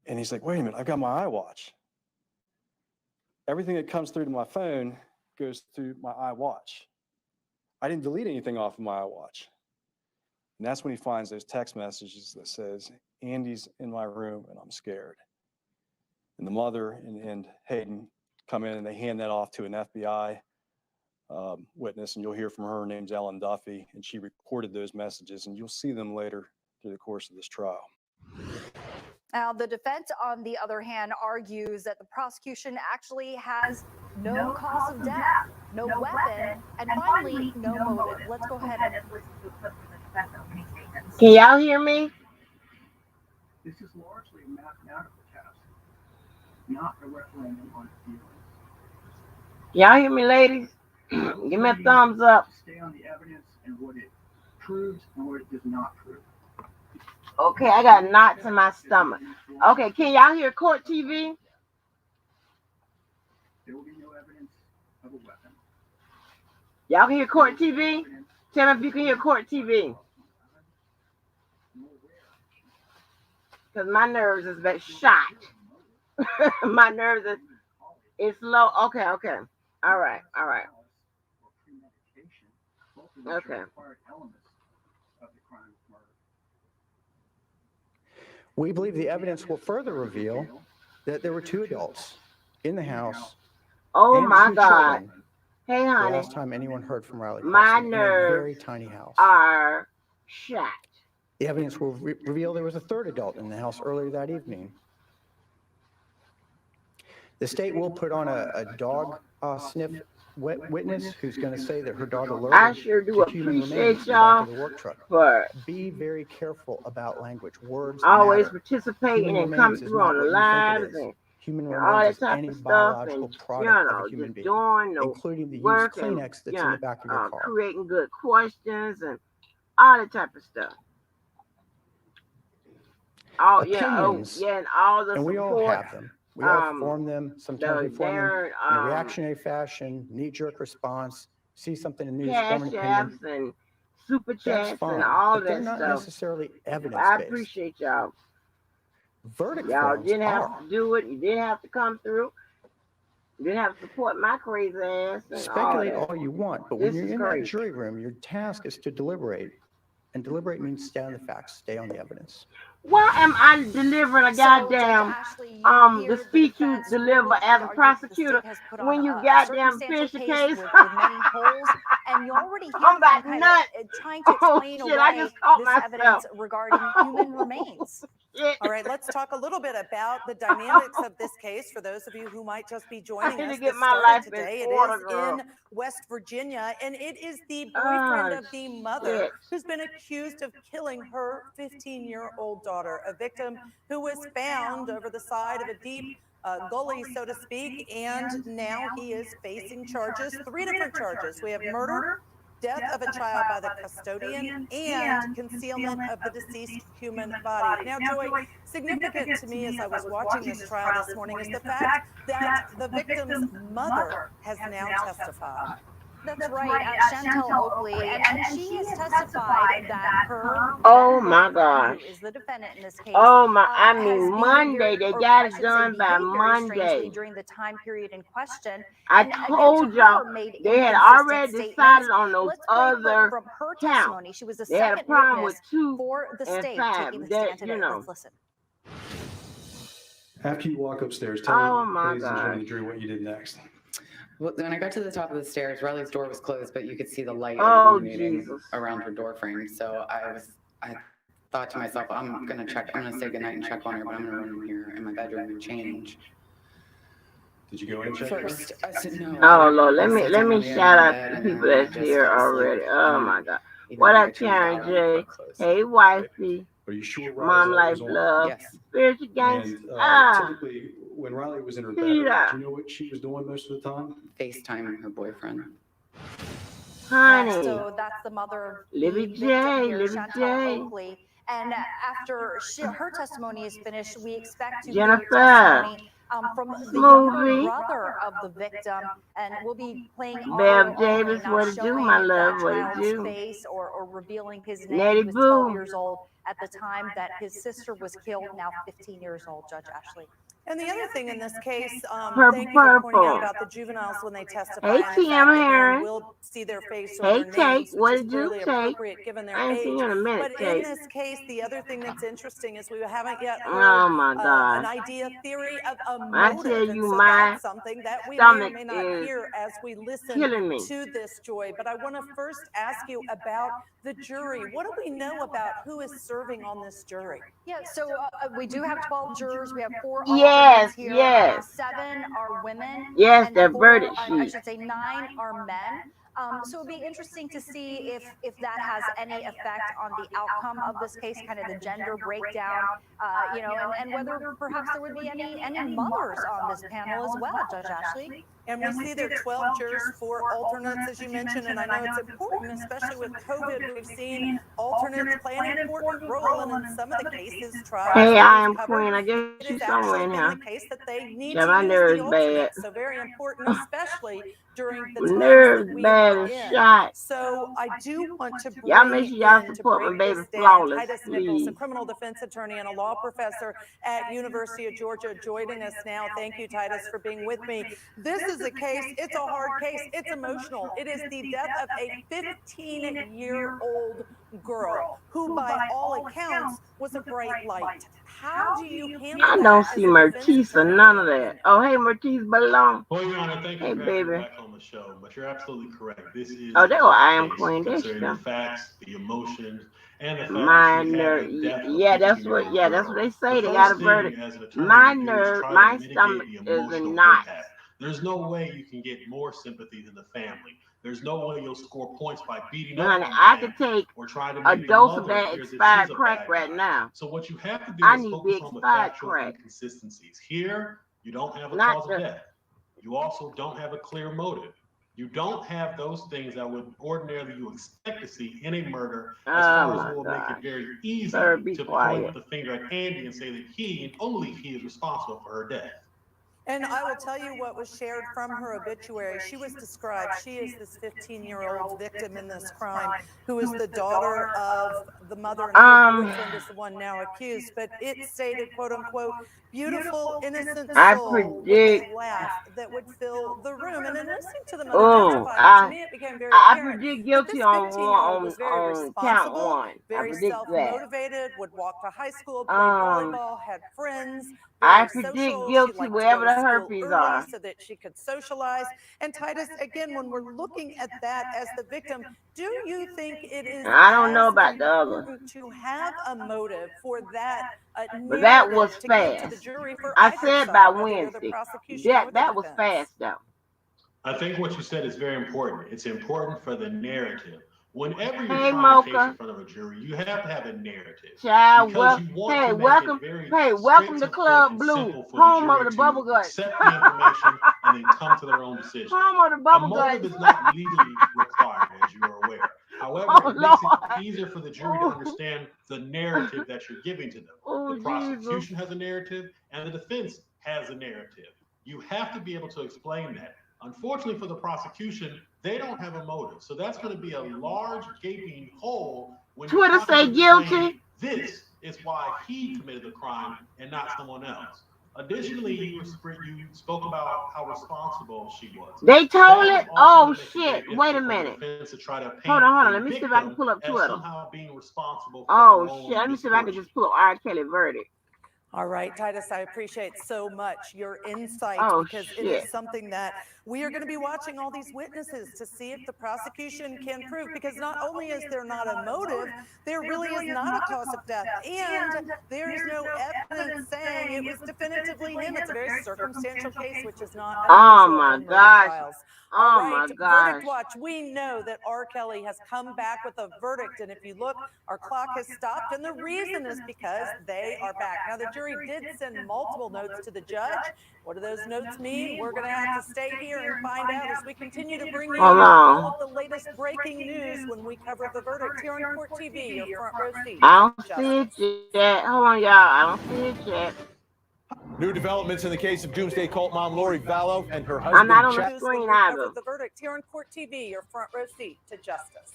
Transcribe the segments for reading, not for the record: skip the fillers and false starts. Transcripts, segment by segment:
And he's like, wait a minute, I've got my iWatch. Everything that comes through to my phone goes through my iWatch. I didn't delete anything off of my iWatch. And that's when he finds those text messages that says, Andy's in my room and I'm scared. And the mother and Hayden come in and they hand that off to an FBI witness, and you'll hear from her. Her name's Ellen Duffy, and she recorded those messages, and you'll see them later through the course of this trial. Now, the defense, on the other hand, argues that the prosecution actually has no cause of death, no weapon, and finally, no motive. Let's go ahead and listen to a clip from the defense opening statements. Can y'all hear me? This is largely a mathematical task, not a referendum on feelings. Y'all hear me, ladies? Give me a thumbs up. Stay on the evidence and what it proves and what it does not prove. Okay, I got knots in my stomach. Okay, can y'all hear court TV? There will be no evidence of a weapon. Y'all can hear court TV? Tell me if you can hear court TV. Because my nerves is been shot. My nerves is low. Okay. All right. Okay. We believe the evidence will further reveal that there were two adults in the house. Oh and my two God. children Hey, the honey. last time anyone heard from Riley My Carson in a nerves very tiny house. are shot. The evidence will reveal there was a third adult in the house earlier that evening. The state will put on a dog sniff witness who's going to say that her dog alerted I sure do to human appreciate remains in the back y'all of the work truck. for Be very careful about language. Words always matter. participating Human and coming remains is through not on the what you think it lives is. and Human all remains that is type any of stuff, biological and product of a human just being, doing the including the used work and Kleenex that's in the back of your car. creating good questions and all that type of stuff. Opinions, and all the and we all support. have them. We all form them. Sometimes we form them in a reactionary fashion, knee-jerk response. See something in the news, form an Cash opinion. apps and super chats That's fine, and all but they're that not stuff. necessarily I evidence-based. appreciate y'all. Verdict Y'all forms didn't have are. to do it. You didn't have to come through. You didn't have to support my crazy ass. And Speculate all that. all you want, but when you're in that jury room, your task is to deliberate. And deliberate means stay on the facts, stay on the evidence. Why am I delivering a goddamn the speech you deliver as a prosecutor when you goddamn finish the case? with many holes, and you already hear I'm about them kind nuts. of trying to explain Shit, I away just caught this myself. evidence regarding human remains. All right, let's talk a little bit about the dynamics of this case. For those of you who might just be joining us, this started today. It is in West Virginia, and it is the boyfriend of the mother who's been accused of killing her 15-year-old daughter, a victim who was found over the side of a deep gully, so to speak, and now he is facing charges, 3 different charges. We have murder, death of a child by the custodian, and concealment of the deceased human body. Now, Joy, significant to me as I was watching this trial this morning is the fact that the victim's mother has now testified. That's right, Chantel Oakley, and she has testified that her gosh, who is the defendant in this case, I mean Monday, they got it done by Monday. During the time period in question. I told y'all they had already decided on those other from her counts. testimony. She was the They had a second problem witness with 2 for the and state 5. taking the stand today. You know. Let's listen. After you walk upstairs, tell me, ladies and gentlemen, the jury, what you did next. Well, when I got to the top of the stairs, Riley's door was closed, but you could see the light illuminating around her door frame. So I thought to myself, I'm gonna say goodnight and check on her, but I'm gonna run in here in my bedroom and change. Did you go in and check first? I said no. Oh Lord, let me shout out to the people that's here already. Oh my God. What up, Karen J? Hey, wifey. Are you sure Mom Life Love? Yes. Spiritual Gangster. Typically, when Riley was in her bedroom, do you know what she was doing most of the time? FaceTiming her boyfriend. Honey. So that's the mother of Libby the J, victim here, Libby Chantel J. Oakley. And after her testimony is finished, we expect to Jennifer. hear testimony from the younger Smoothie. brother of the victim, and we'll be playing Bev audio Davis, only, what not it do, showing my that love? What it child's do? face or revealing his name. Nettie He was 12 Boo. years old at the time that his sister was killed, now 15 years old, Judge Ashley. And the other thing in this case, Purple, thank you for pointing out purple. about the juveniles when they testify, Hey, and the fact T.M. that no one Harris. will see their face or Hey, their names, Take. What which is did you clearly take? appropriate given their I ain't seen age. you in a minute, But in Take. this case, the other thing that's interesting is we haven't yet Oh heard my an God. idea, theory of a I motive. tell And you, so my that's something that we may or stomach may not is hear as we listen killing me. to this, Joy. But I want to first ask you about the jury. What do we know about who is serving on this jury? Yeah, so we do have 12 jurors. We have 4 Yes, alternates here. yes. 7 are women. Yes, and that 4, verdict I sheet. should say 9 are men. So it'd be interesting to see if that has any effect on the outcome of this case, kind of the gender breakdown, and whether perhaps there would be any mothers on this panel as well, Judge Ashley. And we see there are 12 jurors, 4 alternates, as you mentioned, and I know it's important, especially with COVID. We've seen alternates play an important role, and in some of the cases, trials Hey, that I we've am covered, Queen. I it guess you has somewhere actually in been here. the case that they need Yeah, to my use the nerves bad. alternates. So very important, especially during the times Nerves that we bad are as in. shot. So I do want to Y'all make bring sure y'all in, to support my break baby this down, Flawless, Titus Nichols, a please. criminal defense attorney and a law professor at University of Georgia, joining us now. Thank you, Titus, for being with me. This is a case, it's a hard case, it's emotional. It is the death of a 15-year-old girl who, by all accounts, was a bright light. How do you handle I that don't as see a defense Mertice or attorney? none of that. Oh, hey, Mertice Belong. Well, Your Honor, thank you Hey, for having me baby. back on the show, but you're absolutely correct. This is Oh, a there I am, case Queen. There she concerning the go. facts, the emotions, and the fact My that she had nerve. the death of Yeah, a that's 15-year-old what girl. they say. The They got a first verdict. thing as an attorney My you do is nerve, try my to stomach mitigate the is a emotional knot. impact. There's no way you can get more sympathy than the family. There's no way you'll score points by beating up Honey, on the I could family take or trying to a make the dose of mother that appear as if expired she's a crack bad right guy. now. So what you have to do I is need focus the on the expired factual crack. inconsistencies. Here, you don't have a Not cause of the. death. You also don't have a clear motive. You don't have those things that would ordinarily you expect to see in a murder, as far as Oh what will my make it God. very easy Sir, be to quiet. point the finger at Andy and say that he and only he is responsible for her death. And I will tell you what was shared from her obituary. She was described, she is this 15-year-old victim in this crime, who is the daughter of the mother, and her boyfriend is the one now accused. But it stated, quote unquote, beautiful, innocent I soul with predict. a laugh that would fill the room. And in listening to the mother Oh, testify, to me it became very I apparent predict that this guilty on 15-year-old was very count responsible, one. I very predict that. self-motivated, would walk to high school, play volleyball, had friends, I very predict social. She guilty liked to go wherever to the school herpes early are. so that she could socialize. And Titus, again, when we're looking at that as the victim, do you think it is I don't know as about the other. important to have a motive for that But that narrative was to give to the fast. jury for I either said side, by whether you're the Wednesday. prosecution or the That was defense? fast though. I think what you said is very important. It's important for the narrative. Whenever you're Hey, trying a case Mocha. in front of a jury, you have to have a narrative. Child, Because you want to make welcome. it very Hey, straight welcome to to the Club point and Blue, simple for home the of jury the to bubble guts. accept the information and then come to their own decision. Home of the A bubble motive guts. is not legally required, as you are aware. However, Oh, it makes Lord. it easier for the jury to understand the narrative that you're giving to them. Oh, The prosecution has a narrative and the defense has a narrative. You have to be able to explain that. Unfortunately for the prosecution, they don't have a motive. So that's going to be a large gaping hole when Twitter you're trying say to explain, guilty. this is why he committed the crime and not someone else. Additionally, you spoke about how responsible she was. They told That it. is also Oh gonna make it very shit! Wait a difficult for the minute. defense to try to paint Hold on. the Let me see if I can victim pull up as Twitter. somehow being responsible for Oh her own shit! Let me see if I can misfortune. just pull up R. Kelly verdict. All right, Titus, I appreciate so much your insight, Oh because it shit! is something that we are going to be watching all these witnesses to see if the prosecution can prove, because not only is there not a motive, there really is not a cause of death, and there's no evidence saying it was definitively him. It's a very circumstantial case, which is not Oh unusual my in murder gosh! trials. Oh All my right, gosh! Verdict Watch, we know that R. Kelly has come back with a verdict, and if you look, our clock has stopped, and the reason is because they are back. Now, the jury did send multiple notes to the judge. What do those notes mean? We're going to have to stay here and find out as we continue to bring you all of the latest breaking news when we cover the verdict here on Court TV, your front row seat. I don't see it yet. Hold on, y'all. I don't see it yet. New developments in the case of Doomsday Cult mom Lori Vallow and her I'm not husband on Chad. the screen We either. covered the verdict here on Court TV, your front row seat to justice.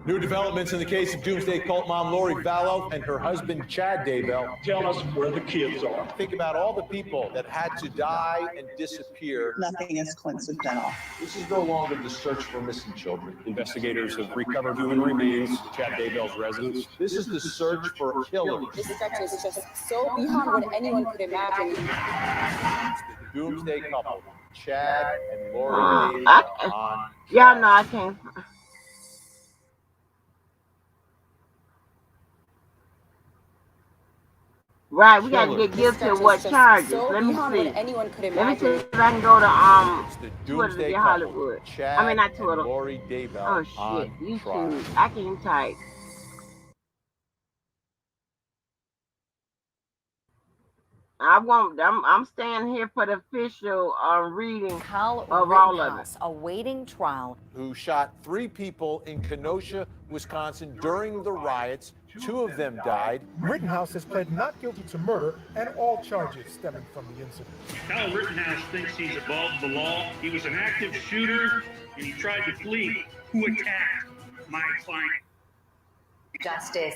New developments in the case of Doomsday Cult mom Lori Vallow and her husband Chad Daybell. Tell us where the kids are. Think about all the people that had to die and disappear. Nothing is coincidental. This is no longer the search for missing children. Investigators have recovered human remains at Chad Daybell's residence. This is the search for killers. This stretches just so beyond what anyone could imagine. The Doomsday couple, Chad and Lori Daybell on Y'all know I can't. Right, we gotta get guilty of what charges. Let me see. Let me see if I can go to the Twitter Doomsday to couple, Hollywood. Chad I mean not and Twitter. Lori Daybell Oh shit, on trial. YouTube. I can't type. I'm staying here for the official reading of all of it. Awaiting trial. Who shot 3 people in Kenosha, Wisconsin during the riots. 2 of them died. Rittenhouse has pled not guilty to murder and all charges stemming from the incident. Kyle Rittenhouse thinks he's above the law. He was an active shooter and he tried to flee. Who attacked my client? Justice.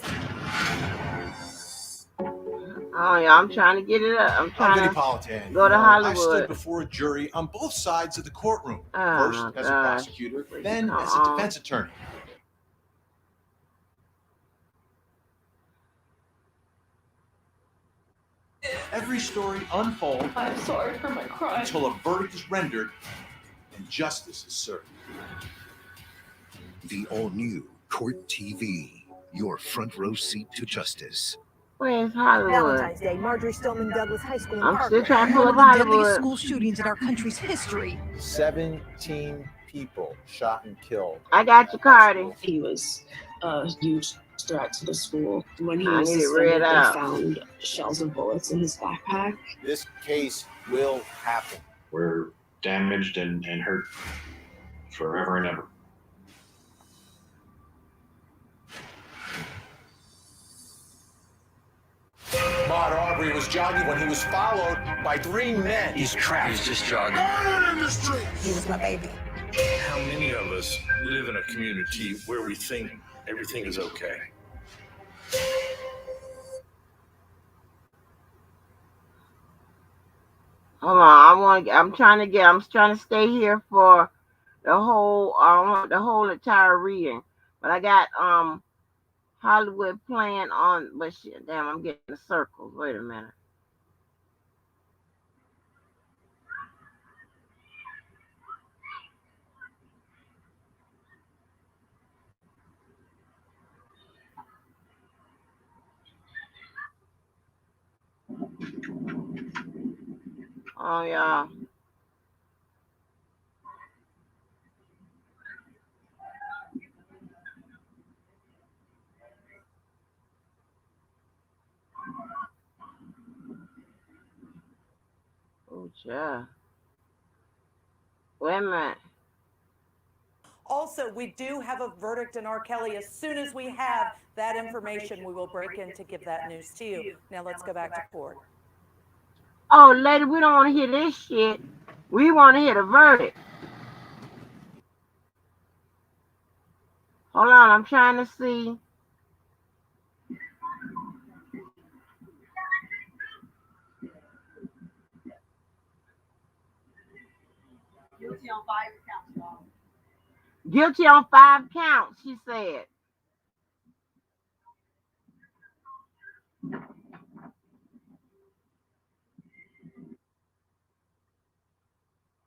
Oh yeah, I'm trying to get it up. I'm trying to Politan. go to I stood Hollywood. before a jury on both sides of the courtroom. Oh, First my as a gosh. prosecutor, then as a defense attorney. Every story unfolds I'm sorry for my crime. until a verdict is rendered and justice is served. The all-new Court TV, your front row seat to justice. Where's Hollywood? Valentine's Day, Marjorie Stoneman Douglas High School in I'm Parkland. still trying to pull One up of the deadliest Hollywood. school shootings in our country's history. 17 people shot and killed. I got you, Cardi. He was a huge threat to the school. When he I was need it suspended, read they out. found shells and bullets in his backpack. This case will happen. We're damaged and hurt forever and ever. Ahmaud Arbery was jogging when he was followed by 3 men. He's trapped. He's just jogging. He was my baby. How many of us live in a community where we think everything is okay? Hold on, I'm trying to stay here for the whole entire reading. But I got Hollywood playing on, but shit, damn, I'm getting the circles. Wait a minute. Oh yeah. Oh yeah. Wait a minute. Also, we do have a verdict in R. Kelly. As soon as we have that information, we will break in to give that news to you. Now let's go back to court. Oh, lady, we don't want to hear this shit. We want to hear the verdict. Hold on, I'm trying to see. Guilty on 5 counts, y'all. Guilty on 5 counts, she said.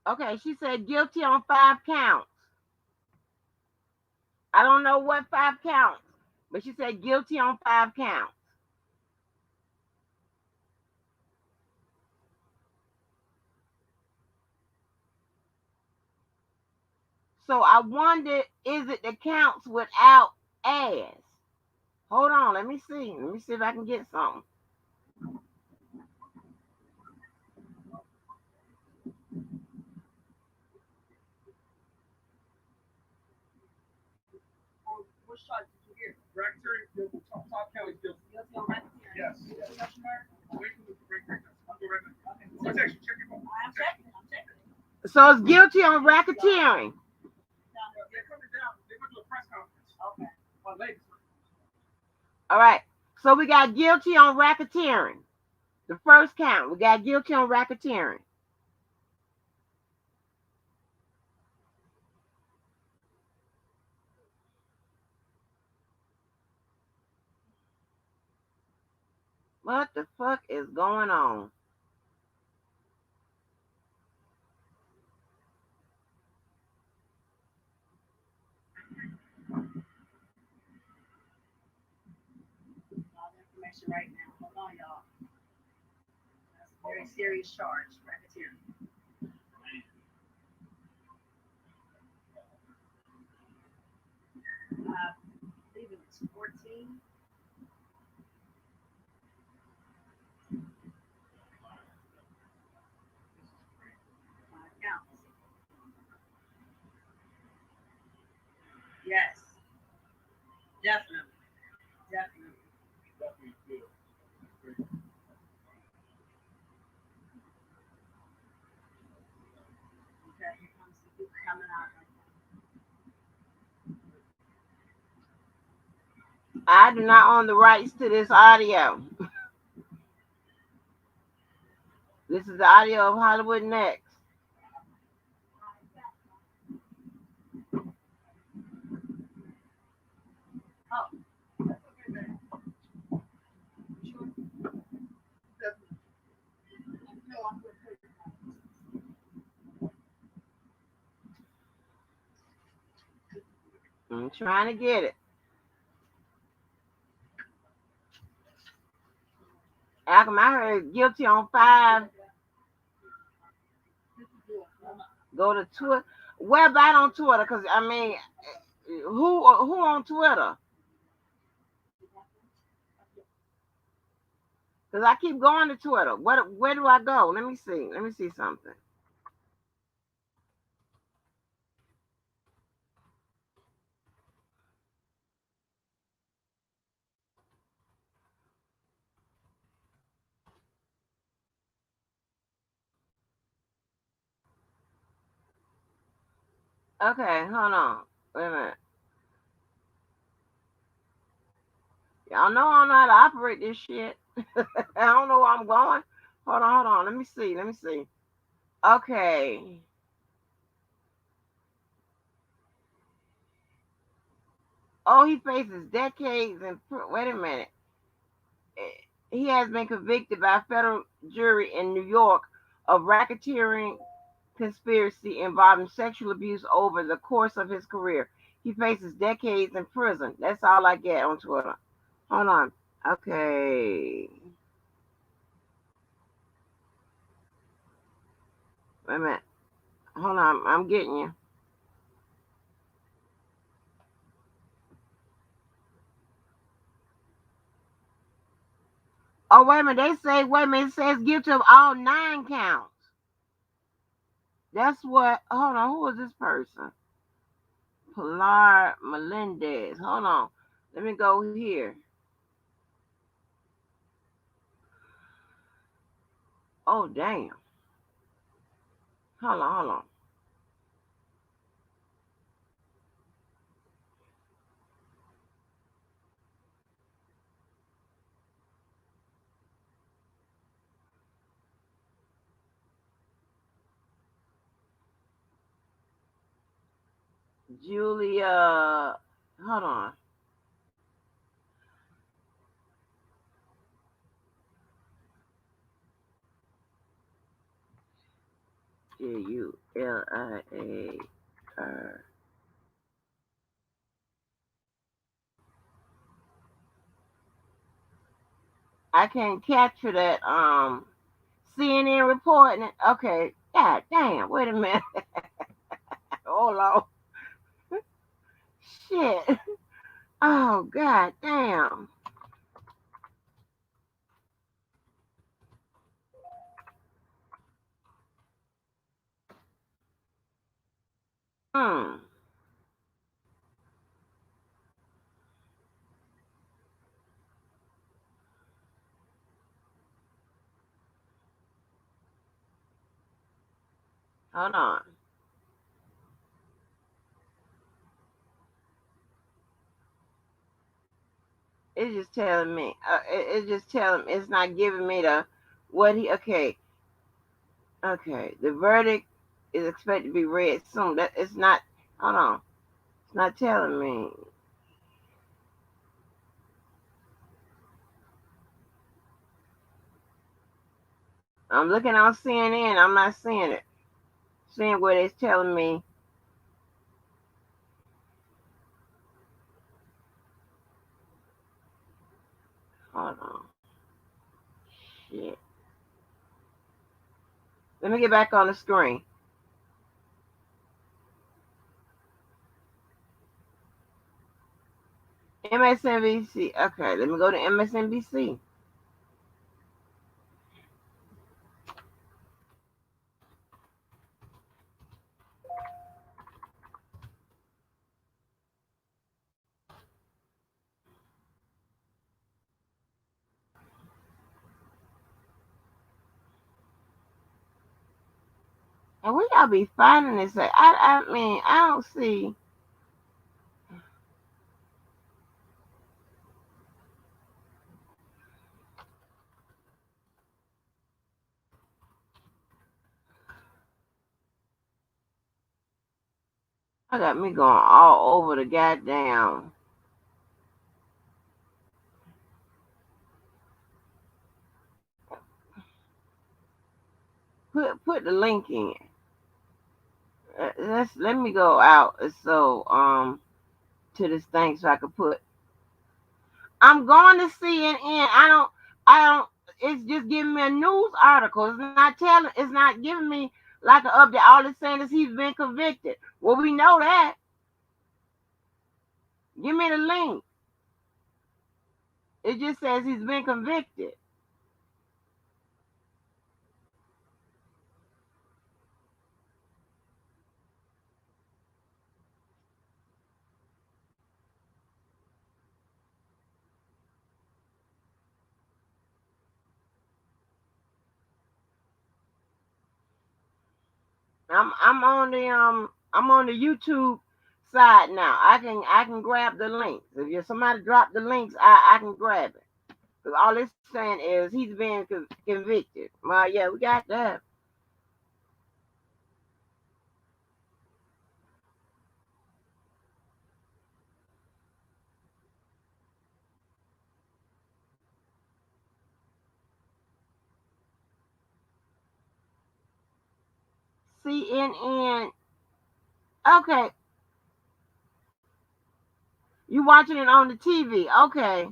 Okay, she said guilty on 5 counts. I don't know what 5 counts, but she said guilty on 5 counts. So I wonder, is it the counts without as? Hold on, let me see. Let me see if I can get something. Which charge did you hear? Racketeering, top count is guilty. Guilty on racketeering. Yes. So it's guilty on racketeering. All right. So we got guilty on racketeering. The first count, we got guilty on racketeering. What the fuck is going on? Information right now. Hold on, y'all. That's a very serious charge, racketeering. I believe it was 14. Counts. Yes. Definitely. Definitely. Okay, here comes the people coming out. I do not own the rights to this audio. This is the audio of Hollywood Next. I'm trying to get it. Malcolm, I heard guilty on 5. Go to Twitter. Where about on Twitter? Because I mean, who on Twitter? Because I keep going to Twitter. Where do I go? Let me see. Let me see something. Okay, hold on. Wait a minute. Y'all know I don't know how to operate this shit. I don't know where I'm going. Hold on. Let me see. Okay. Oh, he faces decades in wait a minute. He has been convicted by a federal jury in New York of racketeering conspiracy involving sexual abuse over the course of his career. He faces decades in prison. That's all I get on Twitter. Hold on. Okay. Wait a minute. Hold on. I'm getting you. Oh, wait a minute. It says guilty of all 9 counts. That's what, hold on. Who is this person? Pilar Melendez. Hold on. Let me go here. Oh, damn. Hold on. Julia, hold on. Juliar. I can't capture that. CNN reporting it. Okay. God damn. Wait a minute. Hold on. Shit. Oh, god damn. Hmm. Hold on. It's just telling me. It's just telling me. It's not giving me the what he. Okay. Okay. The verdict is expected to be read soon. That it's not. Hold on. It's not telling me. I'm looking on CNN. I'm not seeing it. Seeing what it's telling me. Hold on. Shit. Let me get back on the screen. MSNBC. Okay, let me go to MSNBC. And we gotta be finding this. I mean, I don't see. I got me going all over the goddamn. Put the link in. Let me go out so to this thing so I can put. I'm going to CNN. I don't. It's just giving me a news article. It's not telling. It's not giving me like an update. All it's saying is he's been convicted. Well, we know that. Give me the link. It just says he's been convicted. I'm on the YouTube side now. I can grab the links. If somebody drop the links, I can grab it. Because all it's saying is he's being convicted. Well, yeah, we got that. CNN. Okay. You watching it on the TV. Okay.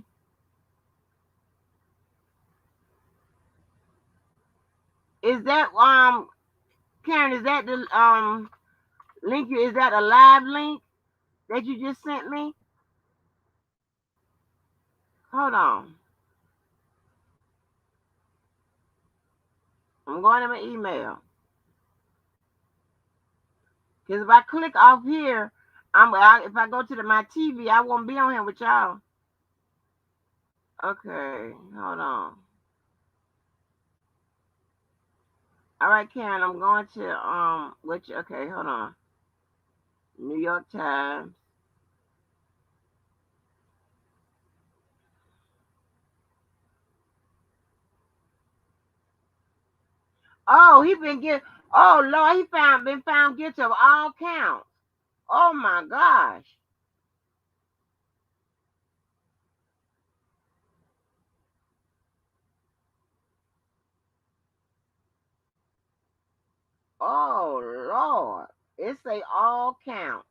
Is that Karen, is that the link? Is that a live link that you just sent me? Hold on. I'm going to my email. Because if I click off here, if I go to my TV, I won't be on here with y'all. Okay, hold on. All right, Karen, I'm going to okay, hold on. New York Times. Oh, oh Lord, been found guilty of all counts. Oh my gosh. Oh Lord. It say all counts.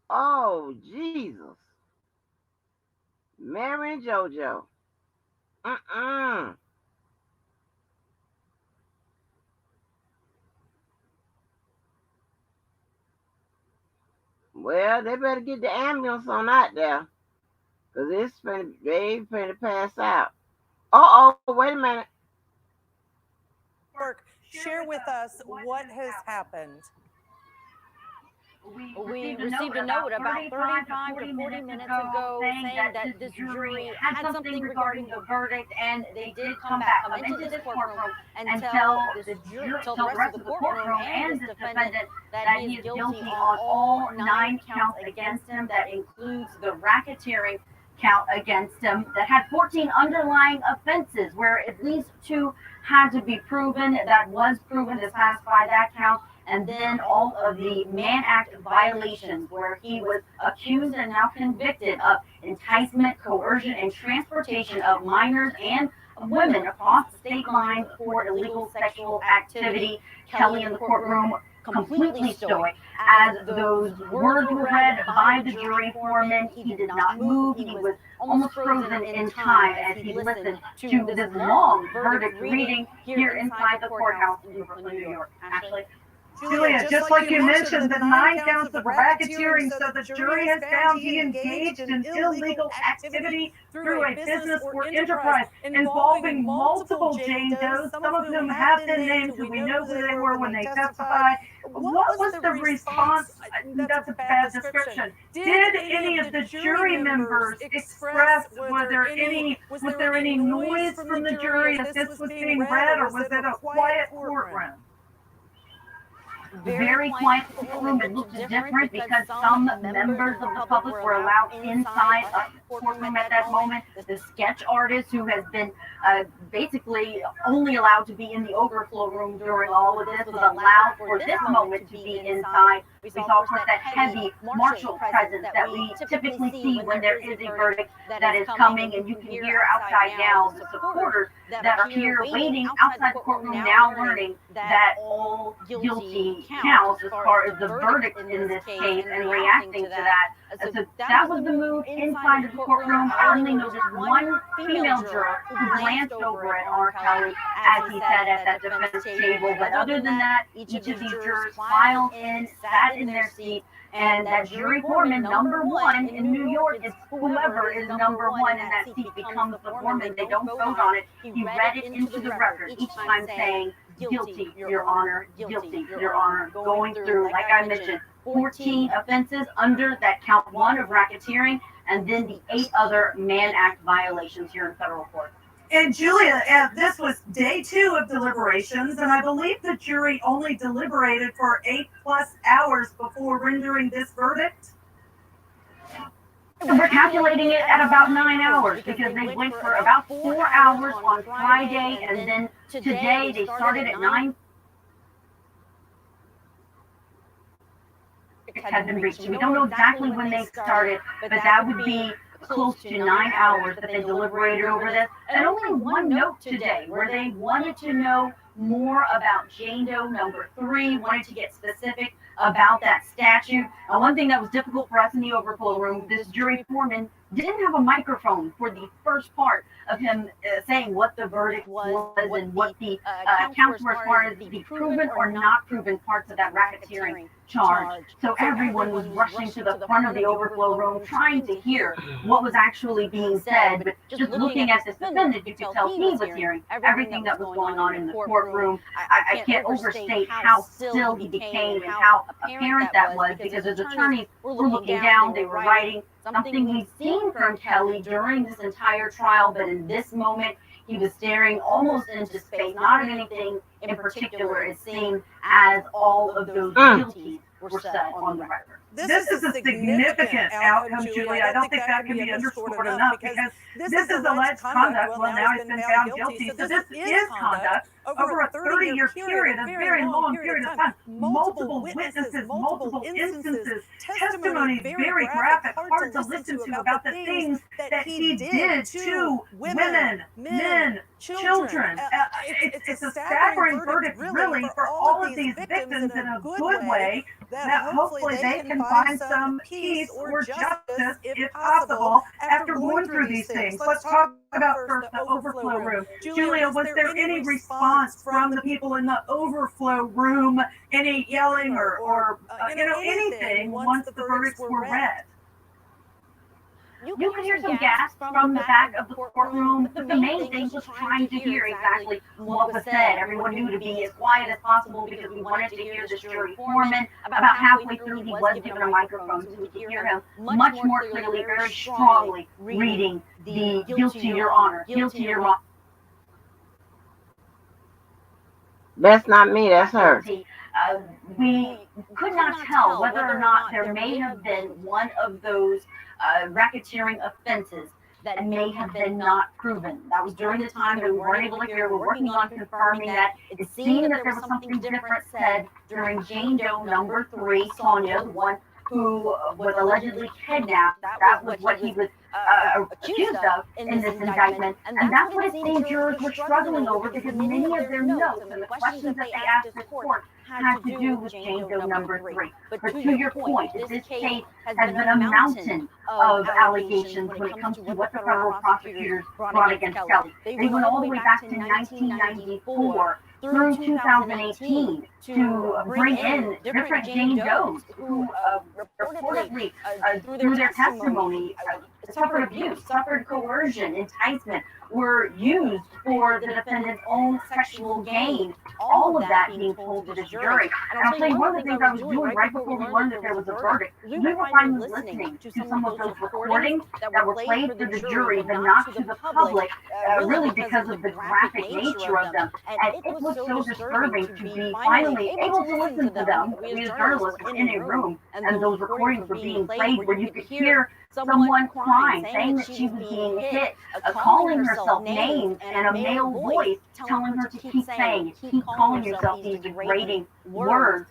Oh Jesus. Mary and JoJo. Well, they better get the ambulance on out there. Because they finna pass out. Wait a minute. Share with us what has happened. We received a note about 35 to 40 minutes ago saying that this jury had something regarding the verdict, and they did come into this courtroom and tell the rest of the courtroom and this defendant that he is guilty on all 9 counts against him. That includes the racketeering count against him that had 14 underlying offenses, where at least 2 had to be proven. That was proven to satisfy that count. And then all of the Mann Act violations, where he was accused and now convicted of enticement, coercion, and transportation of minors and women across the state lines for illegal sexual activity. Kelly in the courtroom completely stoic. As those words were read by the jury foreman, he did not move. He was almost frozen in time as he listened to this long verdict reading here inside the courthouse in Brooklyn, New York. Ashley? Julia, just like you mentioned, the 9 counts of racketeering, so the jury has found he engaged in illegal activity through a business or enterprise involving multiple Jane Does, some of whom have been named, who we know who they were when they testified. What was the response? That's a bad description. Did any of the jury members express, was there any noise from the jury as this was being read, or was it a quiet courtroom? Very quiet courtroom. It looked different because some members of the public were allowed inside the courtroom at that moment. The sketch artist, who has been basically only allowed to be in the overflow room during all of this, was allowed for this moment to be inside. We saw, of course, that heavy martial presence that we typically see when there is a verdict that is coming, and you can hear outside now the supporters that are here waiting outside the courtroom now, learning that all guilty counts as far as the verdict in this case, and reacting to that. So that was the mood inside of the courtroom. I only noticed one female juror who glanced over at R. Kelly as he sat at that defense table. But other than that, each of these jurors filed in, sat in their seat, and that jury foreman, number 1 in New York, is whoever is number 1 in that seat becomes the foreman. They don't vote on it. He read it into the record each time saying, "Guilty, Your Honor, guilty, Your Honor," going through, like I mentioned, 14 offenses under that count 1 of racketeering, and then the 8 other Mann Act violations here in federal court. And Julia, this was day 2 of deliberations, and I believe the jury only deliberated for 8+ hours before rendering this verdict. We're calculating it at about 9 hours because they went for about 4 hours on Friday, and then today they started at 9. Had been reached. We don't know exactly when they started, but that would be close to 9 hours that they deliberated over this. And only one note today where they wanted to know more about Jane Doe number 3, wanted to get specific about that statute. And one thing that was difficult for us in the overflow room, this jury foreman didn't have a microphone for the first part of him saying what the verdict was and what the counts were as far as the proven or not proven parts of that racketeering charge. So everyone was rushing to the front of the overflow room trying to hear what was actually being said. But just looking at this defendant, you could tell he was hearing everything that was going on in the courtroom. I can't overstate how still he became and how apparent that was, because his attorneys were looking down, they were writing, something we've seen from Kelly during this entire trial, but in this moment, he was staring almost into space, not at anything in particular, it seemed, as all of those guilties were set on the record. This is a significant outcome, Julie. I don't think that can be underscored enough, because this is alleged conduct. Well, now he's been found guilty. So this is conduct over a 30-year period, a very long period of time. Multiple witnesses, multiple instances, testimonies, very graphic, hard to listen to about the things that he did to women, men, children. It's a staggering verdict, really, for all of these victims in a good way, that hopefully they can find some peace or justice, if possible, after going through these things. Let's talk about first the overflow room. Julia, was there any response from the people in the overflow room? Any yelling or anything once the verdicts were read? You could hear some gasps from the back of the courtroom, but the main thing was trying to hear exactly what was said. Everyone knew to be as quiet as possible because we wanted to hear this jury foreman. About halfway through, he was given a microphone so we could hear him much more clearly, very strongly reading the guilty, Your Honor, guilty, Your Honor. That's not me, that's her. We could not tell whether or not there may have been one of those racketeering offenses that may have been not proven. That was during the time that we weren't able to hear. We're working on confirming that. It seemed that there was something different said during Jane Doe number 3, Sonia, the one who was allegedly kidnapped. That was what he was accused of in this indictment. And that's what it seemed jurors were struggling over because many of their notes and the questions that they asked this court had to do with Jane Doe number 3. But to your point, this case has been a mountain of allegations when it comes to what the federal prosecutors brought against Kelly. They went all the way back to 1994 through 2018 to bring in different Jane Does who reportedly, through their testimony, suffered abuse, suffered coercion, enticement, were used for the defendant's own sexual gain. All of that being told to the jury. And I'll tell you, one of the things I was doing right before we learned that there was a verdict, we were finally listening to some of those recordings that were played for the jury, but not to the public, really because of the graphic nature of them. And it was so disturbing to be finally able to listen to them. We as journalists were in a room, and those recordings were being played where you could hear someone crying, saying that she was being hit, calling herself names in a male voice, telling her to keep saying it, keep calling yourself these degrading words.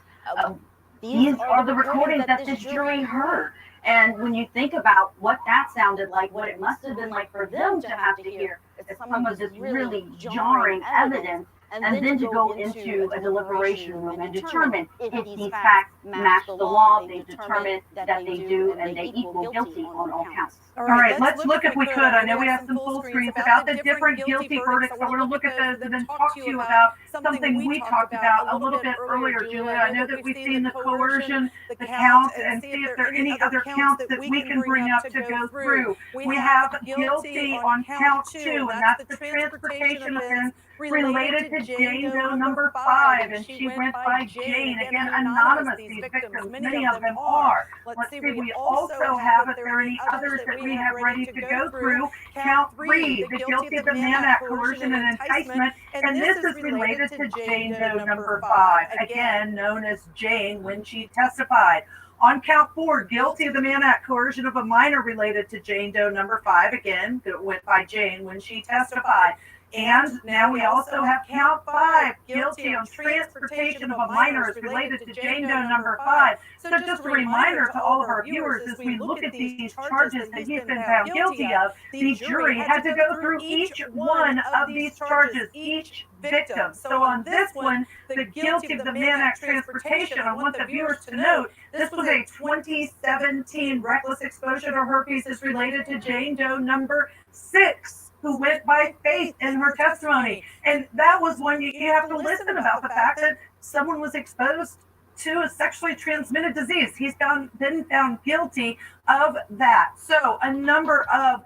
These are the recordings that this jury heard. And when you think about what that sounded like, what it must have been like for them to have to hear some of this really jarring evidence, and then to go into a deliberation room and determine if these facts match the law, they determine that they do, and they equal guilty on all counts. All right, let's look if we could. I know we have some full screens about the different guilty verdicts. I want to look at those and then talk to you about something we talked about a little bit earlier, Julia. I know that we've seen the coercion, the counts, and see if there are any other counts that we can bring up to go through. We have guilty on count 2, and that's the transportation offense related to Jane Doe number 5, and she went by Jane. Again, anonymous, these victims, many of them are. Let's see, we also have, if there are any others that we have ready to go through, count 3, the guilty of the Mann Act, coercion and enticement, and this is related to Jane Doe number 5, again known as Jane when she testified. On count 4, guilty of the Mann Act, coercion of a minor related to Jane Doe number 5, again, that went by Jane when she testified. And now we also have count 5, guilty on transportation of a minor as related to Jane Doe number 5. So just a reminder to all of our viewers, as we look at these charges that he's been found guilty of, the jury had to go through each one of these charges, each victim. So on this one, the guilty of the Mann Act transportation, I want the viewers to note, this was a 2017 reckless exposure to herpes is related to Jane Doe number 6. Who went by faith in her testimony. And that was one you have to listen about the fact that someone was exposed to a sexually transmitted disease. He's been found guilty of that. So a number of,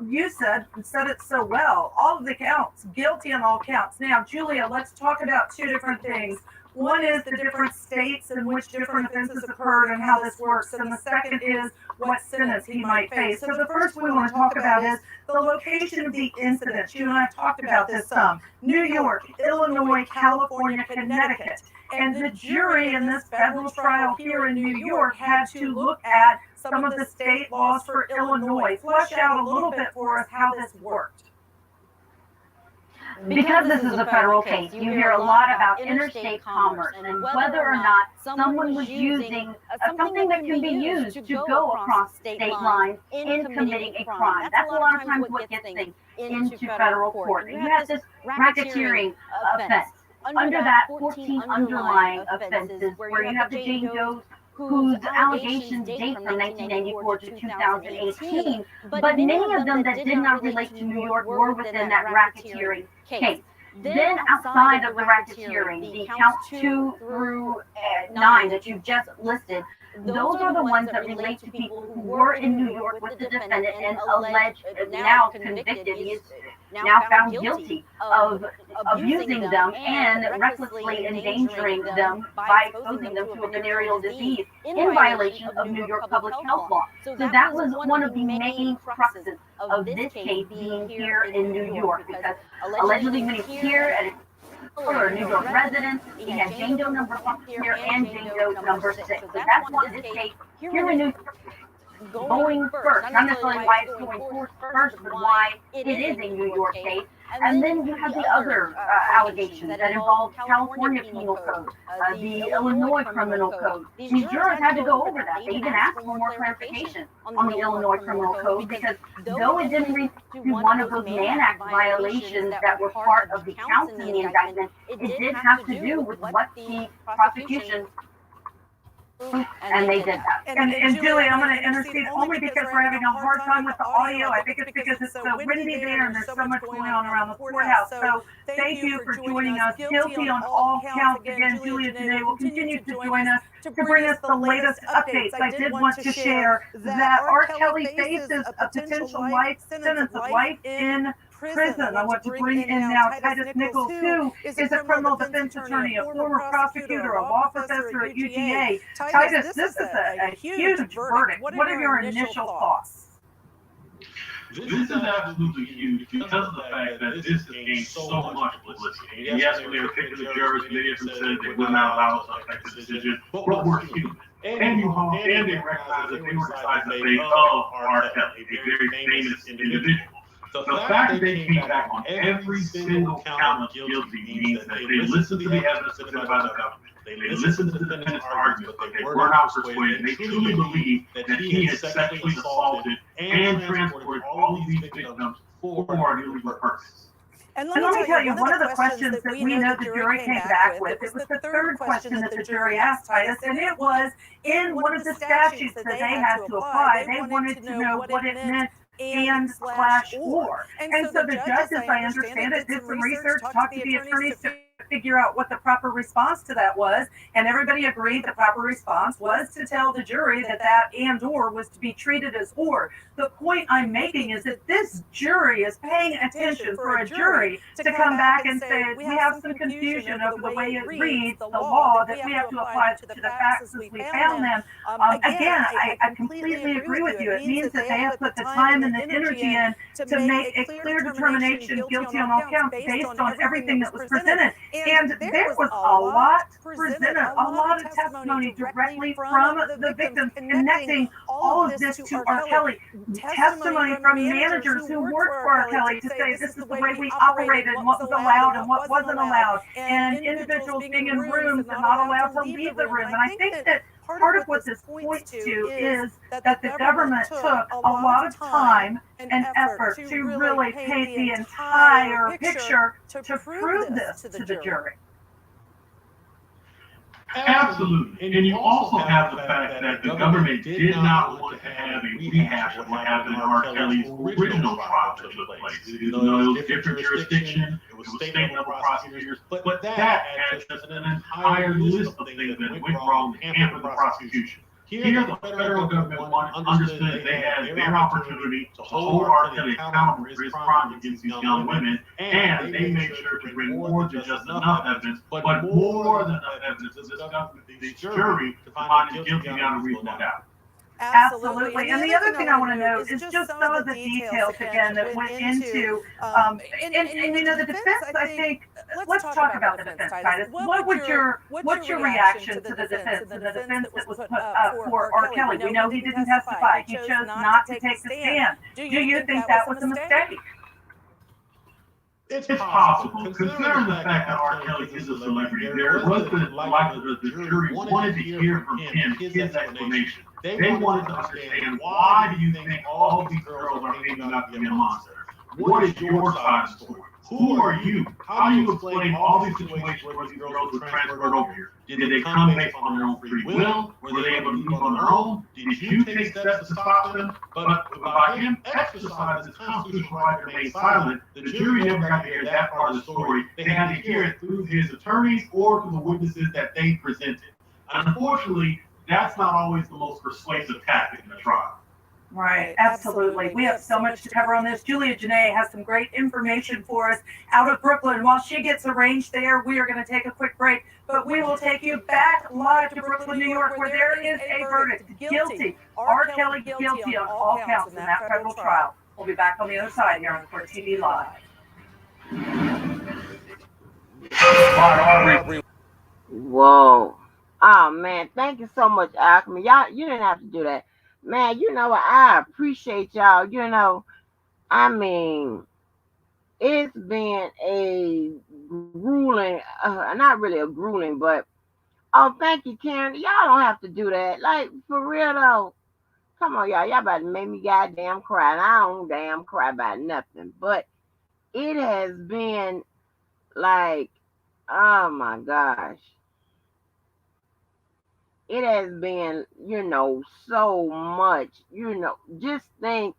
you said it so well, all of the counts, guilty on all counts. Now, Julia, let's talk about two different things. One is the different states in which different offenses occurred and how this works. And the second is what sentence he might face. So the first we want to talk about is the location of the incidents. You and I have talked about this some. New York, Illinois, California, Connecticut. And the jury in this federal trial here in New York had to look at some of the state laws for Illinois. Flesh out a little bit for us how this worked. Because this is a federal case, you hear a lot about interstate commerce and whether or not someone was using something that can be used to go across state lines in committing a crime. That's a lot of times what gets things into federal court. You have this racketeering offense. Under that, 14 underlying offenses where you have the Jane Does whose allegations date from 1994 to 2018, but many of them that did not relate to New York were within that racketeering case. Then outside of the racketeering, the count 2 through 9 that you've just listed, those are the ones that relate to people who were in New York with the defendant and alleged, now convicted, he is now found guilty of abusing them and recklessly endangering them by exposing them to a venereal disease in violation of New York public health law. So that was one of the main cruxes of this case being here in New York, because allegedly when he's here at or New York residents, he had Jane Doe number 1 here and Jane Doe number 6. So that's why this case here in New York going first, not necessarily why it's going forth first, but why it is a New York case. And then you have the other allegations that involve California Penal Code, the Illinois Criminal Code. These jurors had to go over that. They even asked for more clarification on the Illinois Criminal Code, because though it didn't reach to one of those Mann Act violations that were part of the counts in the indictment, it did have to do with what the prosecution and they did that. And Julie, I'm going to intercede only because we're having a hard time with the audio. I think it's because it's so windy there and there's so much going on around the courthouse. So thank you for joining us. Guilty on all counts. Again, Julia today will continue to join us to bring us the latest updates. I did want to share that R. Kelly faces a potential life sentence of life in prison. I want to bring in now Titus Nichols, who is a criminal defense attorney, a former prosecutor, a law professor at UGA. Titus, this is a huge verdict. What are your initial thoughts? This is absolutely huge because of the fact that this has gained so much publicity. And yes, when they were picking the jurors, many of them said they would not allow us to affect the decision, but we're human. And they recognize that they were deciding to make of R. Kelly, a very famous individual. The fact that they came back on every single count of guilty means that they listened to the evidence presented by the government. They listened to the defendant's argument, but they were not persuaded. They truly believed that he had sexually assaulted and transported all these victims for a illegal purpose. And let me tell you, one of the questions that we know the jury came back with, it was the third question that the jury asked Titus, and it was in one of the statutes that they had to apply. They wanted to know what it meant and/or. And so the judge, as I understand it, did some research, talked to the attorneys to figure out what the proper response to that was, and everybody agreed the proper response was to tell the jury that that and/or was to be treated as or. The point I'm making is that this jury is paying attention for a jury to come back and say, we have some confusion over the way it reads the law, that we have to apply to the facts as we found them. Again, I completely agree with you. It means that they have put the time and the energy in to make a clear determination, guilty on all counts, based on everything that was presented. And there was a lot presented, a lot of testimony directly from the victims connecting all of this to R. Kelly. Testimony from managers who worked for R. Kelly to say this is the way we operated and what was allowed and what wasn't allowed. And individuals being in rooms and not allowed to leave the room. And I think that part of what this points to is that the government took a lot of time and effort to really paint the entire picture to prove this to the jury. Absolutely. And you also have the fact that the government did not want to have a rehash of what happened in R. Kelly's original trial that took place. Even though it was a different jurisdiction, it was state-level prosecutors, but that had just an entire list of things that went wrong in the camp of the prosecution. Here, the federal government understood they had their opportunity to hold R. Kelly accountable for his crimes against these young women, and they made sure to bring more than just enough evidence, but more than enough evidence to this jury to find him guilty beyond a reasonable doubt. Absolutely. And the other thing I want to note is just some of the details again that went into, and you know, the defense, I think, let's talk about the defense, Titus. What's your reaction to the defense that was put up for R. Kelly? We know he didn't testify. He chose not to take the stand. Do you think that was a mistake? It's possible, considering the fact that R. Kelly is a celebrity. There was the likelihood the jury wanted to hear from him his explanation. They wanted to understand, why do you think all these girls are maybe not being a monster? What is your side of the story? Who are you? How do you explain all these situations where these girls were transferred over here? Did they come based on their own free will? Were they able to leave on their own? Did you take steps to stop them? But by him exercising his constitutional right to remain silent, the jury never got to hear that part of the story. They had to hear it through his attorneys or through the witnesses that they presented. Unfortunately, that's not always the most persuasive tactic in a trial. Right, absolutely. We have so much to cover on this. Julia Janae has some great information for us out of Brooklyn. While she gets arranged there, we are going to take a quick break, but we will take you back live to Brooklyn, New York, where there is a verdict. Guilty. R. Kelly guilty on all counts in that federal trial. We'll be back on the other side here on Court TV Live. Whoa. Oh man, thank you so much, Alchemy. Y'all, you didn't have to do that. Man, you know what? I appreciate y'all. You know, I mean, it's been a grueling, not really a grueling, but oh, thank you, Karen. Y'all don't have to do that. Like, for real though. Come on, y'all. Y'all about to make me goddamn cry. And I don't damn cry about nothing. But it has been like, oh my gosh. It has been, you know, so much, you know, just think,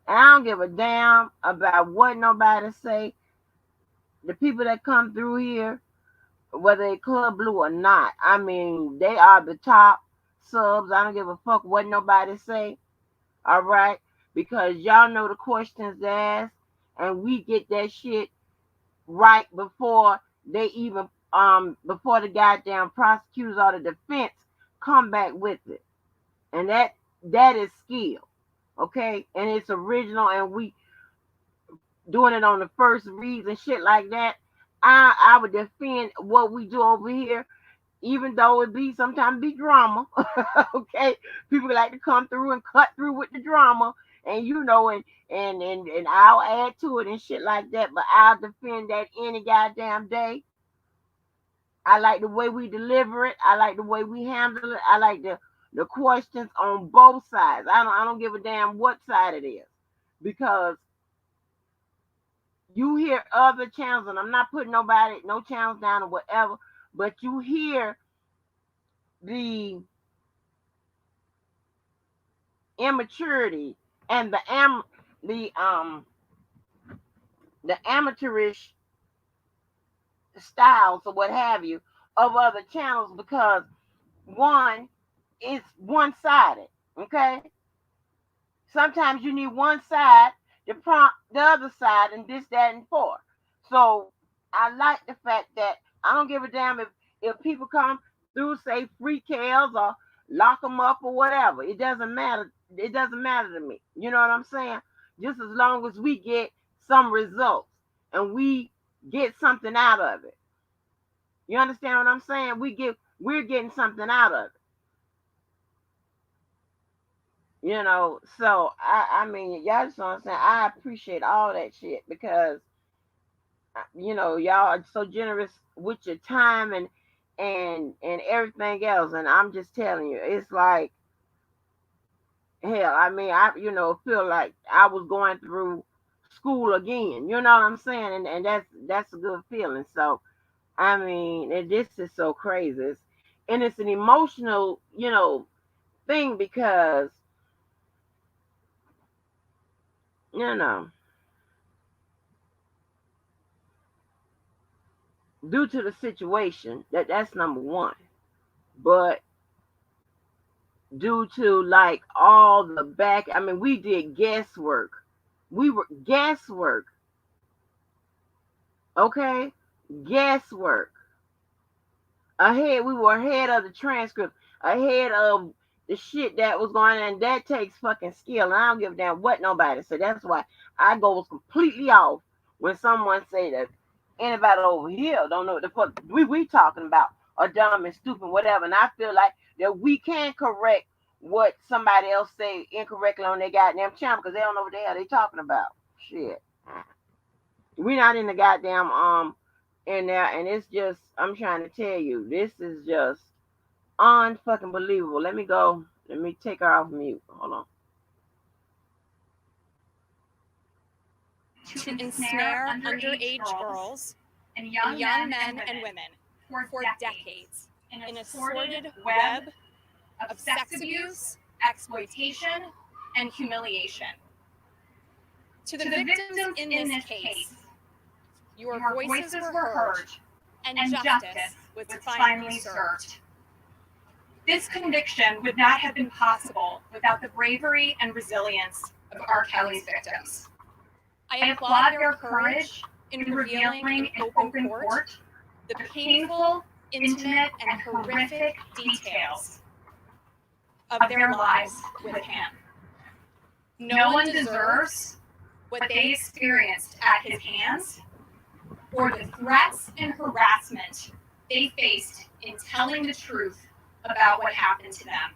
and I don't give a damn about what nobody say. The people that come through here, whether they Club Blue or not, I mean, they are the top subs. I don't give a fuck what nobody say, all right? Because y'all know the questions to ask, and we get that shit right before they even, before the goddamn prosecutors or the defense come back with it. And that is skill, okay? And it's original, and we doing it on the first reads and shit like that. I would defend what we do over here, even though it be sometimes be drama. Okay, people like to come through and cut through with the drama, and you know, and I'll add to it and shit like that. But I'll defend that any goddamn day. I like the way we deliver it. I like the way we handle it. I like the questions on both sides. I don't give a damn what side it is, because you hear other channels, and I'm not putting no channels down or whatever, but you hear the immaturity and the amateurish styles or what have you of other channels, because one, it's one-sided, okay? Sometimes you need one side to prompt the other side, and this, that, and four. So I like the fact that I don't give a damn if people come through, say free Kales or lock them up or whatever. It doesn't matter. It doesn't matter to me. You know what I'm saying? Just as long as we get some results and we get something out of it. You understand what I'm saying? We're getting something out of it. You know, so I mean, y'all just know what I'm saying. I appreciate all that shit, because you know, y'all are so generous with your time and everything else. And I'm just telling you, it's like hell. I mean, I feel like I was going through school again. You know what I'm saying? And that's a good feeling. So I mean, this is so crazy. And it's an emotional, you know, thing, because you know, due to the situation, that's number one. But due to like all the back, I mean, we did guesswork. We were guesswork. Okay? Guesswork. We were ahead of the transcript, ahead of the shit that was going on, and that takes fucking skill. And I don't give a damn what nobody said. That's why I go completely off when someone say that anybody over here don't know what the fuck we talking about, or dumb and stupid, whatever. And I feel like that we can correct what somebody else say incorrectly on their goddamn channel, because they don't know what the hell they talking about. Shit. We're not in the goddamn in there, and it's just, I'm trying to tell you, this is just unfucking believable. Let me take her off mute. Hold on. To ensnare underage girls and young men and women for decades in a sordid web of sex abuse, exploitation, and humiliation. To the victims in this case, your voices were heard, and justice was finally served. This conviction would not have been possible without the bravery and resilience of R. Kelly's victims. I applaud their courage in revealing in open court the painful, intimate, and horrific details of their lives with him. No one deserves what they experienced at his hands or the threats and harassment they faced in telling the truth about what happened to them.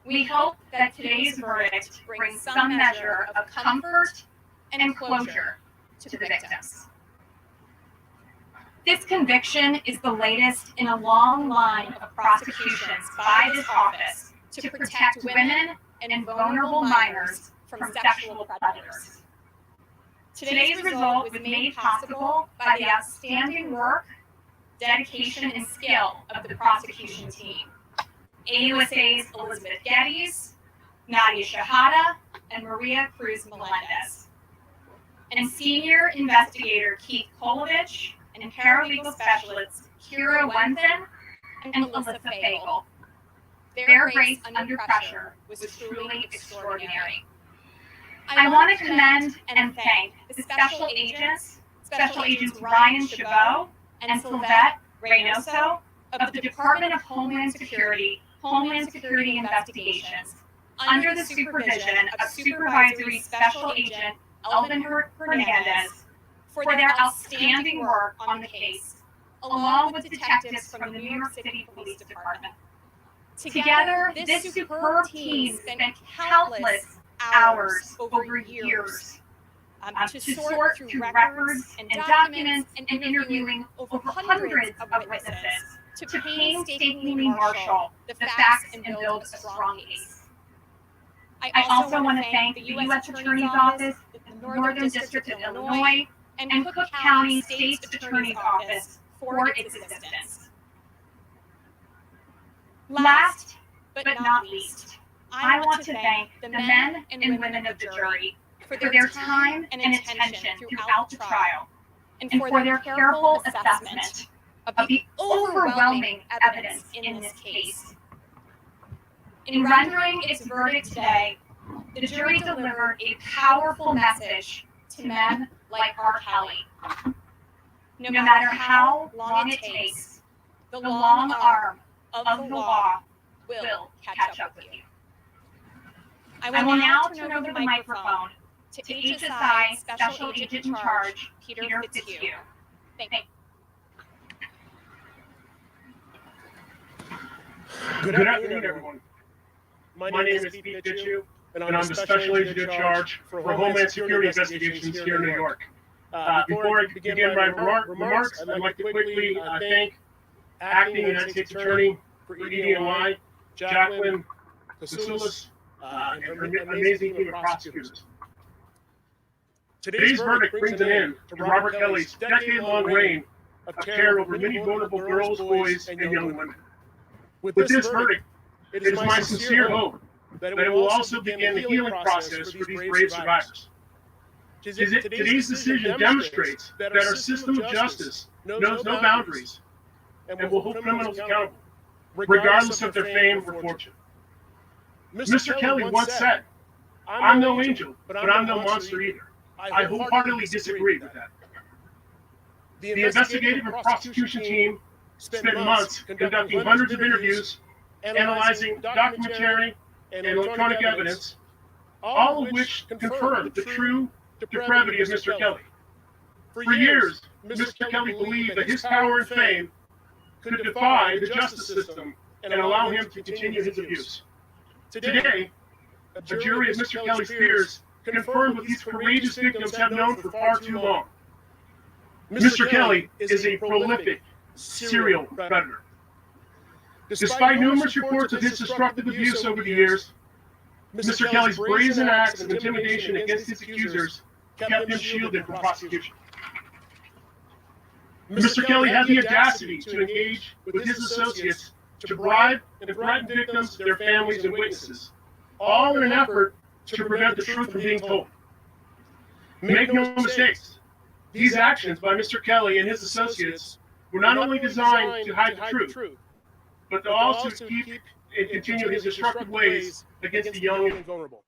We hope that today's verdict brings some measure of comfort and closure to the victims. This conviction is the latest in a long line of prosecutions by this office to protect women and vulnerable minors from sexual predators. Today's result was made possible by the outstanding work, dedication, and skill of the prosecution team. AUSA's Elizabeth Geddes, Nadia Shahada, and Maria Cruz Melendez. And senior investigator Keith Kolovich and paralegal specialists Kira Wenthen and Alyssa Fagel. Their grace under pressure was truly extraordinary. I want to commend and thank the Special Agents Ryan Chabot and Sylvette Reynoso of the Department of Homeland Security Investigations, under the supervision of Supervisory Special Agent Elvin Hernandez, for their outstanding work on the case, along with detectives from the New York City Police Department. Together, this superb team spent countless hours over years to sort through records and documents and interviewing over hundreds of witnesses to painstakingly marshal the facts and build a strong case. I also want to thank the U.S. Attorney's Office, the Northern District of Illinois, and Cook County State's Attorney's Office for its assistance. Last but not least, I want to thank the men and women of the jury for their time and attention throughout the trial, and for their careful assessment of the overwhelming evidence in this case. In rendering its verdict today, the jury delivered a powerful message to men like R. Kelly. No matter how long it takes, the long arm of the law will catch up with you. I will now turn over the microphone to HSI Special Agent in Charge, Peter Fitzhugh. Thank you. Good afternoon, everyone. My name is Pete Fitzhugh, and I'm the Special Agent in Charge for Homeland Security Investigations here in New York. Before I begin my remarks, I'd like to quickly thank Acting United States Attorney for EDNY, Jacqueline Kasoulis, and her amazing team of prosecutors. Today's verdict brings an end to Robert Kelly's decade-long reign of terror over many vulnerable girls, boys, and young women. With this verdict, it is my sincere hope that it will also begin the healing process for these brave survivors. Today's decision demonstrates that our system of justice knows no boundaries and will hold criminals accountable, regardless of their fame or fortune. Mr. Kelly once said, "I'm no angel, but I'm no monster either." I wholeheartedly disagree with that. The investigative and prosecution team spent months conducting hundreds of interviews, analyzing documentary and electronic evidence, all of which confirmed the true depravity of Mr. Kelly. For years, Mr. Kelly believed that his power and fame could defy the justice system and allow him to continue his abuse. Today, a jury of Mr. Kelly's peers confirmed what these courageous victims have known for far too long. Mr. Kelly is a prolific serial predator. Despite numerous reports of his destructive abuse over the years, Mr. Kelly's brazen acts of intimidation against his accusers kept him shielded from prosecution. Mr. Kelly had the audacity to engage with his associates to bribe and threaten victims, their families, and witnesses, all in an effort to prevent the truth from being told. Make no mistakes, these actions by Mr. Kelly and his associates were not only designed to hide the truth, but to also keep and continue his destructive ways against the young and vulnerable.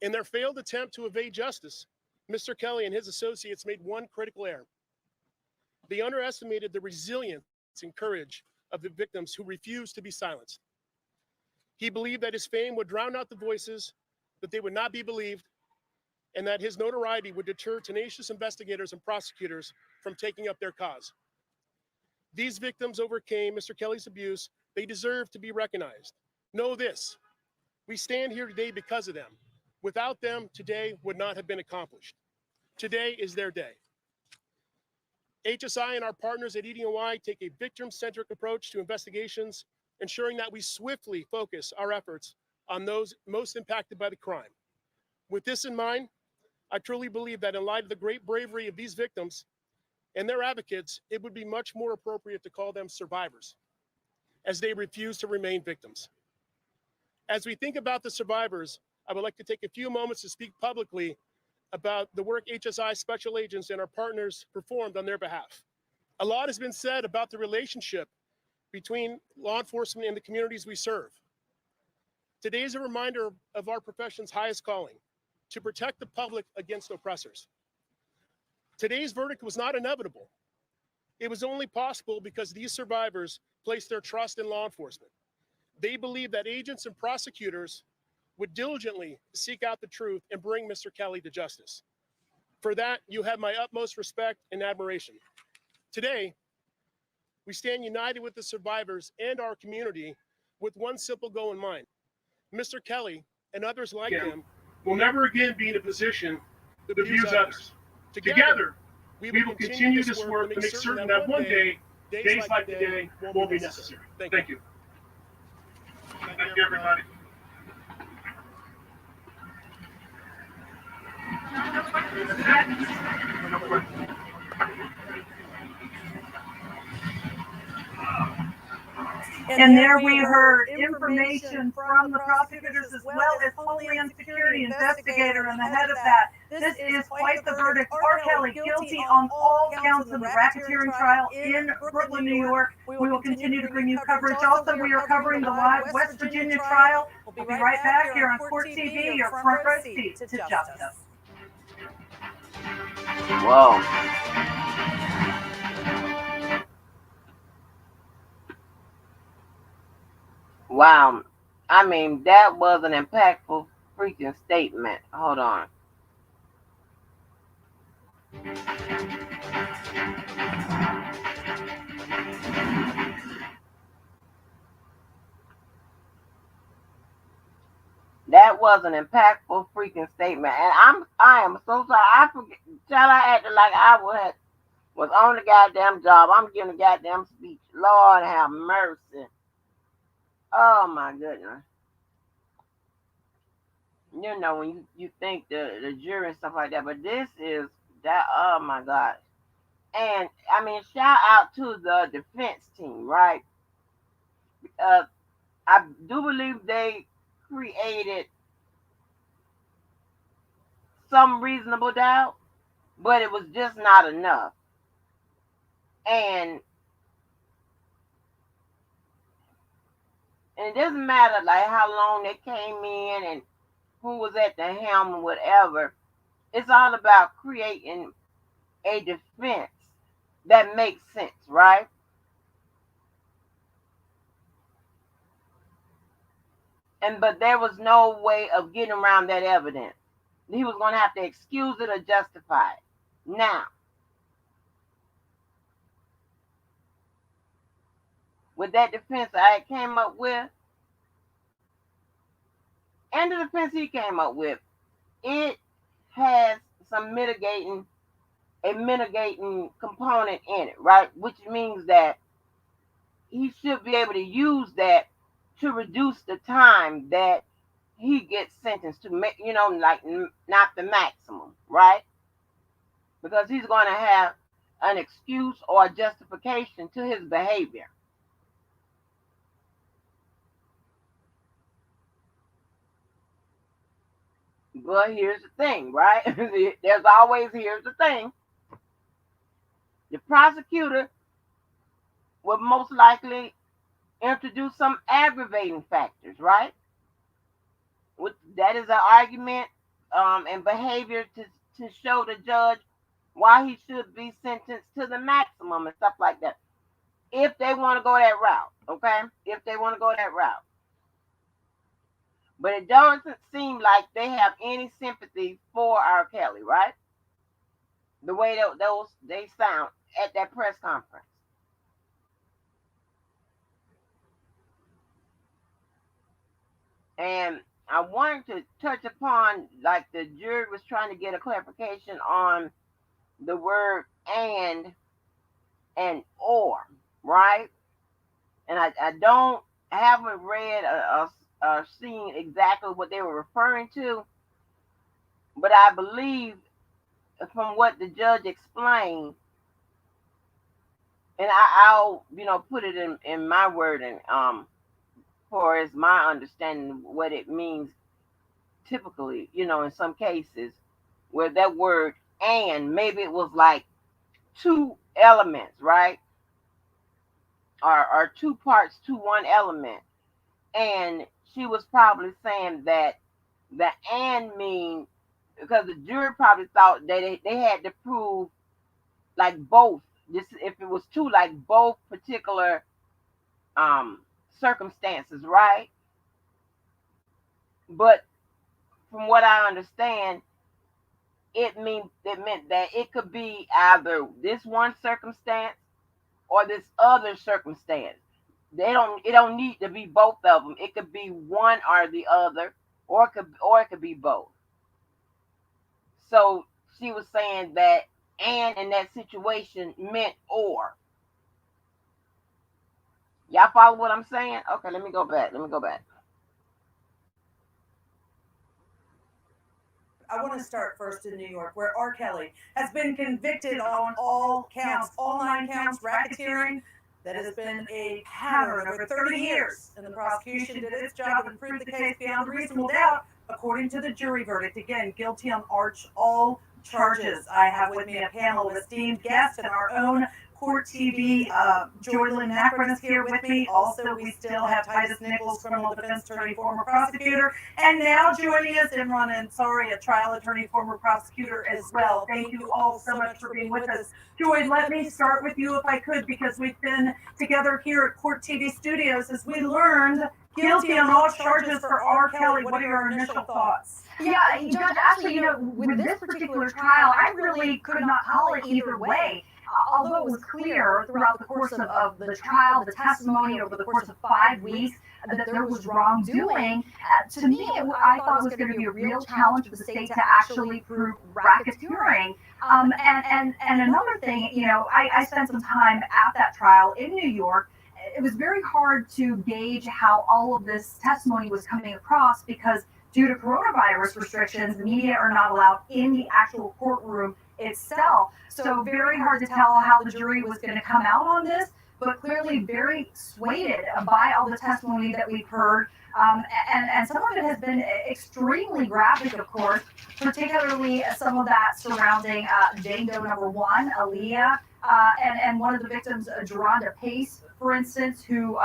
In their failed attempt to evade justice, Mr. Kelly and his associates made one critical error. They underestimated the resilience and courage of the victims who refused to be silenced. He believed that his fame would drown out the voices, that they would not be believed, and that his notoriety would deter tenacious investigators and prosecutors from taking up their cause. These victims overcame Mr. Kelly's abuse. They deserve to be recognized. Know this, we stand here today because of them. Without them, today would not have been accomplished. Today is their day. HSI and our partners at EDNY take a victim-centric approach to investigations, ensuring that we swiftly focus our efforts on those most impacted by the crime. With this in mind, I truly believe that in light of the great bravery of these victims and their advocates, it would be much more appropriate to call them survivors, as they refuse to remain victims. As we think about the survivors, I would like to take a few moments to speak publicly about the work HSI special agents and our partners performed on their behalf. A lot has been said about the relationship between law enforcement and the communities we serve. Today is a reminder of our profession's highest calling, to protect the public against oppressors. Today's verdict was not inevitable. It was only possible because these survivors placed their trust in law enforcement. They believed that agents and prosecutors would diligently seek out the truth and bring Mr. Kelly to justice. For that, you have my utmost respect and admiration. Today, we stand united with the survivors and our community with one simple goal in mind. Mr. Kelly and others like him will never again be in a position to abuse others. Together, we will continue this work to make certain that one day, days like today won't be necessary. Thank you. Thank you, everybody. And there we heard information from the prosecutors as well as Homeland Security investigator and the head of that. This is quite the verdict. R. Kelly guilty on all counts of the racketeering trial in Brooklyn, New York. We will continue to bring you coverage. Also, we are covering the live West Virginia trial. We'll be right back here on Court TV, your front row seat to justice. Whoa. Wow. I mean, that was an impactful freaking statement. Hold on. That was an impactful freaking statement. And I am so sorry. I forget. Child, I acted like I was on the goddamn job. I'm giving a goddamn speech. Lord have mercy. Oh my goodness. You know, when you think the jury and stuff like that, but this is that, oh my God. And I mean, shout out to the defense team, right? I do believe they created some reasonable doubt, but it was just not enough. And it doesn't matter like how long they came in and who was at the helm or whatever. It's all about creating a defense that makes sense, right? But there was no way of getting around that evidence. He was going to have to excuse it or justify it. Now, with that defense I came up with, and the defense he came up with, it has some mitigating component in it, right? Which means that he should be able to use that to reduce the time that he gets sentenced to, you know, like not the maximum, right? Because he's going to have an excuse or a justification to his behavior. But here's the thing, right? There's always, here's the thing. The prosecutor would most likely introduce some aggravating factors, right? That is an argument and behavior to show the judge why he should be sentenced to the maximum and stuff like that. If they want to go that route, okay? If they want to go that route. But it doesn't seem like they have any sympathy for R. Kelly, right? The way they sound at that press conference. And I wanted to touch upon, like, the jury was trying to get a clarification on the word and or, right? And I haven't read or seen exactly what they were referring to, but I believe from what the judge explained, and I'll put it in my wording for as my understanding what it means typically, in some cases where that word and maybe it was like two elements, right? Or two parts to one element. And she was probably saying that the and mean, because the jury probably thought that they had to prove like both. This if it was two, like both particular circumstances, right? But from what I understand, it meant that it could be either this one circumstance or this other circumstance. It don't need to be both of them. It could be one or the other, or it could be both. So she was saying that and in that situation meant or. Y'all follow what I'm saying? Okay, let me go back. I want to start first in New York, where R. Kelly has been convicted on all counts, all 9 counts, racketeering. That has been a pattern over 30 years. And the prosecution did its job and proved the case beyond a reasonable doubt, according to the jury verdict. Again, guilty on all charges. I have with me a panel of esteemed guests and our own Court TV. Joylyn Nakron is here with me. Also, we still have Titus Nichols, criminal defense attorney, former prosecutor. And now joining us, Imran Ansari, a trial attorney, former prosecutor as well. Thank you all so much for being with us. Joy, let me start with you if I could, because we've been together here at Court TV Studios as we learned guilty on all charges for R. Kelly. What are your initial thoughts? Yeah, Judge, actually, with this particular trial, I really could not call it either way. Although it was clear throughout the course of the trial, the testimony over the course of 5 weeks, that there was wrongdoing, to me, I thought it was going to be a real challenge for the state to actually prove racketeering. And another thing, I spent some time at that trial in New York. It was very hard to gauge how all of this testimony was coming across because due to coronavirus restrictions, the media are not allowed in the actual courtroom itself. So very hard to tell how the jury was going to come out on this, but clearly very swayed by all the testimony that we've heard. And some of it has been extremely graphic, of course, particularly some of that surrounding Jane Doe number 1, Aaliyah, and one of the victims, Geronda Pace, for instance, who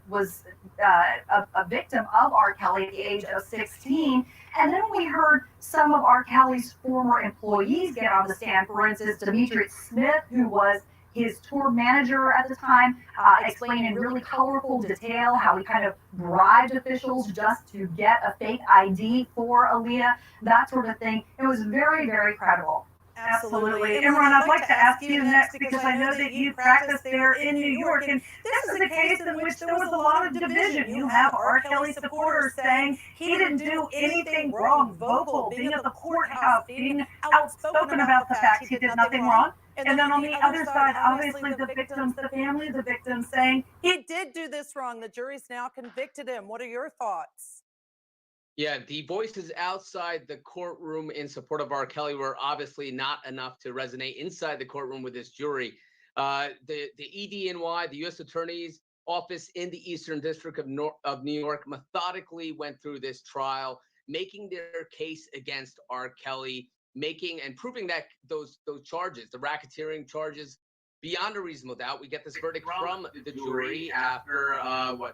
was a victim of R. Kelly at the age of 16. And then we heard some of R. Kelly's former employees get on the stand. For instance, Demetrius Smith, who was his tour manager at the time, explained in really colorful detail how he kind of bribed officials just to get a fake ID for Aaliyah, that sort of thing. It was very, very credible. Absolutely. Imran, I'd like to ask you next because I know that you practice there in New York, and this is a case in which there was a lot of division. You have R. Kelly supporters saying he didn't do anything wrong, vocal, being at the courthouse, being outspoken about the fact he did nothing wrong. And then on the other side, obviously the victims, the family of the victims saying he did do this wrong. The jury's now convicted him. What are your thoughts? Yeah, the voices outside the courtroom in support of R. Kelly were obviously not enough to resonate inside the courtroom with this jury. The EDNY, the U.S. Attorney's Office in the Eastern District of New York, methodically went through this trial, making their case against R. Kelly, making and proving that those charges, the racketeering charges, beyond a reasonable doubt. We get this verdict from the jury after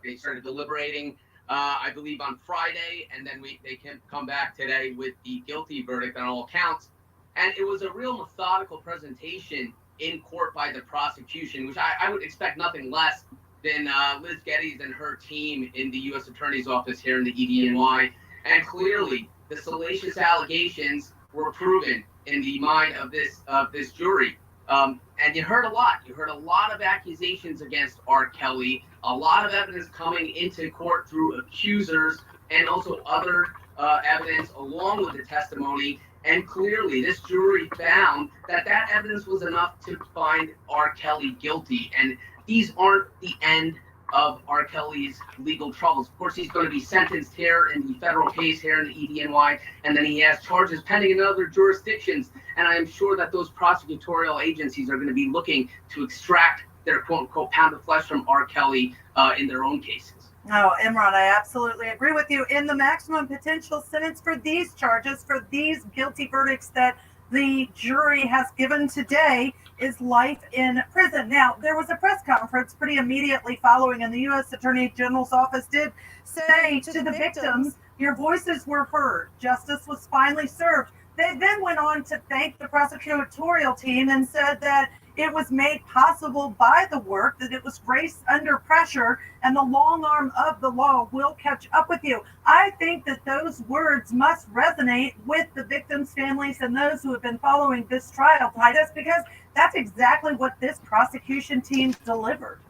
they started deliberating, I believe on Friday, and then they can come back today with the guilty verdict on all counts. And it was a real methodical presentation in court by the prosecution, which I would expect nothing less than Liz Geddes and her team in the U.S. Attorney's Office here in the EDNY. And clearly, the salacious allegations were proven in the mind of this jury. And you heard a lot. You heard a lot of accusations against R. Kelly, a lot of evidence coming into court through accusers and also other evidence along with the testimony. And clearly, this jury found that evidence was enough to find R. Kelly guilty. And these aren't the end of R. Kelly's legal troubles. Of course, he's going to be sentenced here in the federal case here in the EDNY, and then he has charges pending in other jurisdictions. And I am sure that those prosecutorial agencies are going to be looking to extract their quote-unquote pound of flesh from R. Kelly in their own cases. No, Imran, I absolutely agree with you. In the maximum potential sentence for these charges, for these guilty verdicts that the jury has given today, is life in prison. Now, there was a press conference pretty immediately following, and the U.S. Attorney General's office did say to the victims, your voices were heard. Justice was finally served. They then went on to thank the prosecutorial team and said that it was made possible by the work, that it was grace under pressure, and the long arm of the law will catch up with you. I think that those words must resonate with the victims' families and those who have been following this trial, Titus, because that's exactly what this prosecution team delivered.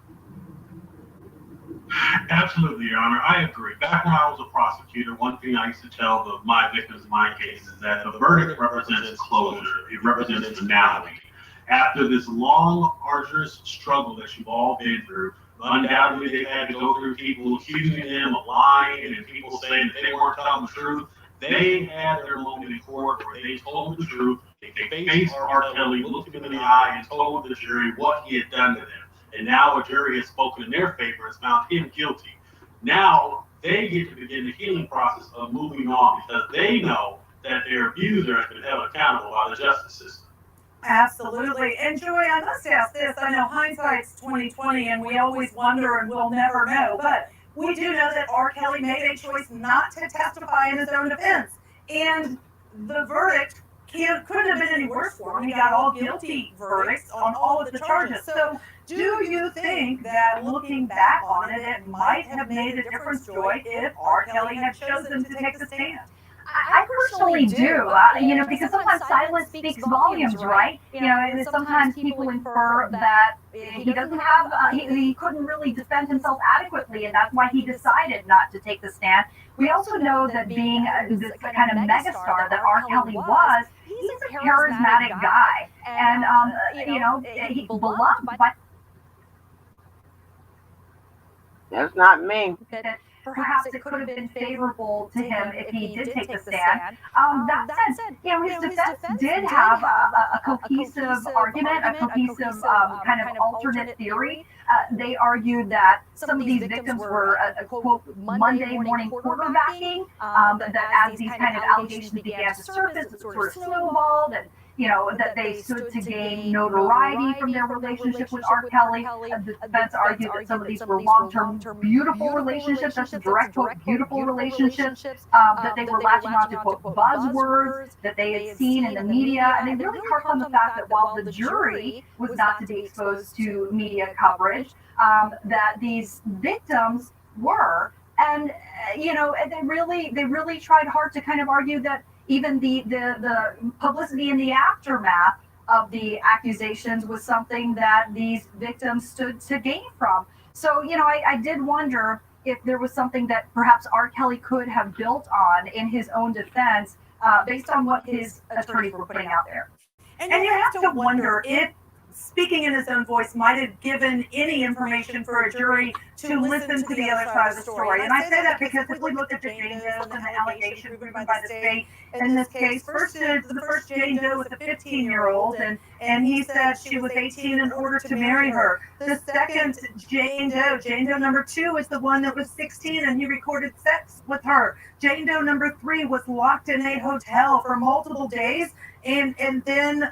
Absolutely, Your Honor. I agree. Back when I was a prosecutor, one thing I used to tell my victims in my case is that the verdict represents closure. It represents finality. After this long, arduous struggle that you've all been through, undoubtedly they've had to go through people accusing them of lying and people saying that they weren't telling the truth. They had their moment in court where they told the truth. They faced R. Kelly, looked him in the eye, and told the jury what he had done to them. And now a jury has spoken in their favor and has found him guilty. Now they get to begin the healing process of moving on because they know that their abuser has been held accountable by the justice system. Absolutely. And Joy, I must ask this. I know hindsight's 2020 and we always wonder and we'll never know, but we do know that R. Kelly made a choice not to testify in his own defense. And the verdict couldn't have been any worse for him. He got all guilty verdicts on all of the charges. So do you think that looking back on it, it might have made a difference, Joy, if R. Kelly had chosen to take the stand? I personally do, because sometimes silence speaks volumes, right? And sometimes people infer that he doesn't have, he couldn't really defend himself adequately, and that's why he decided not to take the stand. We also know that being this kind of megastar that R. Kelly was, he's a charismatic guy, and, he's beloved by... That's not me. Perhaps it could have been favorable to him if he did take the stand. That said, his defense did have a cohesive argument, a cohesive kind of alternate theory. They argued that some of these victims were, quote, Monday morning quarterbacking, that as these kind of allegations began to surface, it sort of snowballed, and that they stood to gain notoriety from their relationship with R. Kelly. The defense argued that some of these were long-term, beautiful relationships, that's a direct quote, beautiful relationships, that they were latching on to, quote, buzzwords that they had seen in the media. And they really harped on the fact that while the jury was not to be exposed to media coverage, that these victims were. And, they really tried hard to kind of argue that even the publicity in the aftermath of the accusations was something that these victims stood to gain from. So, I did wonder if there was something that perhaps R. Kelly could have built on in his own defense based on what his attorneys were putting out there. And you have to wonder if speaking in his own voice might have given any information for a jury to listen to the other side of the story. And I say that because if we look at the Jane Does and the allegation proven by the state in this case, the first Jane Doe was a 15-year-old, and he said she was 18 in order to marry her. The second Jane Doe number 2, is the one that was 16 and he recorded sex with her. Jane Doe number 3 was locked in a hotel for multiple days and then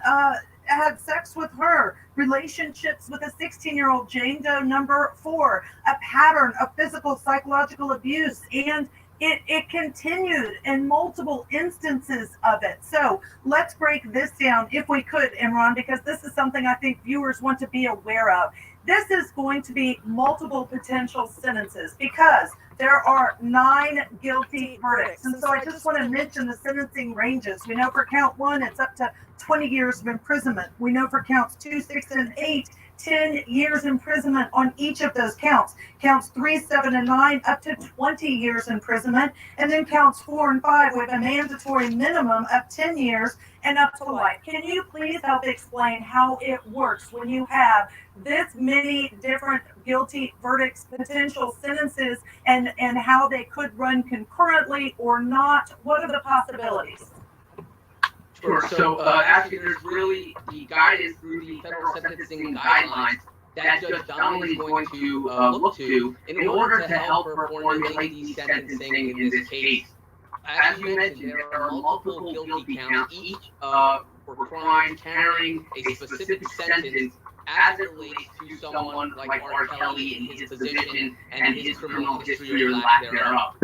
had sex with her, relationships with a 16-year-old, Jane Doe number 4, a pattern of physical, psychological abuse, and it continued in multiple instances of it. So let's break this down if we could, Imran, because this is something I think viewers want to be aware of. This is going to be multiple potential sentences because there are 9 guilty verdicts. And so I just want to mention the sentencing ranges. We know for count 1, it's up to 20 years of imprisonment. We know for counts 2, 6, and 8, 10 years imprisonment on each of those counts. Counts 3, 7, and 9, up to 20 years imprisonment. And then counts 4 and 5 with a mandatory minimum of 10 years and up to life. Can you please help explain how it works when you have this many different guilty verdicts, potential sentences, and how they could run concurrently or not? What are the possibilities? Sure. So actually, there's really the guidance through the federal sentencing guidelines that Judge Donnelly is going to look to in order to help her formulate the sentencing in this case. As you mentioned, there are multiple guilty counts, each for crimes carrying a specific sentence as it relates to someone like R. Kelly in his position and his criminal history or lack thereof.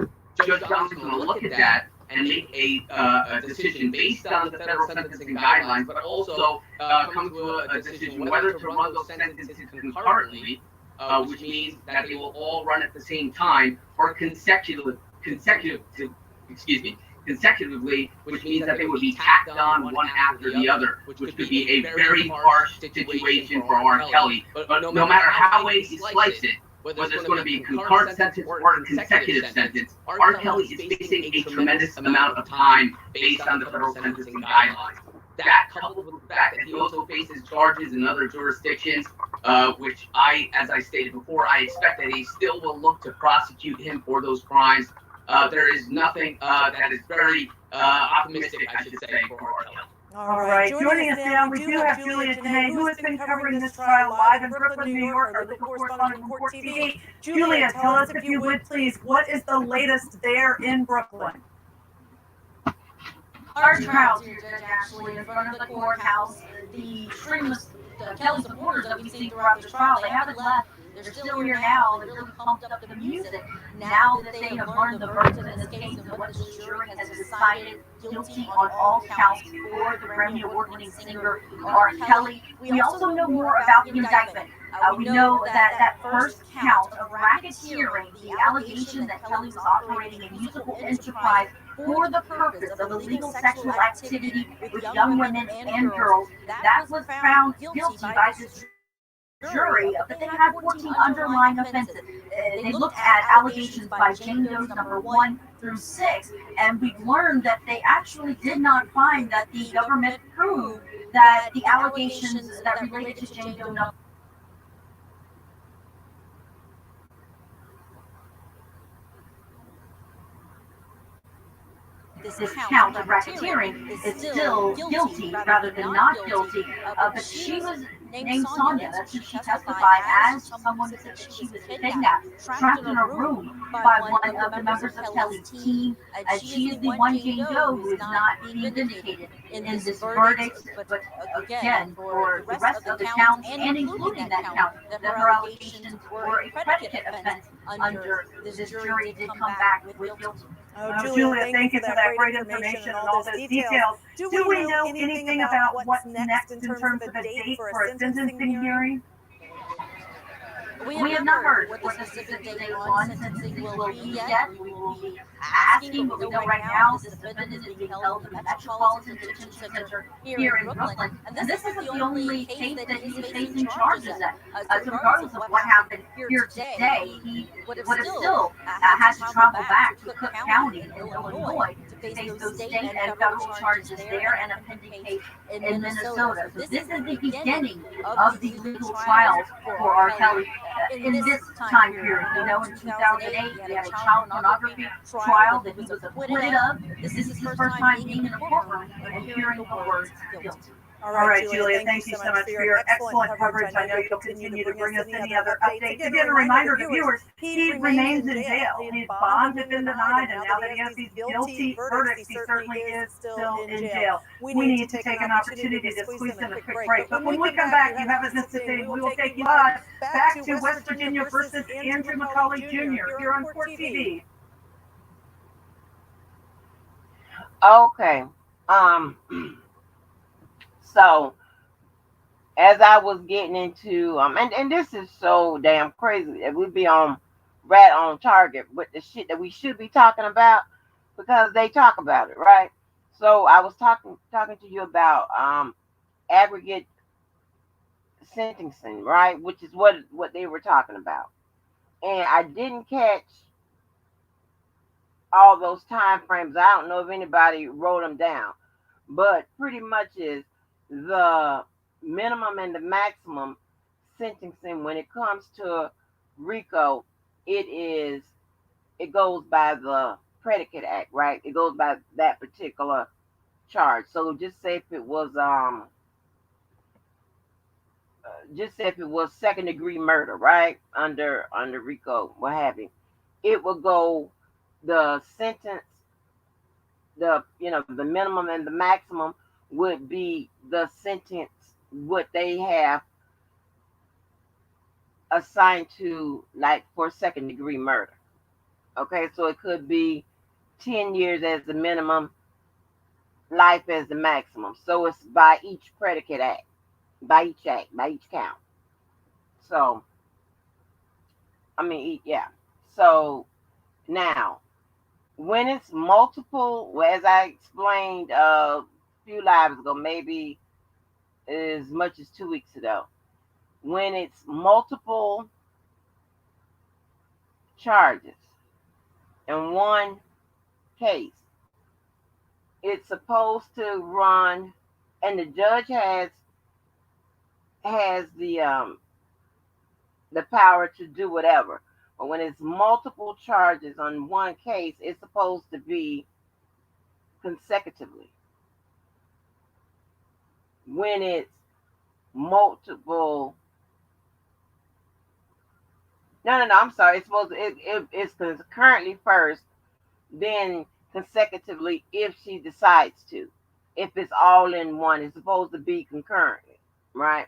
Judge Donnelly is going to look at that and make a decision based on the federal sentencing guidelines, but also come to a decision whether to run those sentences concurrently, which means that they will all run at the same time, or consecutively, which means that they would be tacked on one after the other, which could be a very harsh situation for R. Kelly. But no matter how ways you slice it, whether it's going to be a concurrent sentence or a consecutive sentence, R. Kelly is facing a tremendous amount of time based on the federal sentencing guidelines. That, coupled with the fact that he also faces charges in other jurisdictions, which as I stated before, I expect that he still will look to prosecute him for those crimes. There is nothing that is very optimistic, I should say, for R. Kelly. All right. Joining us now, we do have Julia Tanay, who has been covering this trial live in Brooklyn, New York, our legal correspondent from Court TV. Julia, tell us, if you would, please, what is the latest there in Brooklyn? Our trial here, Judge, actually, in front of the courthouse. The extremist Kelly supporters that we've seen throughout this trial, they haven't left. They're still here now. They really pumped up the music now that they have learned the verdict in this case and what the jury has decided guilty on all counts for the Grammy Award-winning singer R. Kelly. We also know more about the indictment. We know that first count of racketeering, the allegation that Kelly was operating a musical enterprise for the purpose of illegal sexual activity with young women and girls, that was found guilty by this jury, but they had 14 underlying offenses. They looked at allegations by Jane Doe's number 1 through 6, and we've learned that they actually did not find that the government proved that the allegations that related to Jane Doe number this count of racketeering is still guilty rather than not guilty. But she was named Sonia. That's who she testified as someone who said that she was kidnapped, trapped in a room by one of the members of Kelly's team. And she is the one Jane Doe who is not being vindicated in this verdict. But again, for the rest of the counts, and including that count, that her allegations were a predicate offense under this jury did come back with guilty. Oh, Julia, thank you for that great information and all those details. Do we know anything about what's next in terms of a date for a sentencing hearing? We have not heard what the specific date on sentencing will be yet. We will be asking, but we know right now this defendant is being held in the Metropolitan Detention Center here in Brooklyn. And this is the only case that he's facing charges at. So regardless of what happened here today, he would have still had to travel back to Cook County in Illinois to face those state and federal charges there and a pending case in Minnesota. So this is the beginning of the legal trials for R. Kelly. In this time period, you know, in 2008, we had a child pornography trial that he was acquitted of. This is his first time being in a courtroom and hearing the words guilty. All right, Julia, thank you so much for your excellent coverage. I know you'll continue to bring us any other updates. Again, a reminder to viewers, he remains in jail. His bond has been denied, and now that he has these guilty verdicts, he certainly is still in jail. We need to take an opportunity to squeeze in a quick break. But when we come back, you haven't missed a thing. We will take you live back to West Virginia versus Andrew McCauley Jr. here on Court TV. Okay. So as I was getting into and this is so damn crazy that we be on right on target with the shit that we should be talking about because they talk about it, right? So I was talking to you about aggregate sentencing, right? Which is what they were talking about. And I didn't catch all those time frames. I don't know if anybody wrote them down, but pretty much is the minimum and the maximum sentencing when it comes to RICO. It goes by the predicate act, right? It goes by that particular charge. So just say if it was second degree murder, right? Under RICO, what have you, it will go the sentence, the minimum and the maximum would be the sentence what they have assigned to, like, for second degree murder. Okay, so it could be 10 years as the minimum, life as the maximum. So it's by each predicate act, by each count. So yeah. So now, when it's multiple, as I explained a few lives ago, maybe as much as 2 weeks ago, when it's multiple charges in one case, it's supposed to run, and the judge has the power to do whatever. But when it's multiple charges on one case, it's supposed to be consecutively. When it's multiple, no, I'm sorry. It's supposed to, it's concurrently first, then consecutively if she decides to. If it's all in one, it's supposed to be concurrently, right?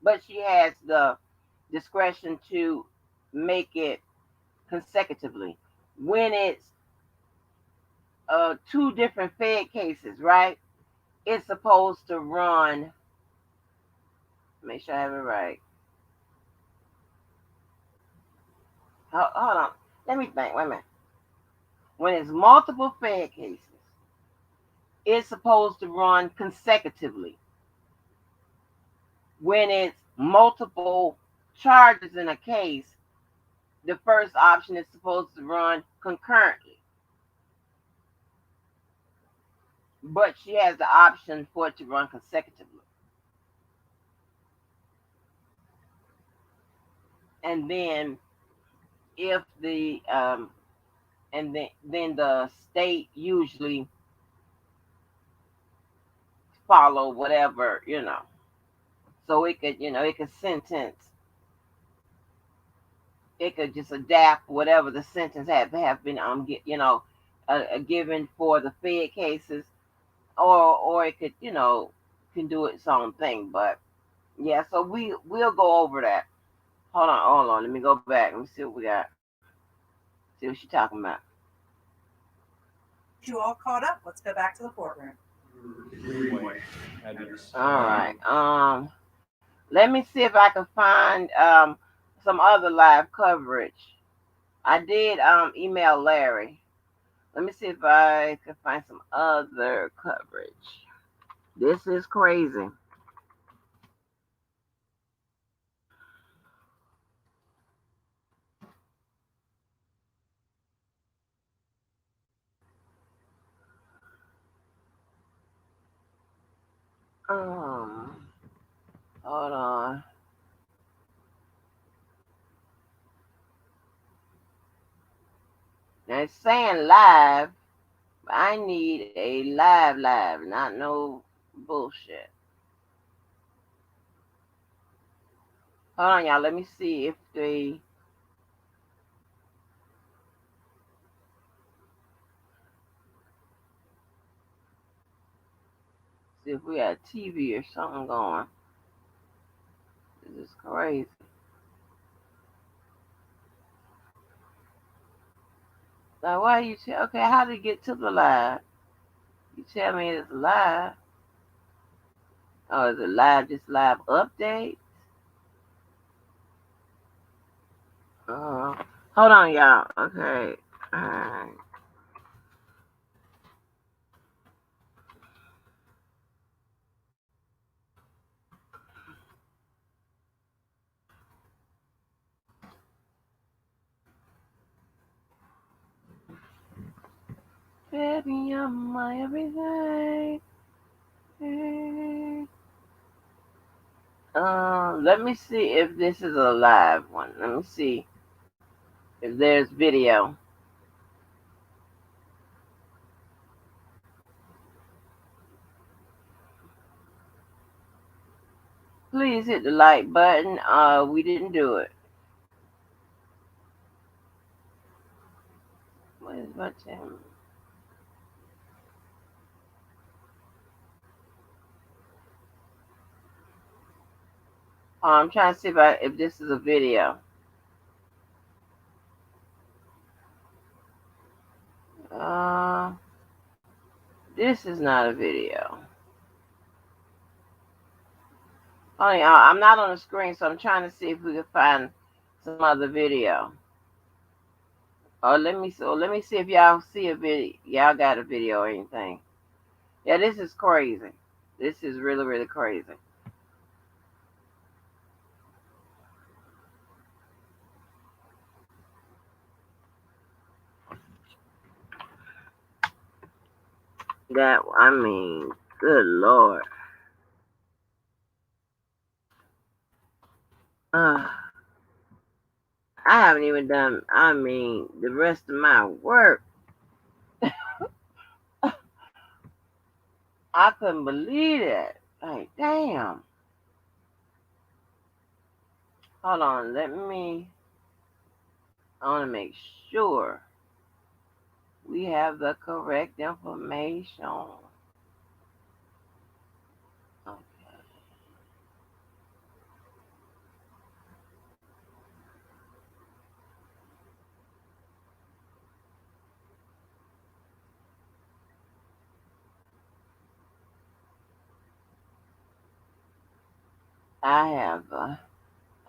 But she has the discretion to make it consecutively. When it's two different Fed cases, right? It's supposed to run. Make sure I have it right. Hold on. Let me think. Wait a minute. When it's multiple Fed cases, it's supposed to run consecutively. When it's multiple charges in a case, the first option is supposed to run concurrently. But she has the option for it to run consecutively. And then if the and then the state usually follow whatever, so it could, it could sentence, it could just adapt whatever the sentence have been given for the Fed cases, or it could, can do its own thing. But yeah, so we'll go over that. Hold on, let me go back. Let me see what we got. See what she's talking about. You all caught up. Let's go back to the courtroom. All right. Let me see if I can find some other live coverage. I did email Larry. Let me see if I can find some other coverage. This is crazy. Hold on. Now it's saying live. But I need a live, not no bullshit. Hold on, y'all. Let me see if they. See if we got TV or something going. This is crazy. Now, why you tell? Okay, how to get to the live? You tell me it's live. Oh, is it live? Just live update? Hold on, y'all. Okay. Alright. Baby, you're my everything. Let me see if this is a live one. Let me see if there's video. Please hit the like button. We didn't do it. What is my channel? I'm trying to see if this is a video. This is not a video. Oh yeah, I'm not on the screen, so I'm trying to see if we can find some other video. Let me see if y'all see a video. Y'all got a video or anything. Yeah, this is crazy. This is really, really crazy. Good Lord. I haven't even done, the rest of my work. I couldn't believe it. Like, damn. Hold on, I want to make sure we have the correct information. Okay.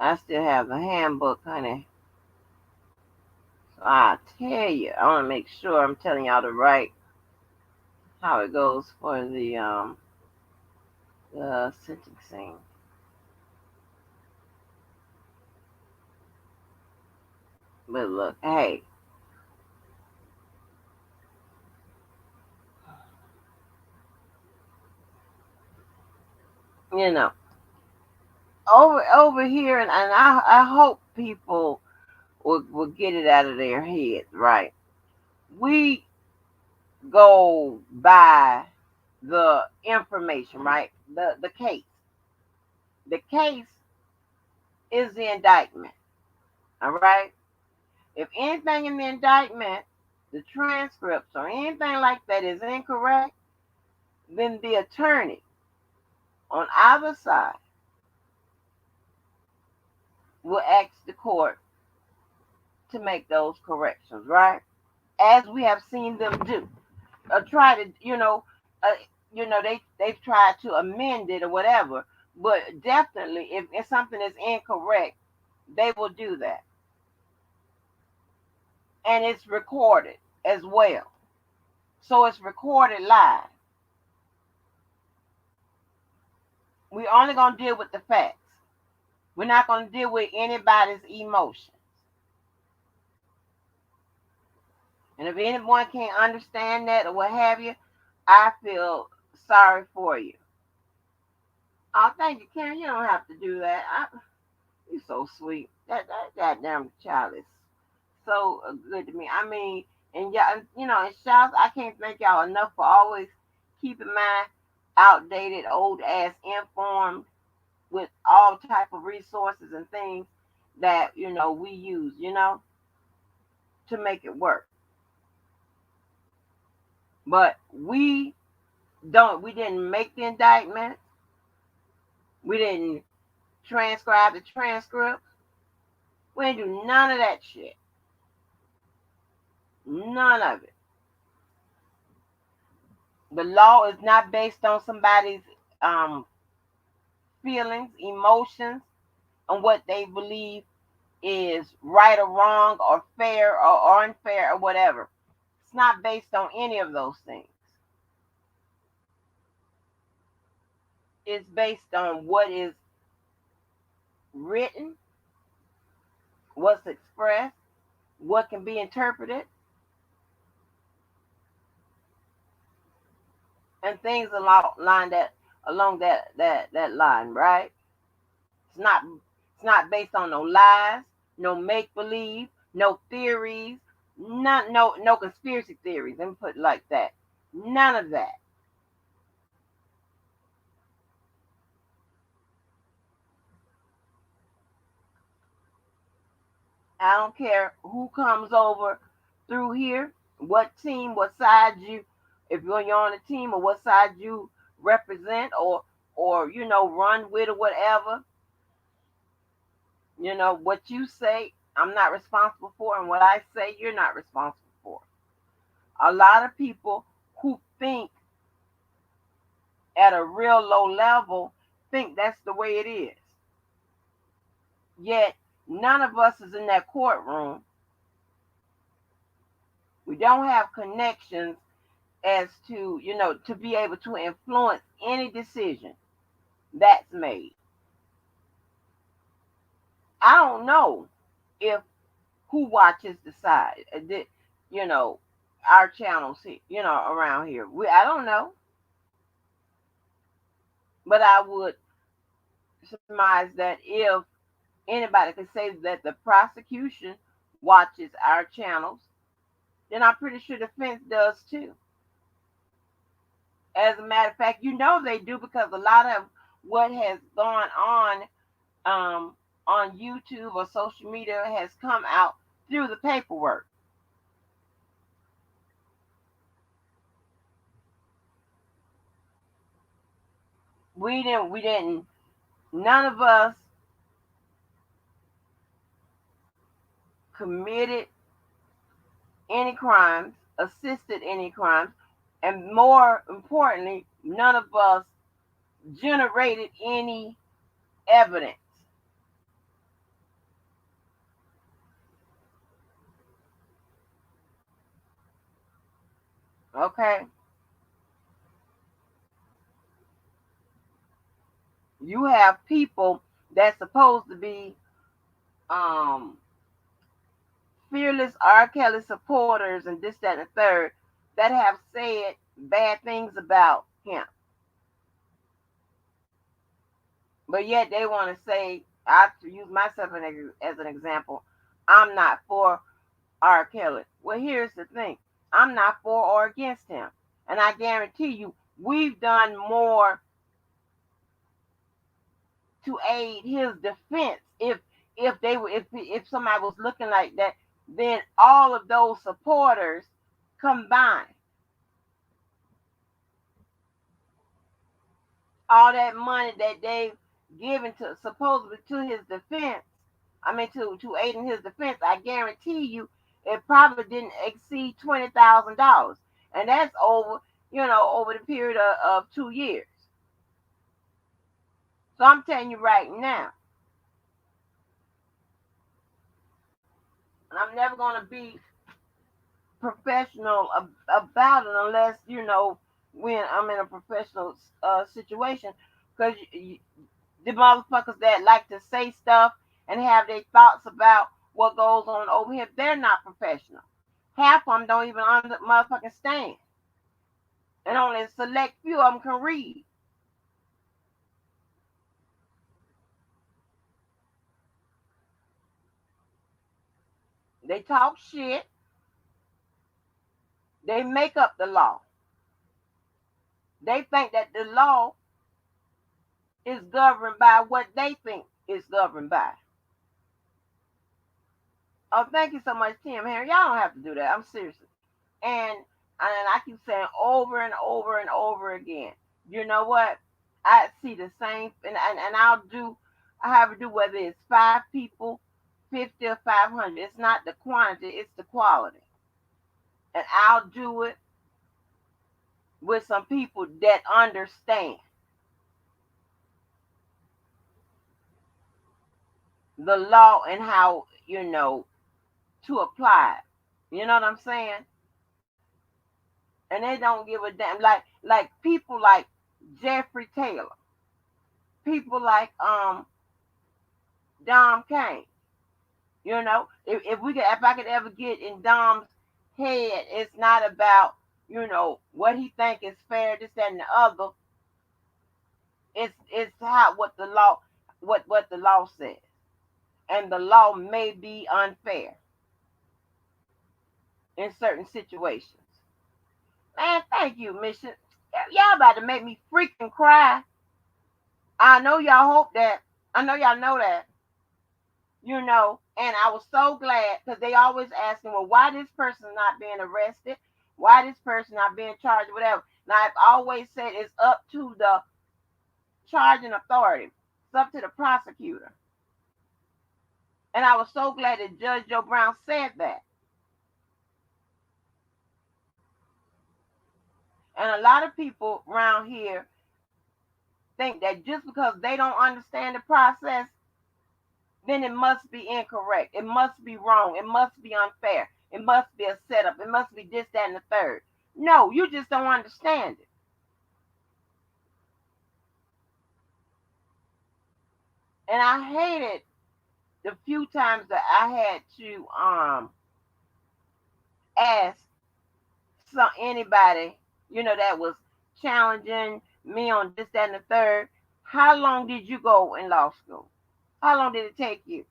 I still have the handbook, honey. So I tell you, I want to make sure I'm telling y'all the right, how it goes for the sentencing. But look, hey. You know, over here, and I hope people will get it out of their heads, right? We go by the information, right? The case. The case is the indictment. All right? If anything in the indictment, the transcripts or anything like that is incorrect, then the attorney on either side will ask the court to make those corrections, right? As we have seen them do. Try to, they've tried to amend it or whatever, but definitely if something is incorrect, they will do that. And it's recorded as well. So it's recorded live. We're only going to deal with the facts. We're not going to deal with anybody's emotions. And if anyone can't understand that or what have you, I feel sorry for you. Oh, thank you, Karen. You don't have to do that. You're so sweet. That goddamn child is so good to me. And y'all, and shouts, I can't thank y'all enough for always keeping my outdated, old ass informed with all type of resources and things that, you know, we use, you know, to make it work. But we didn't make the indictment. We didn't transcribe the transcript. We didn't do none of that shit. None of it. The law is not based on somebody's feelings, emotions, and what they believe is right or wrong or fair or unfair or whatever. It's not based on any of those things. It's based on what is written, what's expressed, what can be interpreted, and things along that line, right? It's not based on no lies, no make believe, no theories, no conspiracy theories. Let me put it like that. None of that. I don't care who comes over through here, what team, what side you, if you're on a team or what side you represent or you know, run with or whatever. You know, what you say, I'm not responsible for, and what I say, you're not responsible for. A lot of people who think at a real low level think that's the way it is. Yet, none of us is in that courtroom. We don't have connections as to, you know, to be able to influence any decision that's made. I don't know if who watches the side, you know, our channels, you know, around here. I don't know. But I would surmise that if anybody could say that the prosecution watches our channels, then I'm pretty sure the defense does too. As a matter of fact, you know they do, because a lot of what has gone on YouTube or social media has come out through the paperwork. We didn't, none of us committed any crimes, assisted any crimes, and more importantly, none of us generated any evidence. Okay? You have people that's supposed to be fearless R. Kelly supporters and this, that, and the third that have said bad things about him. But yet they want to say, I have to use myself as an example, I'm not for R. Kelly. Well, here's the thing. I'm not for or against him. And I guarantee you, we've done more to aid his defense if somebody was looking like that, then all of those supporters combined. All that money that they've given to supposedly to his defense, to aid in his defense, I guarantee you it probably didn't exceed $20,000. And that's over the period of 2 years. So I'm telling you right now, and I'm never going to be professional about it unless, when I'm in a professional situation, because the motherfuckers that like to say stuff and have their thoughts about what goes on over here, they're not professional. Half of them don't even motherfucking stand. And only a select few of them can read. They talk shit. They make up the law. They think that the law is governed by what they think it's governed by. Oh, thank you so much, Tim Henry. Y'all don't have to do that. I'm serious. And I keep saying over and over and over again, you know what? I see the same, and I have to do whether it's 5 people, 50 or 500. It's not the quantity, it's the quality. And I'll do it with some people that understand the law and how, to apply it. You know what I'm saying? And they don't give a damn. Like people like Jeffrey Taylor, people like Dom Kane. If I could ever get in Dom's head, it's not about what he think is fair, this, that, and the other. It's what the law says, and the law may be unfair in certain situations. Man, thank you, Mission. Y'all about to make me freaking cry. I know y'all hope that. I know y'all know that. And I was so glad because they always asking, well, why this person not being arrested? Why this person not being charged, whatever. Now, I've always said it's up to the charging authority. It's up to the prosecutor. And I was so glad that Judge Joe Brown said that. And a lot of people around here think that just because they don't understand the process, then it must be incorrect. It must be wrong. It must be unfair. It must be a setup. It must be this, that, and the third. No, you just don't understand it. And I hated the few times that I had to ask anybody, that was challenging me on this, that, and the third. How long did you go in law school? How long did it take you?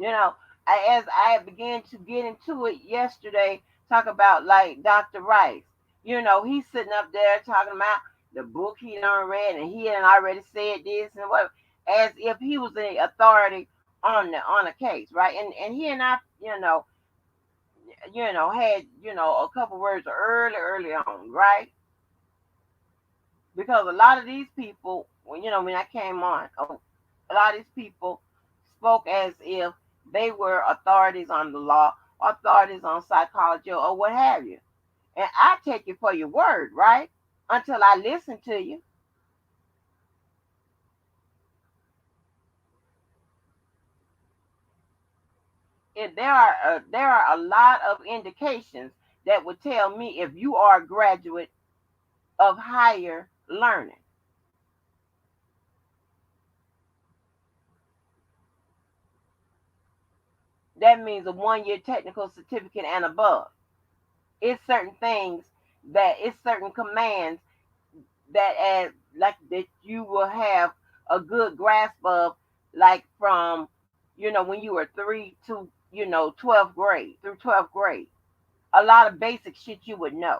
As I began to get into it yesterday, talk about like Dr. Rice. He's sitting up there talking about the book he done read, and he had already said this and what, as if he was the authority on a case, right? And he and I, had a couple words early on, right? Because a lot of these people, when I came on, a lot of these people spoke as if they were authorities on the law, authorities on psychology, or what have you. And I take you for your word, right? Until I listen to you. There are a lot of indications that would tell me if you are a graduate of higher learning. That means a 1-year technical certificate and above. It's certain things it's certain commands that that you will have a good grasp of, like from when you were 3 to 12th grade through 12th grade. A lot of basic shit you would know.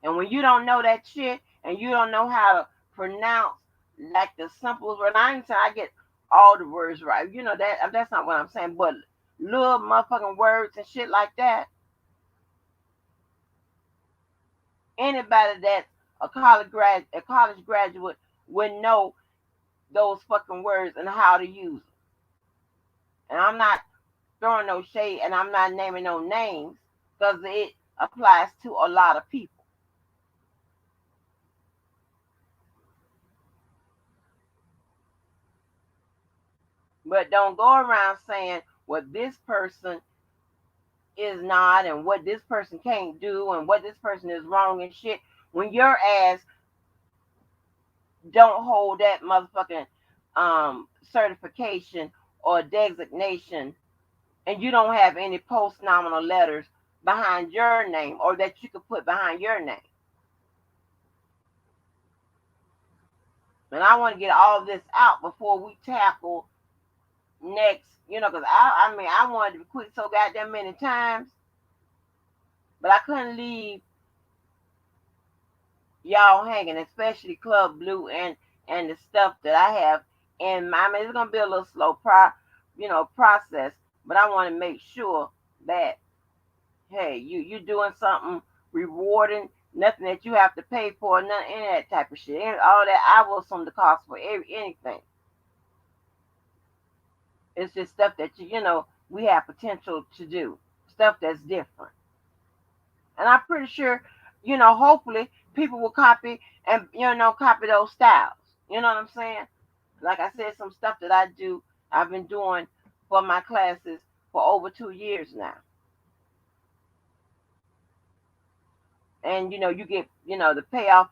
And when you don't know that shit and you don't know how to pronounce like the simplest word, I ain't saying I get all the words right. That's not what I'm saying, but little motherfucking words and shit like that. Anybody that's a college graduate would know those fucking words and how to use them. And I'm not throwing no shade and I'm not naming no names because it applies to a lot of people. But don't go around saying what this person is not and what this person can't do and what this person is wrong and shit when your ass don't hold that motherfucking certification or designation, and you don't have any post-nominal letters behind your name or that you could put behind your name. And I want to get all this out before we tackle next, because I wanted to quit so goddamn many times, but I couldn't leave y'all hanging, especially Club Blue and the stuff that I have. And I mean, it's gonna be a little slow process, but I want to make sure that hey, you doing something rewarding, nothing that you have to pay for, none any of that type of shit. And all that I will assume the cost for anything. It's just stuff that we have potential to do, stuff that's different. And I'm pretty sure, hopefully people will copy and copy those styles. You know what I'm saying? Like I said, some stuff that I've been doing for my classes for over 2 years now. And you get the payoff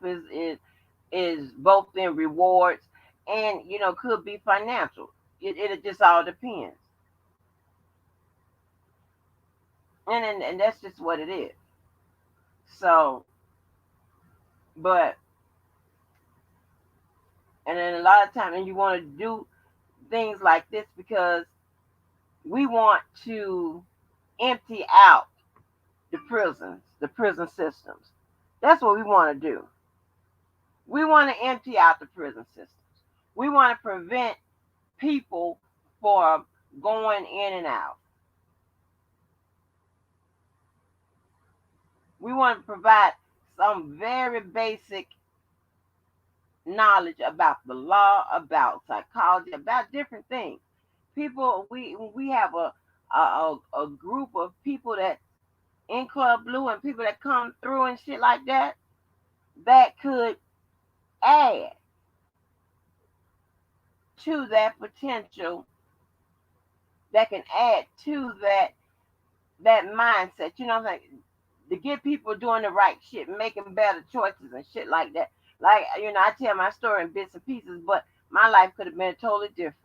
is both in rewards and could be financial. It just all depends. And that's just what it is. So, but and then a lot of times, and you want to do things like this because we want to empty out the prisons, the prison systems. That's what we want to do. We want to empty out the prison systems. We want to prevent people from going in and out. We want to provide some very basic knowledge about the law, about psychology, about different things. People, we have a group of people that in Club Blue and people that come through and shit like that could add to that potential, that can add to that mindset. You know what I'm saying? To get people doing the right shit, making better choices and shit like that. Like, I tell my story in bits and pieces, but my life could have been totally different.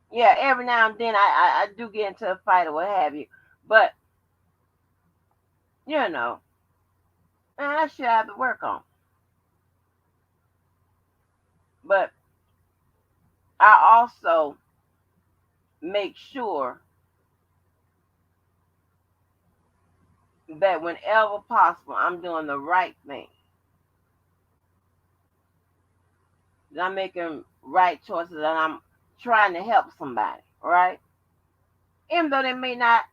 Yeah, every now and then I do get into a fight or what have you. But, that shit I have to work on. But I also make sure that whenever possible, I'm doing the right thing. That I'm making right choices and I'm trying to help somebody, right? Even though they may not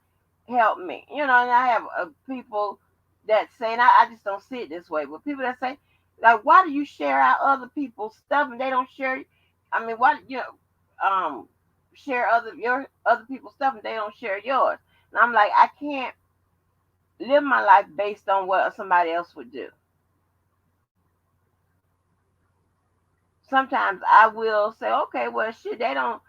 help me. And I have people that say, and I just don't see it this way, but people that say, like, why do you share out other people's stuff and they don't share? I mean, why share other people's stuff and they don't share yours? And I'm like, I can't live my life based on what somebody else would do. Sometimes I will say, okay, well, shit, they don't,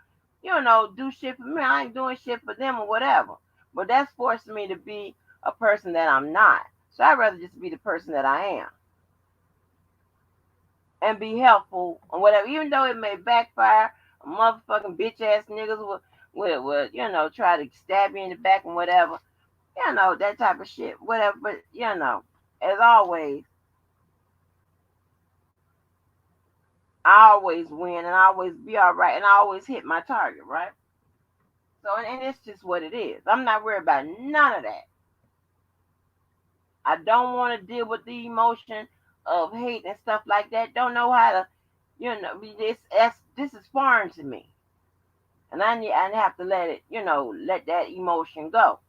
do shit for me. I ain't doing shit for them or whatever. But that's forcing me to be a person that I'm not. So I'd rather just be the person that I am. And be helpful or whatever. Even though it may backfire, motherfucking bitch ass niggas will try to stab me in the back and whatever. That type of shit. Whatever. But, as always, I always win and I always be all right and I always hit my target, right? So, and it's just what it is. I'm not worried about none of that. I don't want to deal with the emotion of hate and stuff like that. Don't know how to, this is foreign to me. And I have to let it, let that emotion go.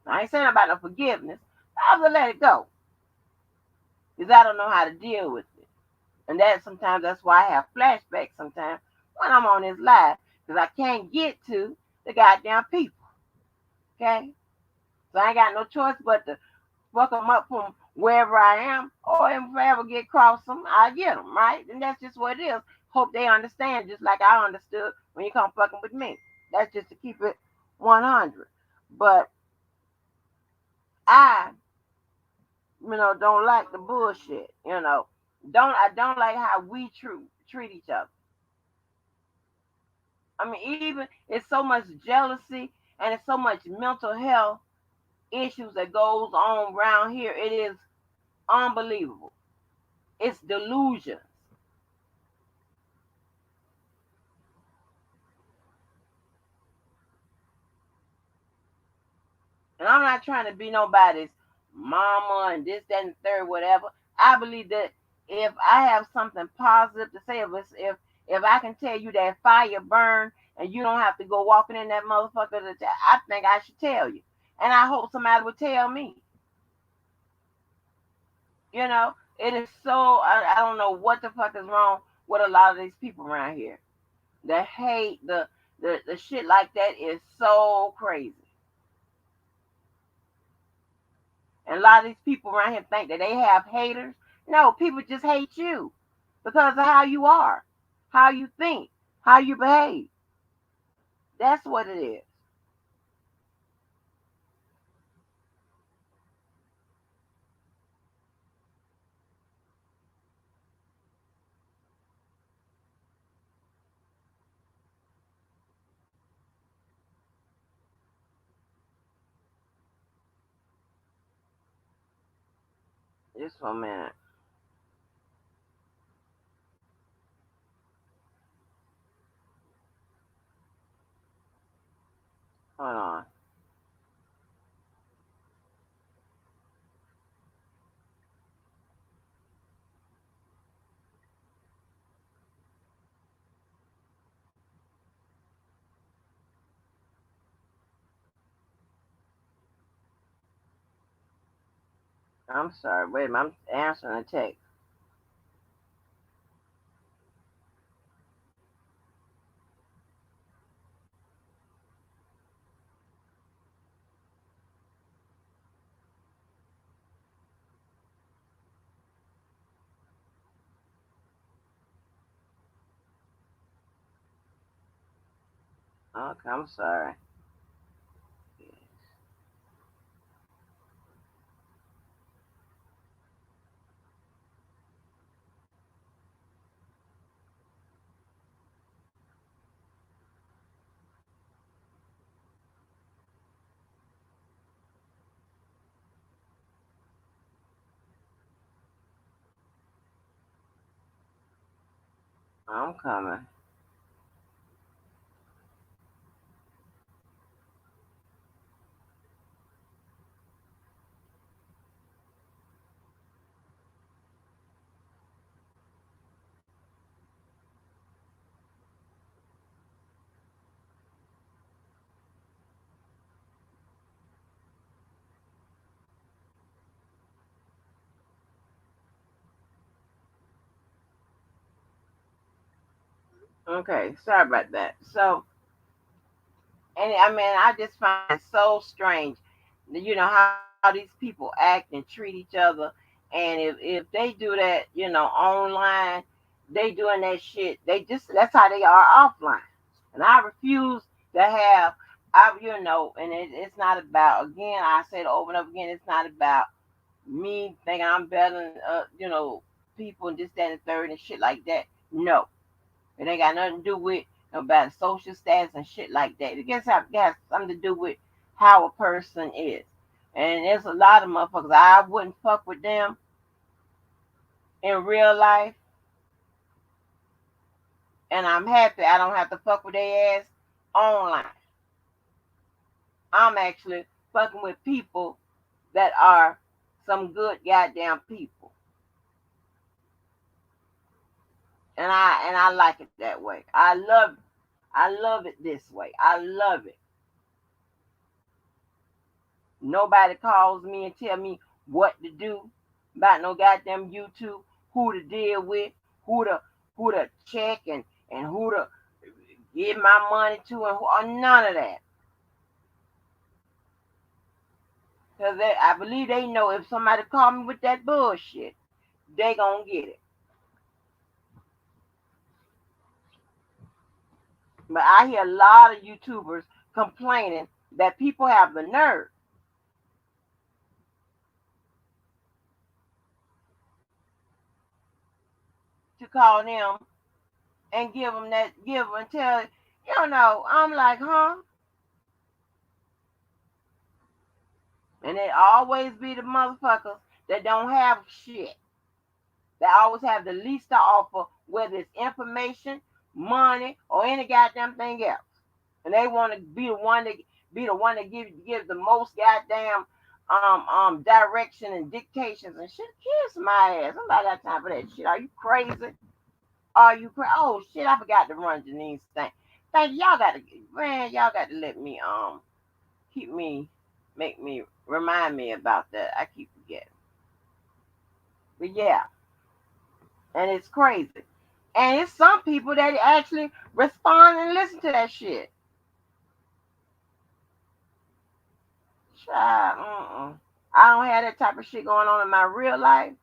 I ain't saying about no forgiveness. I have to let it go. Because I don't know how to deal with it. And sometimes that's why I have flashbacks sometimes when I'm on this live. Because I can't get to the goddamn people. Okay? So I ain't got no choice but to fuck them up from wherever I am. Or if I ever get across them, I get them, right? And that's just what it is. Hope they understand just like I understood when you come fucking with me. That's just to keep it 100. But I, don't like the bullshit, I don't like how we treat each other. I mean, even it's so much jealousy and it's so much mental health issues that goes on around here. It is unbelievable. It's delusions. And I'm not trying to be nobody's mama and this, that, and the third, whatever. I believe that if I have something positive to say, if I can tell you that fire burn and you don't have to go walking in that motherfucker, I think I should tell you. And I hope somebody would tell me. You know, it is so, I don't know what the fuck is wrong with a lot of these people around here. The hate, the shit like that is so crazy. And a lot of these people around here think that they have haters. No, people just hate you because of how you are, how you think, how you behave. That's what it is. Just for a minute. Hold on. I'm sorry. Wait a minute. I'm answering a text. Okay, I'm sorry. I'm coming. Okay, sorry about that. So, and I mean, I just find it so strange, you know, how these people act and treat each other. And if they do that, you know, online, they doing that shit. They just, that's how they are offline. And I refuse to have, you know, and it's not about, again, I said over and over again, it's not about me thinking I'm better than, you know, people and this, that, and the third and shit like that. No. It ain't got nothing to do with about social status and shit like that. It has something to do with how a person is. And there's a lot of motherfuckers I wouldn't fuck with them in real life. And I'm happy I don't have to fuck with their ass online. I'm actually fucking with people that are some good goddamn people. And I like it that way. I love it this way. I love it. Nobody calls me and tell me what to do about no goddamn YouTube, who to deal with, who to check and who to give my money to and or none of that. Because I believe they know if somebody call me with that bullshit, they gonna get it. But I hear a lot of YouTubers complaining that people have the nerve to call them and give them and tell, you know, I'm like, huh? And it always be the motherfuckers that don't have shit. They always have the least to offer, whether it's information, money, or any goddamn thing else. And they want to be the one be the one that give the most goddamn direction and dictations and shit. Kiss my ass. Nobody got time for that shit. Are you crazy? Are you crazy? Oh shit, I forgot to run Janine's thing. Thank you. Y'all got to let me remind me about that. I keep forgetting. But yeah, and it's crazy. And it's some people that actually respond and listen to that shit. Child, I don't have that type of shit going on in my real life.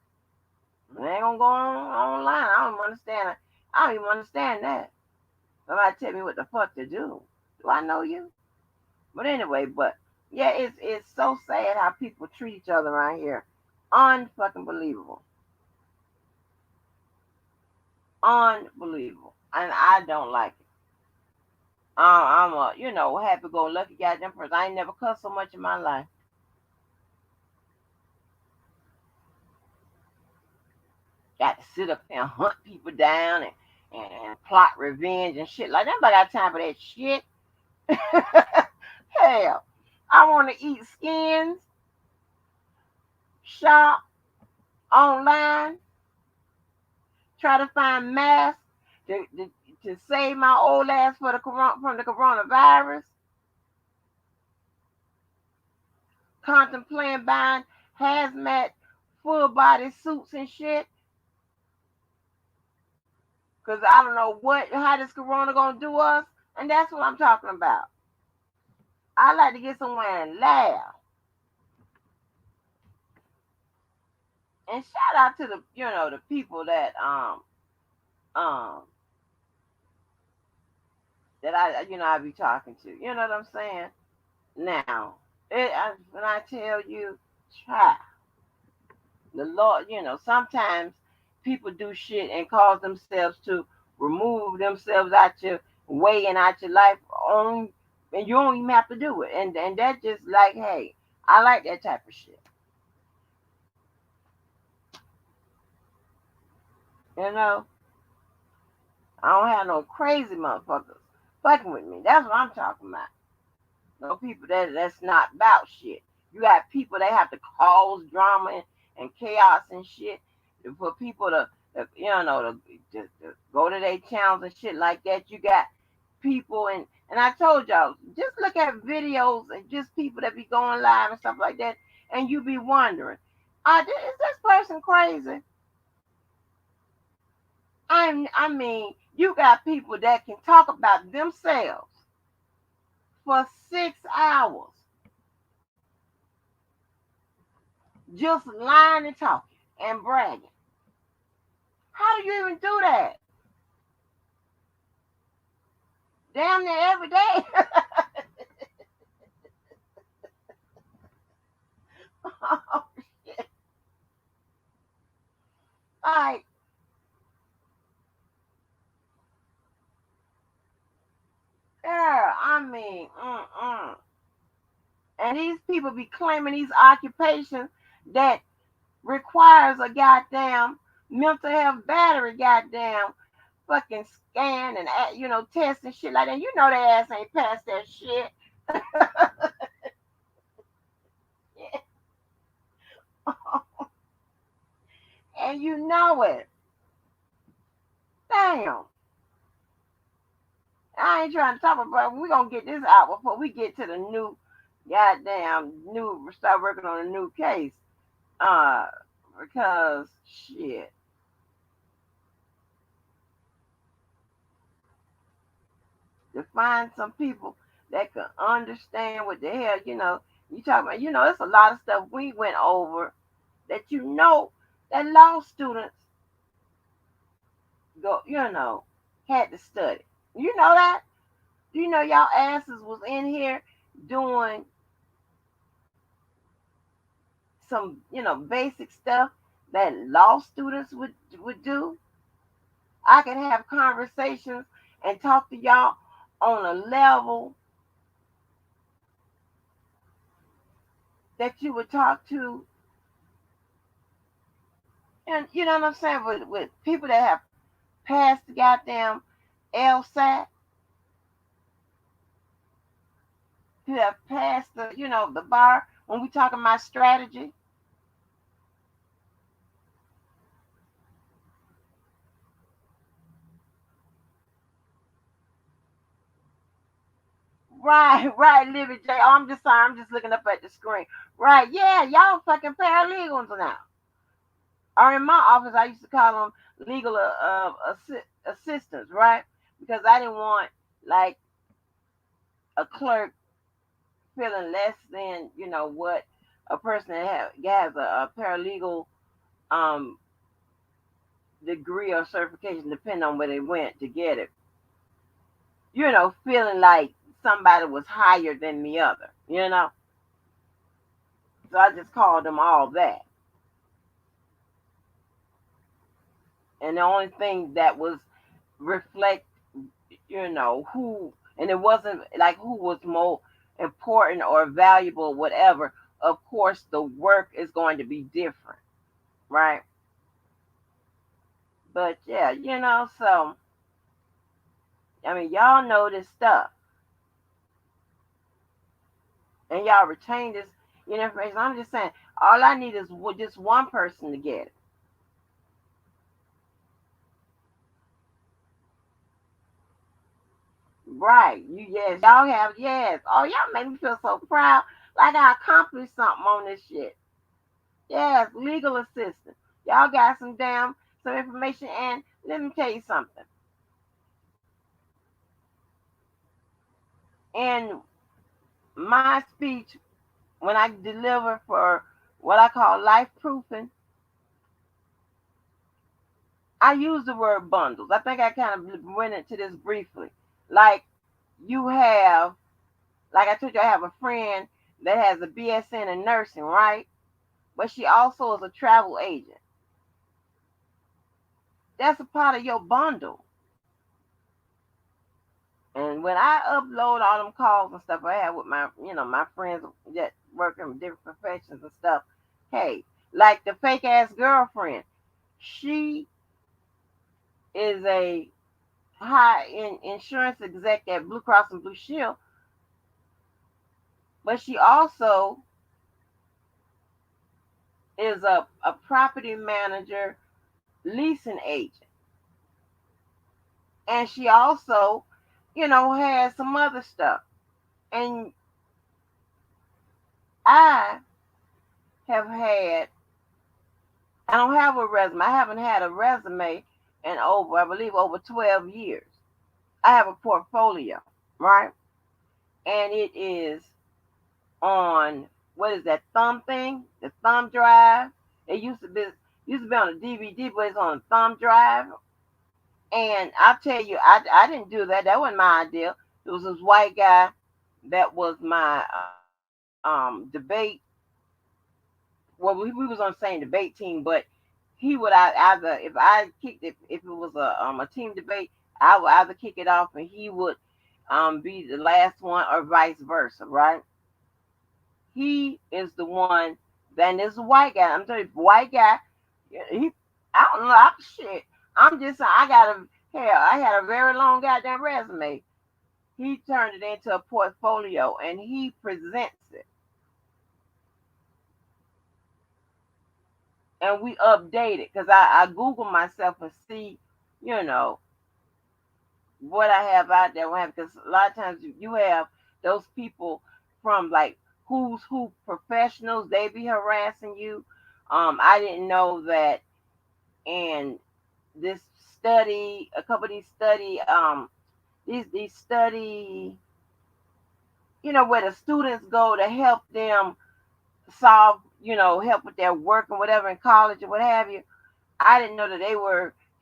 It ain't gonna go on online. I don't understand it. I don't even understand that. Somebody tell me what the fuck to do. Do I know you? But anyway, yeah, it's so sad how people treat each other around here. Unfucking believable. Unbelievable. And I don't like it. I'm a, happy-go-lucky goddamn person. I ain't never cussed so much in my life. Got to sit up there and hunt people down and plot revenge and shit like that. Nobody got time for that shit. Hell, I want to eat skins, shop online, try to find masks to save my old ass from the coronavirus. Contemplating buying hazmat full body suits and shit. Because I don't know how this corona gonna do us. And that's what I'm talking about. I like to get somewhere and laugh. And shout out to the people that that I be talking to. You know what I'm saying? Now, when I tell you, try. The Lord, sometimes people do shit and cause themselves to remove themselves out your way and out your life and you don't even have to do it. And that just like, hey, I like that type of shit. I don't have no crazy motherfuckers fucking with me. That's what I'm talking about. No people that's not about shit. You got people that have to cause drama and chaos and shit for people to go to their channels and shit like that. You got people and I told y'all, just look at videos and just people that be going live and stuff like that, and you be wondering, is this person crazy? I mean, you got people that can talk about themselves for 6 hours. Just lying and talking and bragging. How do you even do that? Damn near every day. Oh, shit. Like, yeah, I mean, And these people be claiming these occupations that requires a goddamn mental health battery, goddamn fucking scan and test and shit like that. You know their ass ain't passed that shit. And you know it. Damn. I ain't trying to talk about, we're gonna get this out before we get to the start working on a new case. Because shit. To find some people that can understand what the hell, you talking about, it's a lot of stuff we went over that that law students had to study. You know that? You know y'all asses was in here doing some, basic stuff that law students would do. I can have conversations and talk to y'all on a level that you would talk to, and you know what I'm saying, with people that have passed the goddamn LSAT. have passed the, the bar when we talking about strategy. Right, Libby J. Oh, I'm just sorry. I'm just looking up at the screen. Right, yeah, y'all fucking paralegals now. Or in my office, I used to call them legal assistants, right? Because I didn't want like a clerk feeling less than what a person that has a paralegal um degree or certification, depending on where they went to get it. Feeling like somebody was higher than the other. So I just called them all that. And the only thing that was reflect, who, and it wasn't like who was more important or valuable, whatever. Of course, the work is going to be different, right? But yeah, so I mean, y'all know this stuff, and y'all retain this information. I'm just saying, all I need is just one person to get it. Right. Y'all have, yes. Oh, y'all make me feel so proud. Like I accomplished something on this shit. Yes, legal assistant. Y'all got some information, and let me tell you something. In my speech, when I deliver for what I call life proofing, I use the word bundles. I think I kind of went into this briefly. Like you have, like I told you, I have a friend that has a BSN in nursing, right? But she also is a travel agent. That's a part of your bundle. And when I upload all them calls and stuff I have with my friends that work in different professions and stuff, hey, like the fake ass girlfriend, she is a high insurance exec at Blue Cross and Blue Shield, but she also is a property manager leasing agent. And she also, has some other stuff. And I have had, I don't have a resume. I haven't had a resume in I believe, over 12 years. I have a portfolio, right? And it is on, what is that thumb thing? The thumb drive. It used to be on a DVD, but it's on a thumb drive. And I'll tell you, I didn't do that. That wasn't my idea. It was this white guy that was my debate. Well, we was on the same debate team, but he would either, if I kicked it, if it was a team debate, I would either kick it off and he would be the last one, or vice versa, right? He is the one. Then there's a white guy. I'm telling you, white guy. He, I don't know. Shit. I'm just. I had a very long goddamn resume. He turned it into a portfolio and he presents it. And we update it because I Google myself and see, what I have out there. Because a lot of times you have those people from like who's who professionals, they be harassing you. I didn't know that in this study, a couple of these study, these study, where the students go to help them solve, help with their work and whatever in college or what have you. I didn't know that they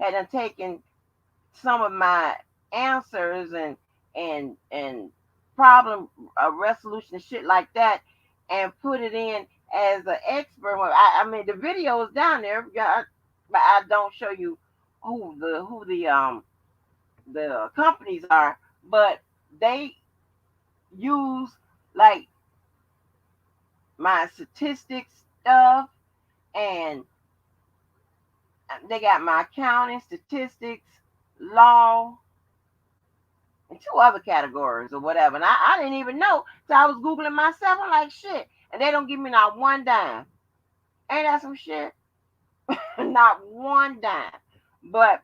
had taken some of my answers and problem resolution and shit like that, and put it in as an expert. I mean, the video is down there, but I don't show you who the companies are, but they use like my statistics stuff, and they got my accounting, statistics, law, and 2 other categories or whatever. And I didn't even know. So I was Googling myself. I'm like, shit. And they don't give me not one dime. Ain't that some shit? Not one dime. But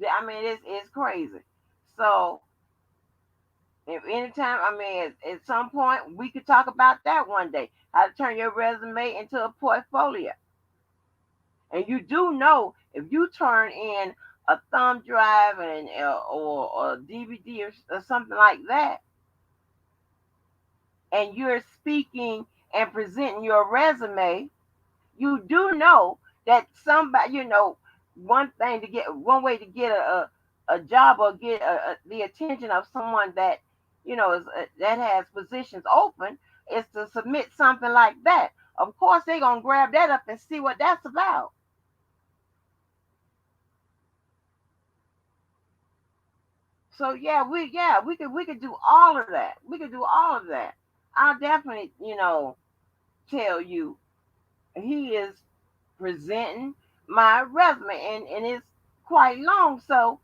I mean, it's crazy. So if anytime, I mean, at some point we could talk about that one day. How to turn your resume into a portfolio. And you do know if you turn in a thumb drive and or a DVD or something like that, and you're speaking and presenting your resume, you do know that somebody, one way to get a job or get the attention of someone that, that has positions open is to submit something like that. Of course, they're going to grab that up and see what that's about. So we could do all of that. We could do all of that. I'll definitely, tell you he is presenting my resume and it's quite long. So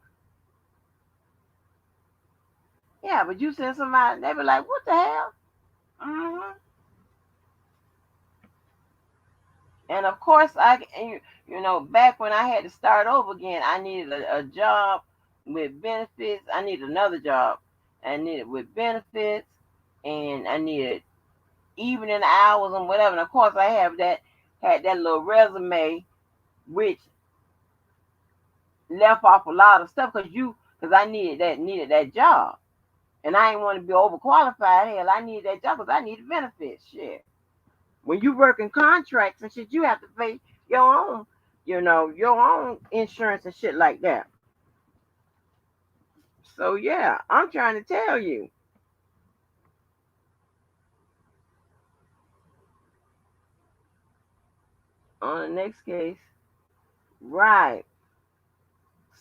yeah, but you send somebody, they be like, what the hell? Mm-hmm. And of course, back when I had to start over again, I needed a job with benefits. I needed another job. I needed with benefits, and I needed evening hours and whatever. And of course, I had that little resume, which left off a lot of stuff because I needed that job, and I didn't want to be overqualified. Hell, I needed that job because I needed benefits. Shit. When you work in contracts and shit, you have to pay your own, your own insurance and shit like that. So yeah, I'm trying to tell you. On the next case, right?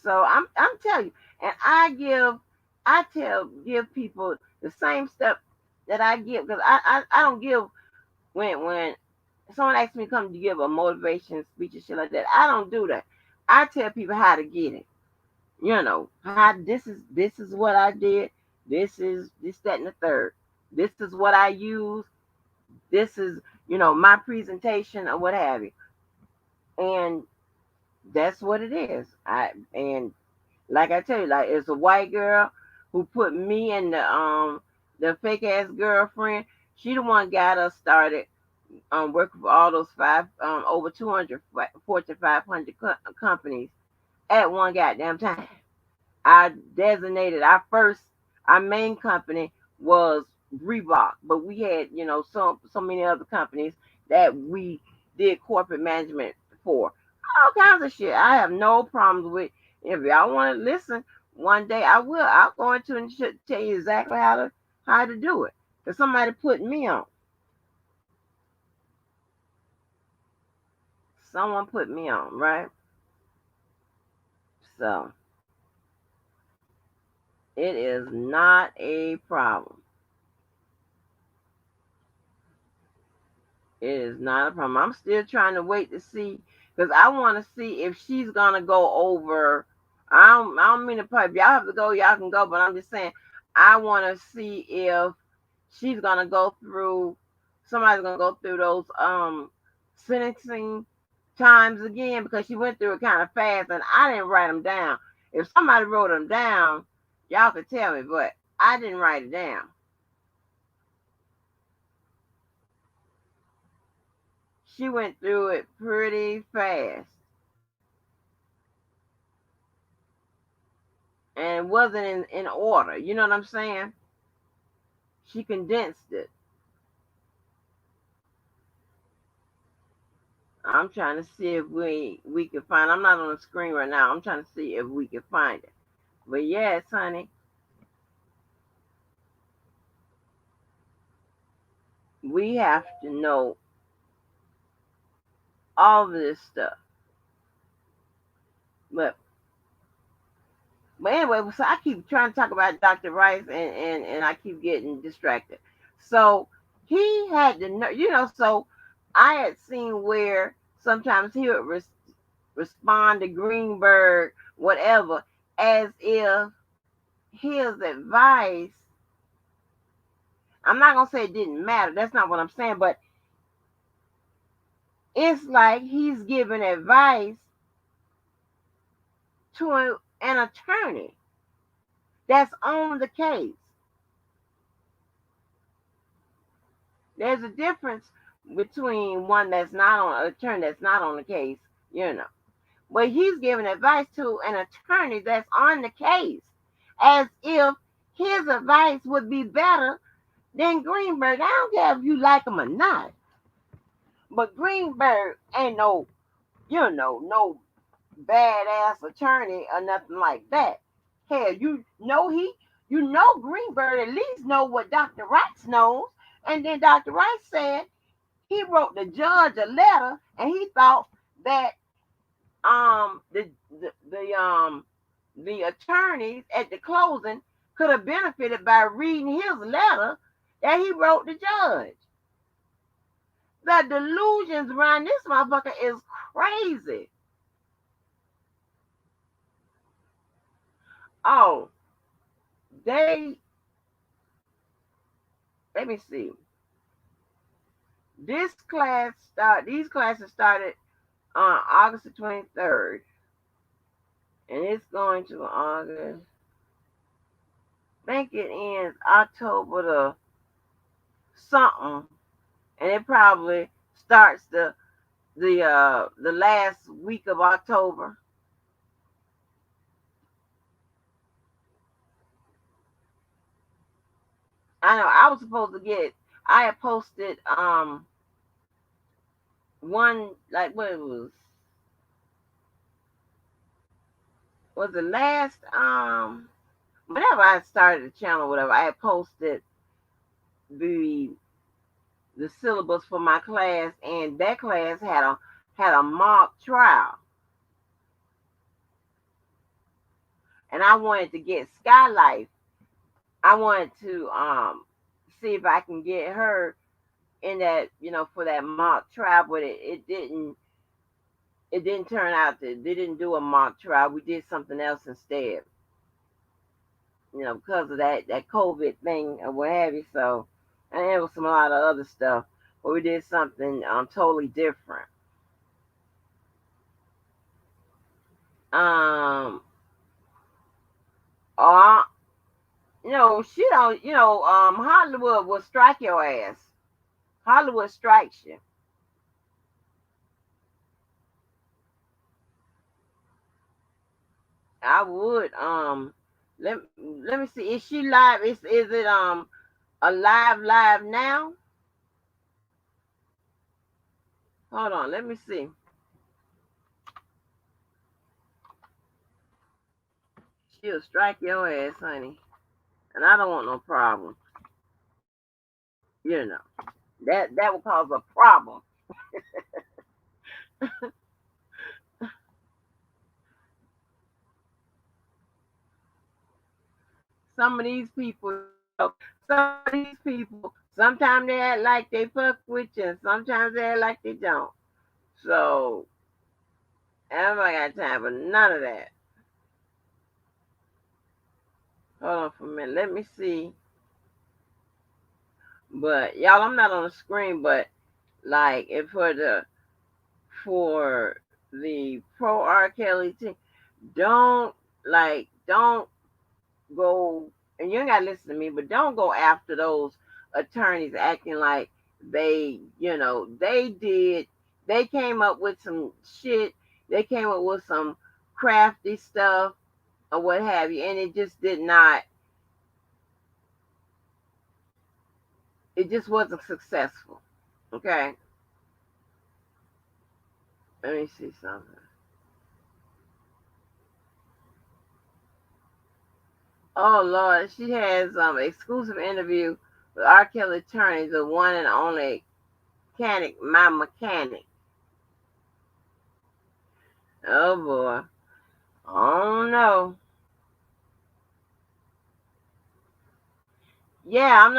So I'm telling you, and give people the same stuff that I give because I don't give when someone asks me to come to give a motivation speech and shit like that. I don't do that. I tell people how to get it. How this is what I did. This is this, that, and the third. This is what I use. This is, my presentation or what have you. And that's what it is. And like I tell you, like it's a white girl who put me and the fake ass girlfriend. She the one got us started working for all those over 200 Fortune 500 companies at one goddamn time. I designated our main company was Reebok, but we had, so many other companies that we did corporate management for. All kinds of shit. I have no problems with. If y'all want to listen, one day I will. I'll go into and tell you exactly how to do it. Because somebody put me on. Someone put me on, right? So it is not a problem. It is not a problem. I'm still trying to wait to see because I want to see if she's gonna go over. I don't mean to pipe. Y'all have to go. Y'all can go. But I'm just saying I want to see if she's gonna go through. Somebody's gonna go through those sentencing times again because she went through it kind of fast and I didn't write them down. If somebody wrote them down, y'all could tell me, but I didn't write it down. She went through it pretty fast. And it wasn't in order. You know what I'm saying? She condensed it. I'm trying to see if we can find. I'm not on the screen right now. I'm trying to see if we can find it. But yes, honey. We have to know all of this stuff. But anyway, so I keep trying to talk about Dr. Rice and I keep getting distracted. So he had to know, so I had seen where sometimes he would respond to Greenberg, whatever, as if his advice, I'm not going to say it didn't matter. That's not what I'm saying. But it's like he's giving advice to an attorney that's on the case. There's a difference between one that's not on, an attorney that's not on the case, you know. But he's giving advice to an attorney that's on the case as if his advice would be better than Greenberg. I don't care if you like him or not. But Greenberg ain't no, no badass attorney or nothing like that. Hell, Greenberg at least know what Dr. Rice knows. And then Dr. Rice said he wrote the judge a letter, and he thought that the attorneys at the closing could have benefited by reading his letter that he wrote the judge. The delusions around this motherfucker is crazy. Oh, let me see. These classes started on August the 23rd. And it's going to August. I think it ends October the something. And it probably starts the last week of October. I know I was supposed to I had posted one, like, what it was the last whenever I started the channel, whatever, I had posted the syllabus for my class, and that class had a mock trial. And I wanted to get Skylight. I wanted to see if I can get her in that, for that mock trial, but it didn't turn out that they didn't do a mock trial. We did something else instead. Because of that COVID thing or what have you. So, and there was a lot of other stuff, but we did something totally different. She don't, Hollywood will strike your ass. Hollywood strikes you. I would, let me see. Is she live? Is it a live now? Hold on, let me see. She'll strike your ass, honey. And I don't want no problem. That will cause a problem. Some of these people, sometimes they act like they fuck with you, and sometimes they act like they don't. So, everybody got time for none of that. Hold on for a minute. Let me see. But y'all, I'm not on the screen, but like if for the pro R. Kelly team, don't go, and you ain't gotta listen to me, but don't go after those attorneys acting like they came up with some shit, they came up with some crafty stuff or what have you, and it just wasn't successful. Okay, let me see something. Oh Lord, she has exclusive interview with R. Kelly attorney, the one and only my mechanic. Oh boy. Oh no. I'm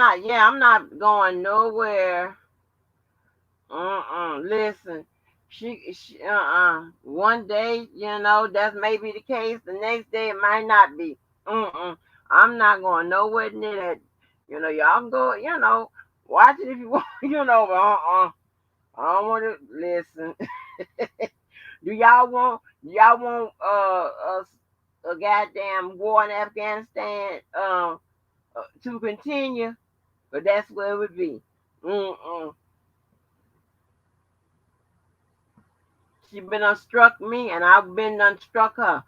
not going nowhere. Listen, she one day, that's maybe the case. The next day it might not be. I'm not going nowhere near that. Y'all can go, watch it if you want, but I don't want to listen. Do y'all want a goddamn war in Afghanistan to continue? But that's where it would be. Mm-mm. She been unstruck me, and I've been unstruck her.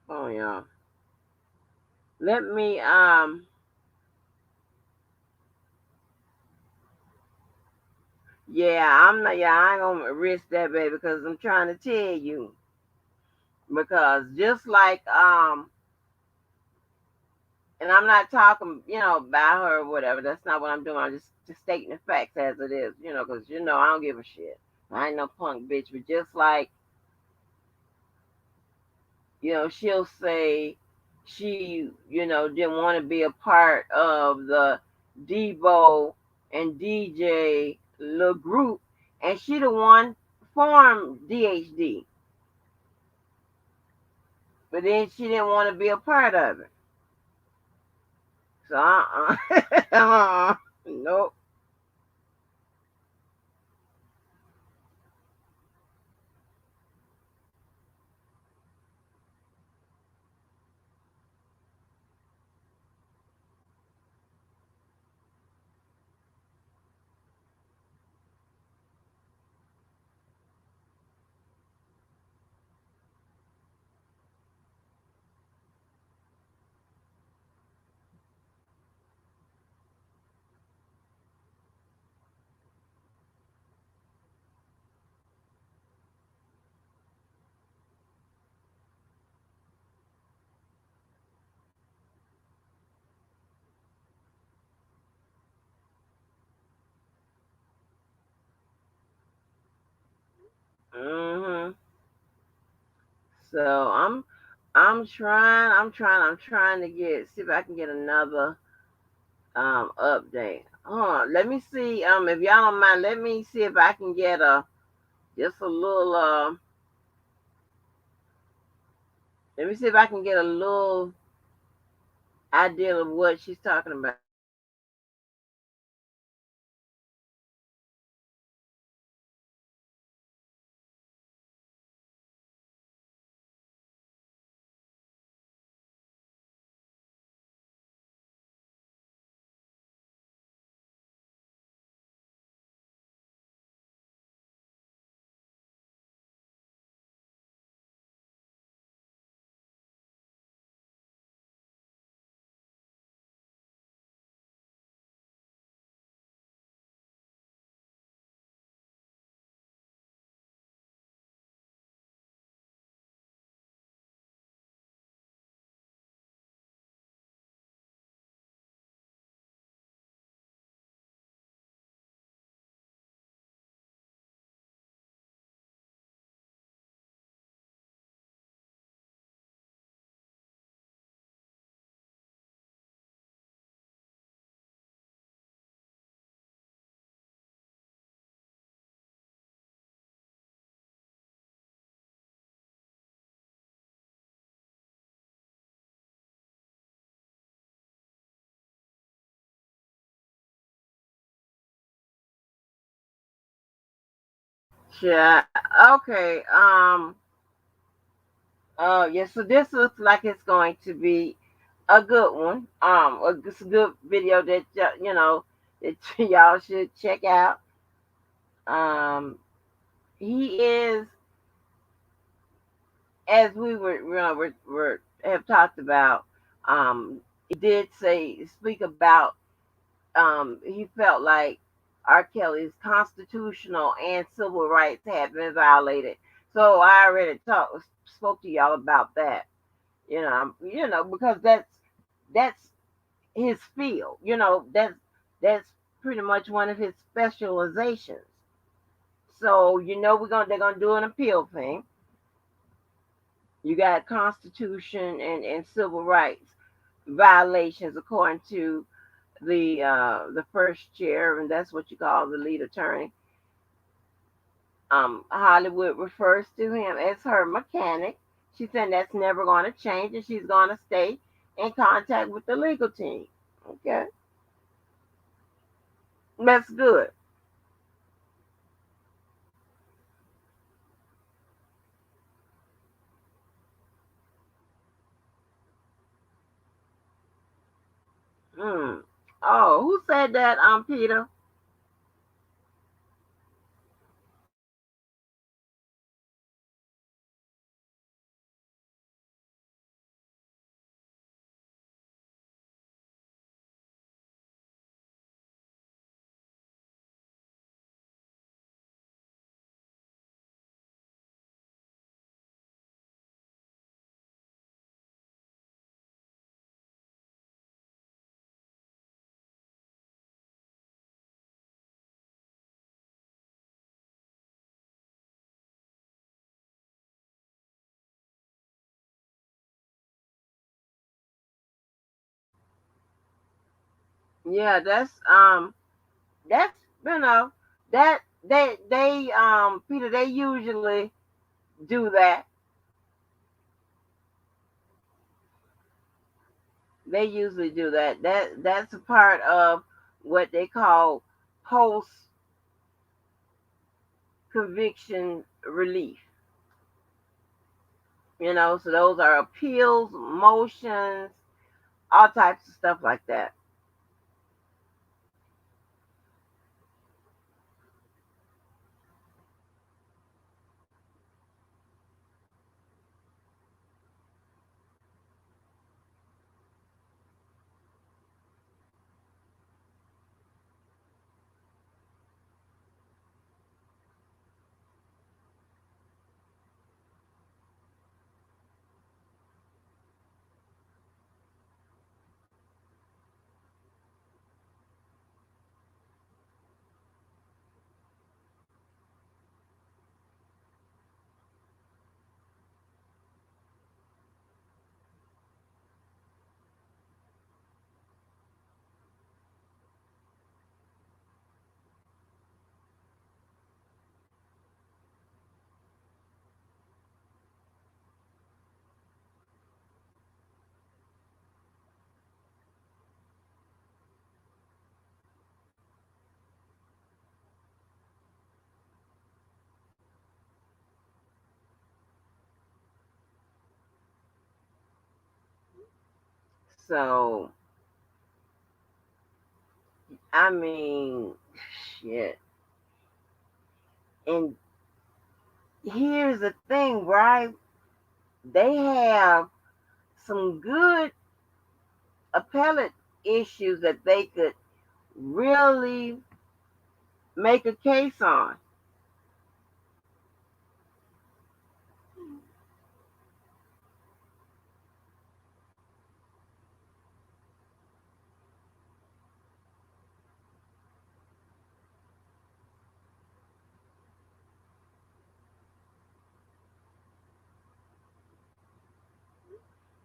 Oh yeah. Let me Yeah, I ain't gonna risk that, baby, because I'm trying to tell you. Because just like and I'm not talking, about her or whatever. That's not what I'm doing. I'm just stating the facts as it is, because I don't give a shit. I ain't no punk bitch, but just like, she'll say she, didn't want to be a part of the Debo and DJ little group, and she the one formed DHD, but then she didn't want to be a part of it. So nope. hmm So I'm trying to see if I can get another update. Hold on, let me see. If y'all don't mind, let me see if I can get just a little let me see if I can get a little idea of what she's talking about. Yeah. Okay. Yeah. So this looks like it's going to be a good one. It's a good video that that y'all should check out. Um, he is, as we have talked about. He did speak about. He felt like R. Kelly's constitutional and civil rights had been violated. So I already spoke to y'all about that. Because that's his field. That's pretty much one of his specializations. So they're gonna do an appeal thing. You got Constitution and civil rights violations according to the first chair, and that's what you call the lead attorney. Hollywood refers to him as her mechanic. She said that's never going to change, and she's going to stay in contact with the legal team. Okay, that's good. Oh, who said that? Peter. Yeah, that's that they Peter, they usually do that. They usually do that. That's a part of what they call post conviction relief. So those are appeals, motions, all types of stuff like that. So I mean, shit. And here's the thing, right? They have some good appellate issues that they could really make a case on.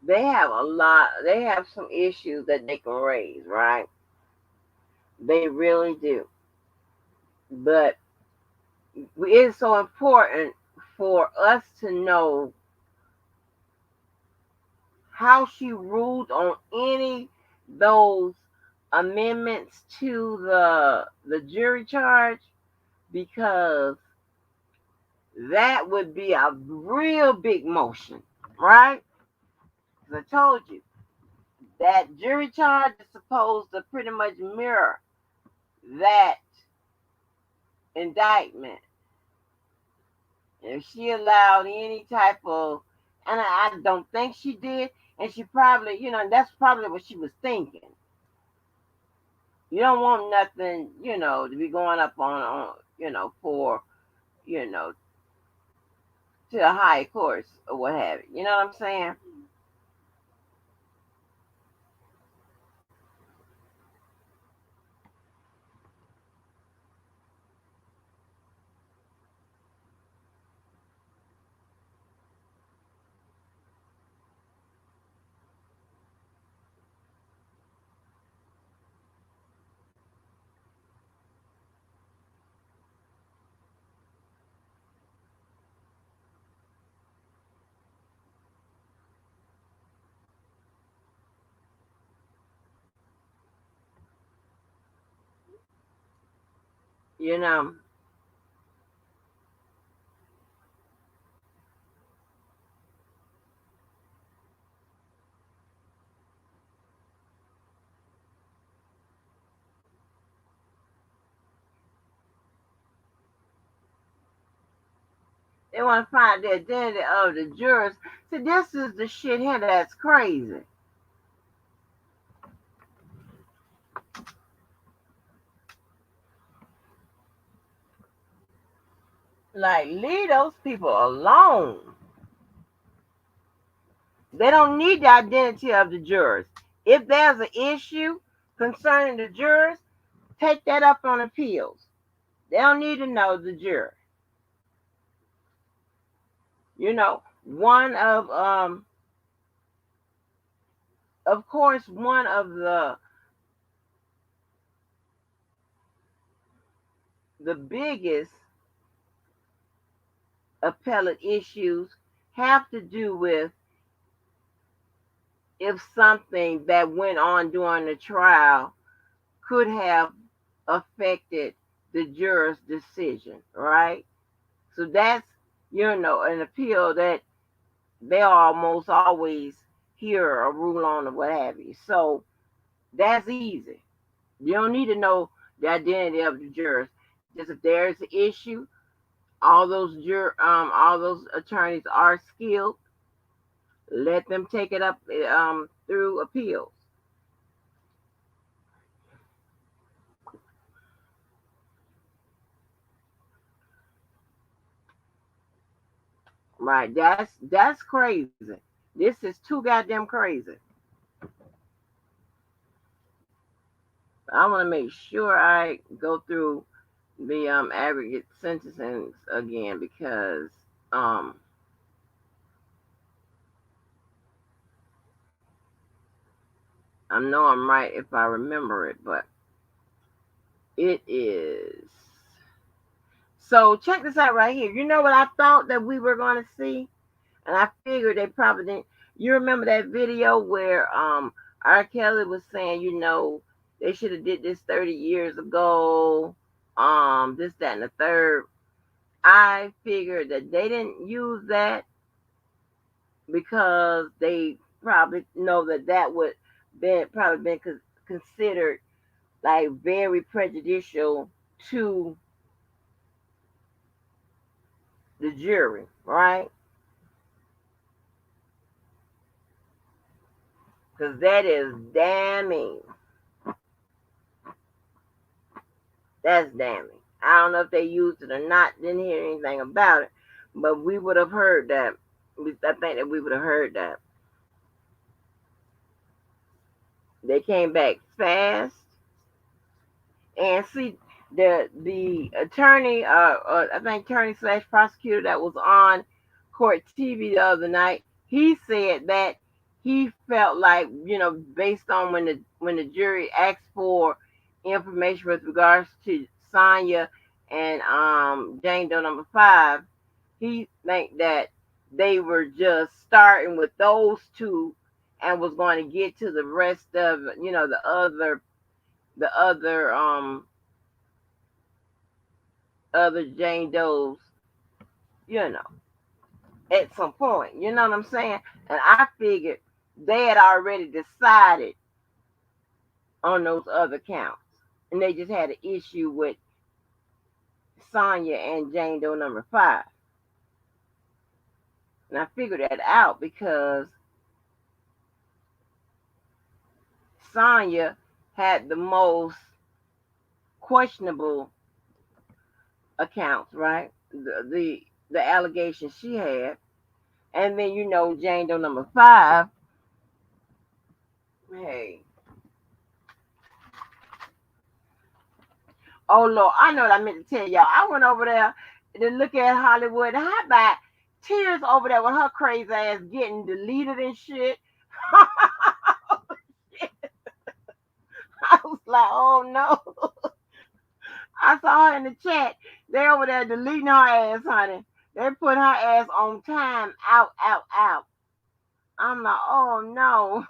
They have some issues that they can raise, right? They really do. But it's so important for us to know how she ruled on any those amendments to the jury charge, because that would be a real big motion, right? As I told you, that jury charge is supposed to pretty much mirror that indictment. If she allowed any type of, and I don't think she did, and she probably, that's probably what she was thinking. You don't want nothing, to be going up on for, to the higher courts or what have you. You know what I'm saying? You know, they want to find the identity of the jurors. See, this is the shit here that's crazy. Like, leave those people alone. They don't need the identity of the jurors. If there's an issue concerning the jurors, take that up on appeals. They don't need to know the juror. You know, one of course, one of the biggest appellate issues have to do with if something that went on during the trial could have affected the juror's decision, right? So that's, you know, an appeal that they almost always hear a rule on or what have you. So that's easy. You don't need to know the identity of the jurors. Just if there's an issue, all those attorneys are skilled. Let them take it up through appeals. Right. That's crazy. This is too goddamn crazy. I want to make sure I go through the aggregate sentencing again because I know I'm right if I remember it, but it is. So check this out right here. You know what I thought that we were going to see? And I figured they probably didn't. You remember that video where R. Kelly was saying, you know, they should have did this 30 years ago, this, that, and the third. I figured that they didn't use that because they probably know that that would probably been considered like very prejudicial to the jury, right? Because that is damning. That's damning. I don't know if they used it or not. Didn't hear anything about it, but we would have heard that. I think that we would have heard that. They came back fast, and see the attorney, I think attorney / prosecutor that was on court TV the other night. He said that he felt like, you know, based on when the jury asked for information with regards to Sonya and Jane Doe number 5, he think that they were just starting with those two and was going to get to the rest of, you know, the other Jane Does, you know, at some point. You know what I'm saying? And I figured they had already decided on those other counts. And they just had an issue with Sonya and Jane Doe number 5. And I figured that out because Sonya had the most questionable accounts, right? The allegations she had. And then, you know, Jane Doe number 5, hey. Oh, Lord, I know what I meant to tell y'all. I went over there to look at Hollywood. And I about tears over there with her crazy ass getting deleted and shit. I was like, oh, no. I saw her in the chat. They over there deleting her ass, honey. They put her ass on time out. I'm like, oh, no.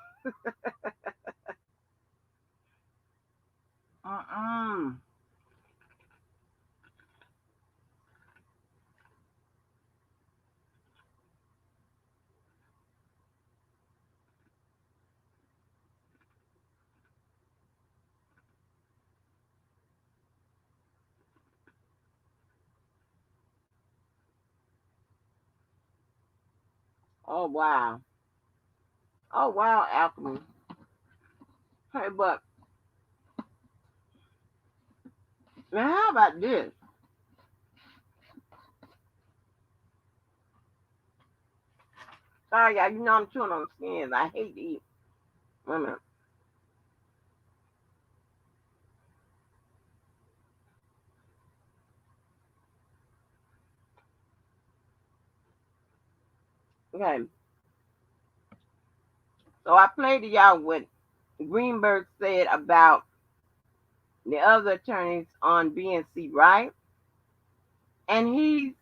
Oh wow. Oh wow, Alchemy. Hey, but now how about this? Sorry, y'all. You know I'm chewing on skins. I hate to eat. Wait a minute. Okay. So I played to y'all what Greenberg said about the other attorneys on BNC, right? And he's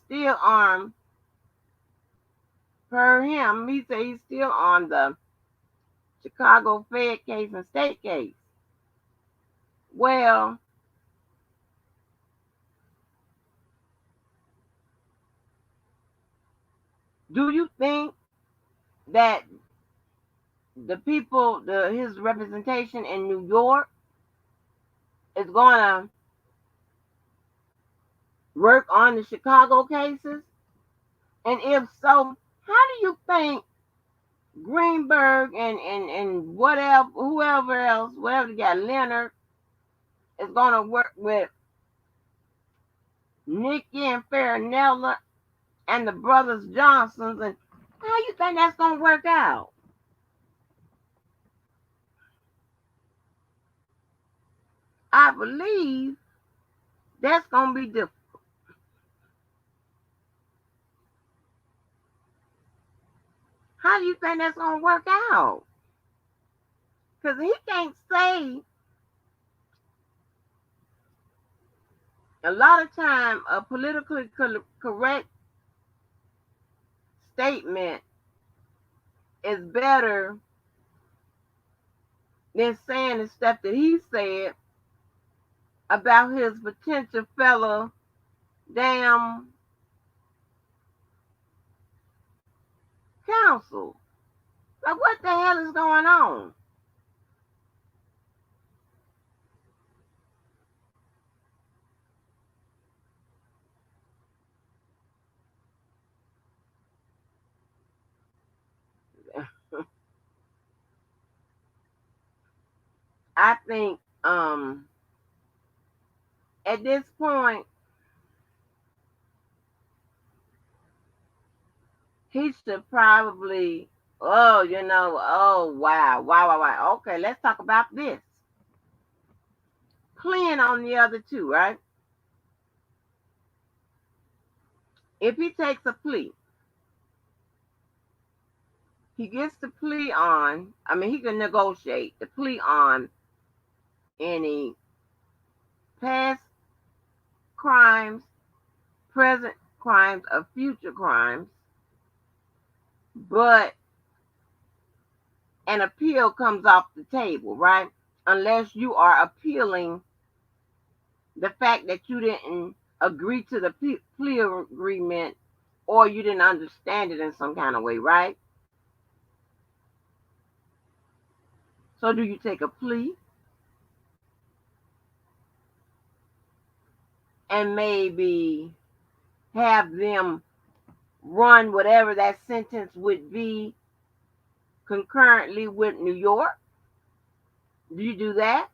still on, per him, he said he's still on the Chicago Fed case and state case. Well, do you think that the people, his representation in New York is going to work on the Chicago cases? And if so, how do you think Greenberg and whatever, whoever else, whatever you got, Leonard, is going to work with Nikki and Farinella and the brothers Johnsons? And how you think that's going to work out? I believe that's going to be difficult. How do you think that's going to work out? Because he can't say, a lot of time, a politically correct statement is better than saying the stuff that he said about his potential fellow damn counsel. Like, what the hell is going on? I think at this point he should probably, oh wow. Okay, let's talk about this. Playing on the other two, right? If he takes a plea, he gets the plea on, he can negotiate the plea on any past crimes, present crimes, or future crimes, but an appeal comes off the table, right? Unless you are appealing the fact that you didn't agree to the plea agreement or you didn't understand it in some kind of way, right? So do you take a plea and maybe have them run whatever that sentence would be concurrently with New York? Do you do that?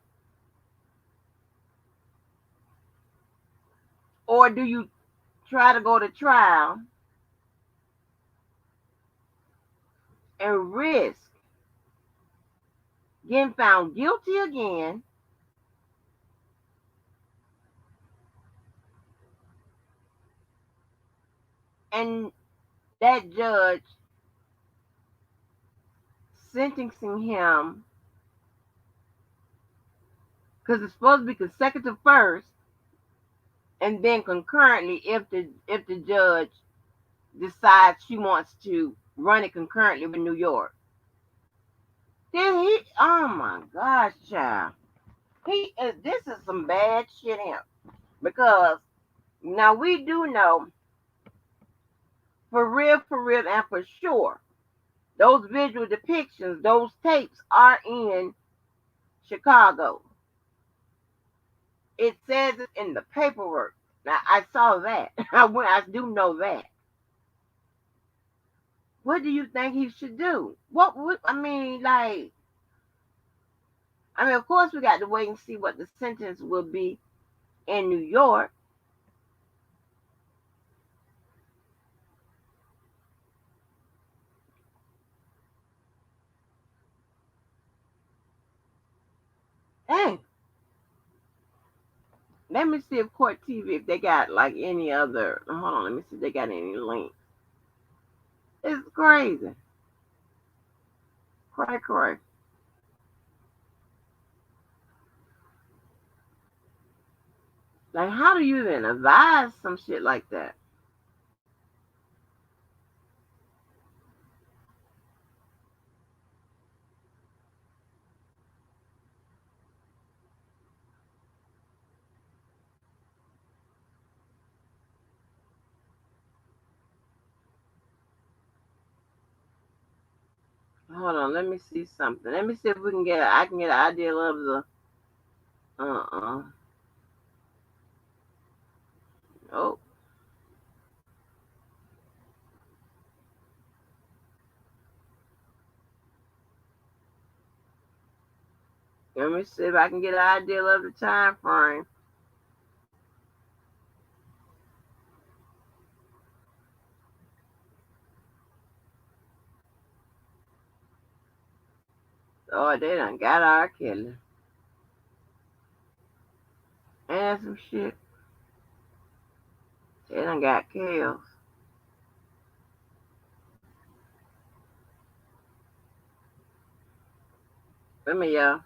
Or do you try to go to trial and risk getting found guilty again and that judge sentencing him, because it's supposed to be consecutive first and then concurrently if the judge decides she wants to run it concurrently with New York. Then oh my gosh, child. This is some bad shit here. Because now we do know for real, and for sure, those visual depictions, those tapes are in Chicago. It says it in the paperwork. Now I saw that. I do know that. What do you think he should do? What would, I mean, like, of course we got to wait and see what the sentence will be in New York. Hey, let me see if Court TV, if they got like any other, hold on, let me see if they got any links. It's crazy. Cray. Like, how do you even advise some shit like that? Hold on, let me see something. Let me see if we can get, I can get an idea of the, oh. Let me see if I can get an idea of the time frame. Oh, they done got our killer. And some shit. They done got killed. Let me, y'all.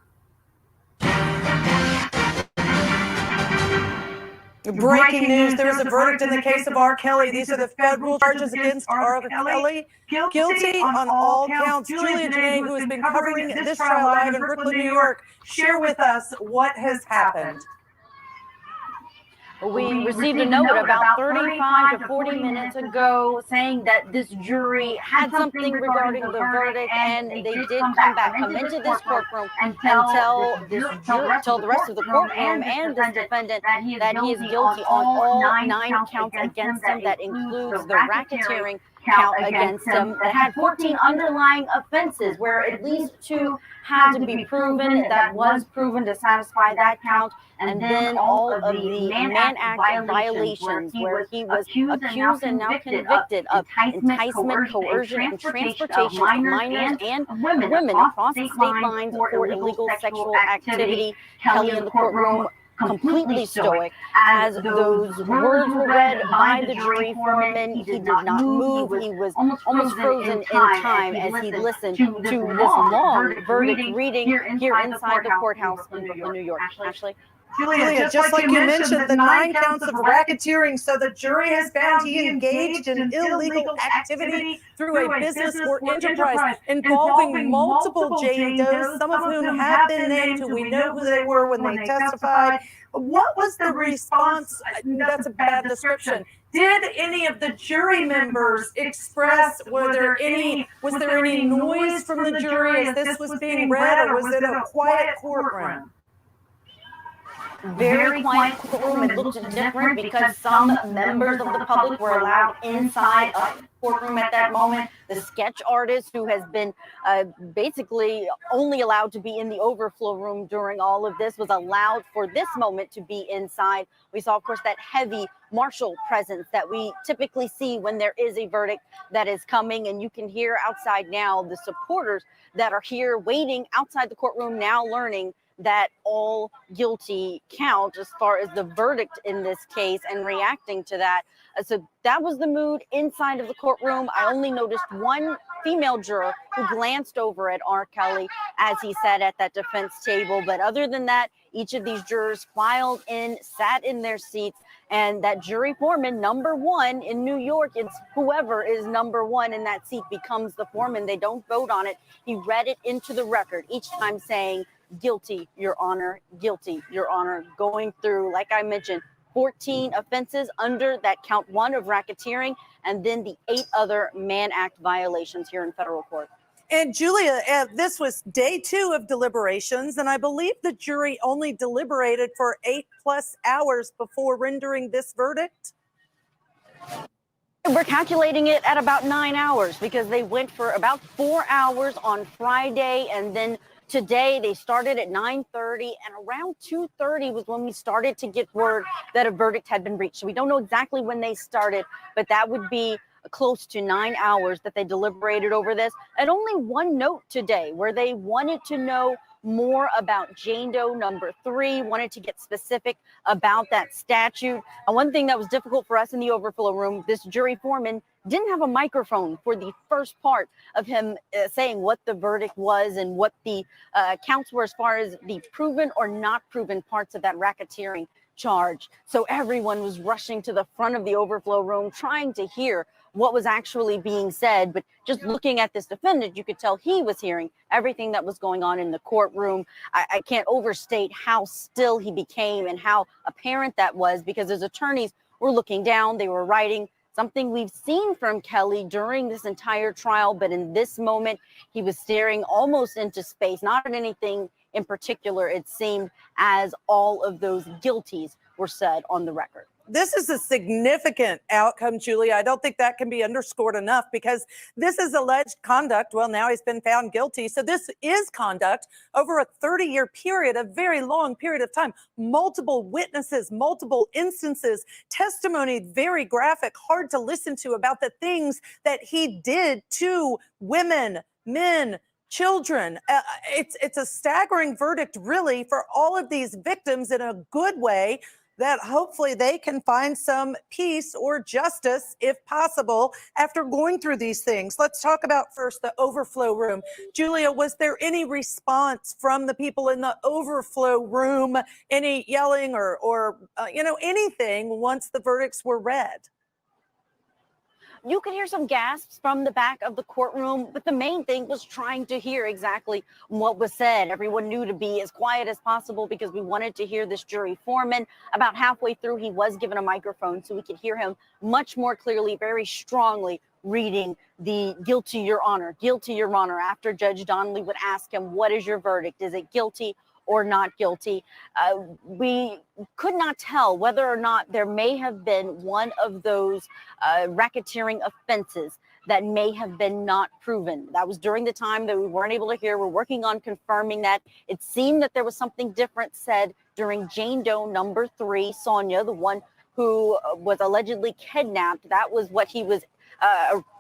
Breaking news, there is a verdict in the case of R. Kelly. These are the federal charges against R. Kelly. Guilty on all counts. Julia Janae, who has been covering this trial live in Brooklyn, New York, share with us what has happened. We received a note about 35 to 40 minutes ago saying that this jury had something regarding the verdict, and they did come into this courtroom and tell the rest of the courtroom and this defendant that he is guilty on all 9 counts against him. That includes the racketeering count against him that had 14 underlying offenses, where at least 2 had to be proven. That was proven to satisfy that count. And then all of the Mann Act violations, where he was accused and now convicted of enticement, coercion, and transportation of minors and women across state lines for illegal sexual activity. Kelly in the courtroom completely stoic as those words were read by the jury foreman. He did not move. He was almost frozen in time as he listened to this long verdict reading here inside the courthouse in Brooklyn, New York. Ashley? Julia, just like you mentioned, the 9 counts of racketeering. So the jury has found he engaged in illegal activity through a business or enterprise involving multiple Jane Does, some of whom have been named, who we know who they were when they testified. What was the response? That's a bad description. Did any of the jury members express, was there any noise from the jury as this was being read, or was it a quiet courtroom? Very quiet courtroom. It looked different because some members of the public were allowed inside of the courtroom at that moment. The sketch artist, who has been basically only allowed to be in the overflow room during all of this, was allowed for this moment to be inside. We saw, of course, that heavy marshal presence that we typically see when there is a verdict that is coming. And you can hear outside now the supporters that are here waiting outside the courtroom, now learning that all guilty count as far as the verdict in this case, and reacting to that. So that was the mood inside of the courtroom. I only noticed one female juror who glanced over at R. Kelly as he sat at that defense table. But other than that, each of these jurors filed in, sat in their seats, and that jury foreman, number 1 in New York, it's whoever is number 1 in that seat becomes the foreman. They don't vote on it. He read it into the record each time, saying, "Guilty, Your Honor, guilty, Your Honor," going through, like I mentioned, 14 offenses under that count 1 of racketeering, and then the 8 other Mann Act violations here in federal court. And Julia, this was day 2 of deliberations, and I believe the jury only deliberated for 8+ hours before rendering this verdict. We're calculating it at about 9 hours because they went for about 4 hours on Friday, and then today they started at 9:30, and around 2:30 was when we started to get word that a verdict had been reached. So we don't know exactly when they started, but that would be close to 9 hours that they deliberated over this. And only one note today where they wanted to know more about Jane Doe number 3, wanted to get specific about that statute. And one thing that was difficult for us in the overflow room, this jury foreman didn't have a microphone for the first part of him saying what the verdict was and what the counts were as far as the proven or not proven parts of that racketeering charge. So everyone was rushing to the front of the overflow room trying to hear what was actually being said. But just looking at this defendant, you could tell he was hearing everything that was going on in the courtroom. I can't overstate how still he became and how apparent that was, because his attorneys were looking down, they were writing, something we've seen from Kelly during this entire trial. But in this moment, he was staring almost into space, not at anything in particular, it seemed, as all of those guilties were said on the record. This is a significant outcome, Julia. I don't think that can be underscored enough, because this is alleged conduct. Well, now he's been found guilty. So this is conduct over a 30-year period, a very long period of time. Multiple witnesses, multiple instances, testimony, very graphic, hard to listen to, about the things that he did to women, men, children. It's a staggering verdict, really, for all of these victims, in a good way, that hopefully they can find some peace or justice, if possible, after going through these things. Let's talk about first the overflow room. Julia, was there any response from the people in the overflow room? Any yelling or anything once the verdicts were read? You could hear some gasps from the back of the courtroom, but the main thing was trying to hear exactly what was said. Everyone knew to be as quiet as possible because we wanted to hear this jury foreman. About halfway through, he was given a microphone so we could hear him much more clearly, very strongly reading the guilty, your honor, guilty, your honor, after Judge Donnelly would ask him, what is your verdict? Is it guilty or not guilty? We could not tell whether or not there may have been one of those racketeering offenses that may have been not proven. That was during the time that we weren't able to hear. We're working on confirming that. It seemed that there was something different said during Jane Doe number 3, Sonia, the one who was allegedly kidnapped. That was what he was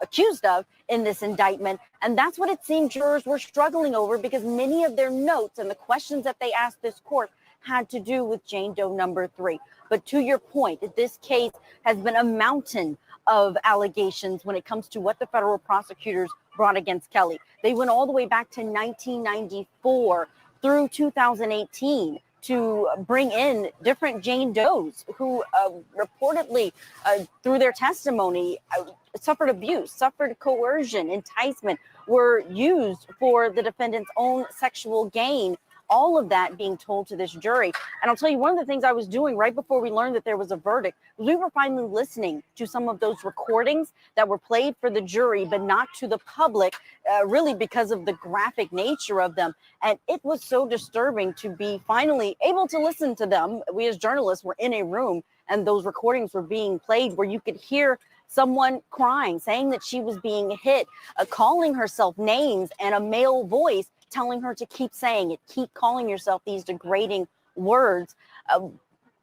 accused of in this indictment. And that's what it seemed jurors were struggling over, because many of their notes and the questions that they asked this court had to do with Jane Doe number 3. But to your point, this case has been a mountain of allegations when it comes to what the federal prosecutors brought against Kelly. They went all the way back to 1994 through 2018 to bring in different Jane Does who reportedly, through their testimony, suffered abuse, suffered coercion, enticement, were used for the defendant's own sexual gain. All of that being told to this jury. And I'll tell you, one of the things I was doing right before we learned that there was a verdict, we were finally listening to some of those recordings that were played for the jury, but not to the public, really because of the graphic nature of them. And it was so disturbing to be finally able to listen to them. We as journalists were in a room and those recordings were being played where you could hear someone crying, saying that she was being hit, calling herself names, and a male voice telling her to keep saying it, keep calling yourself these degrading words.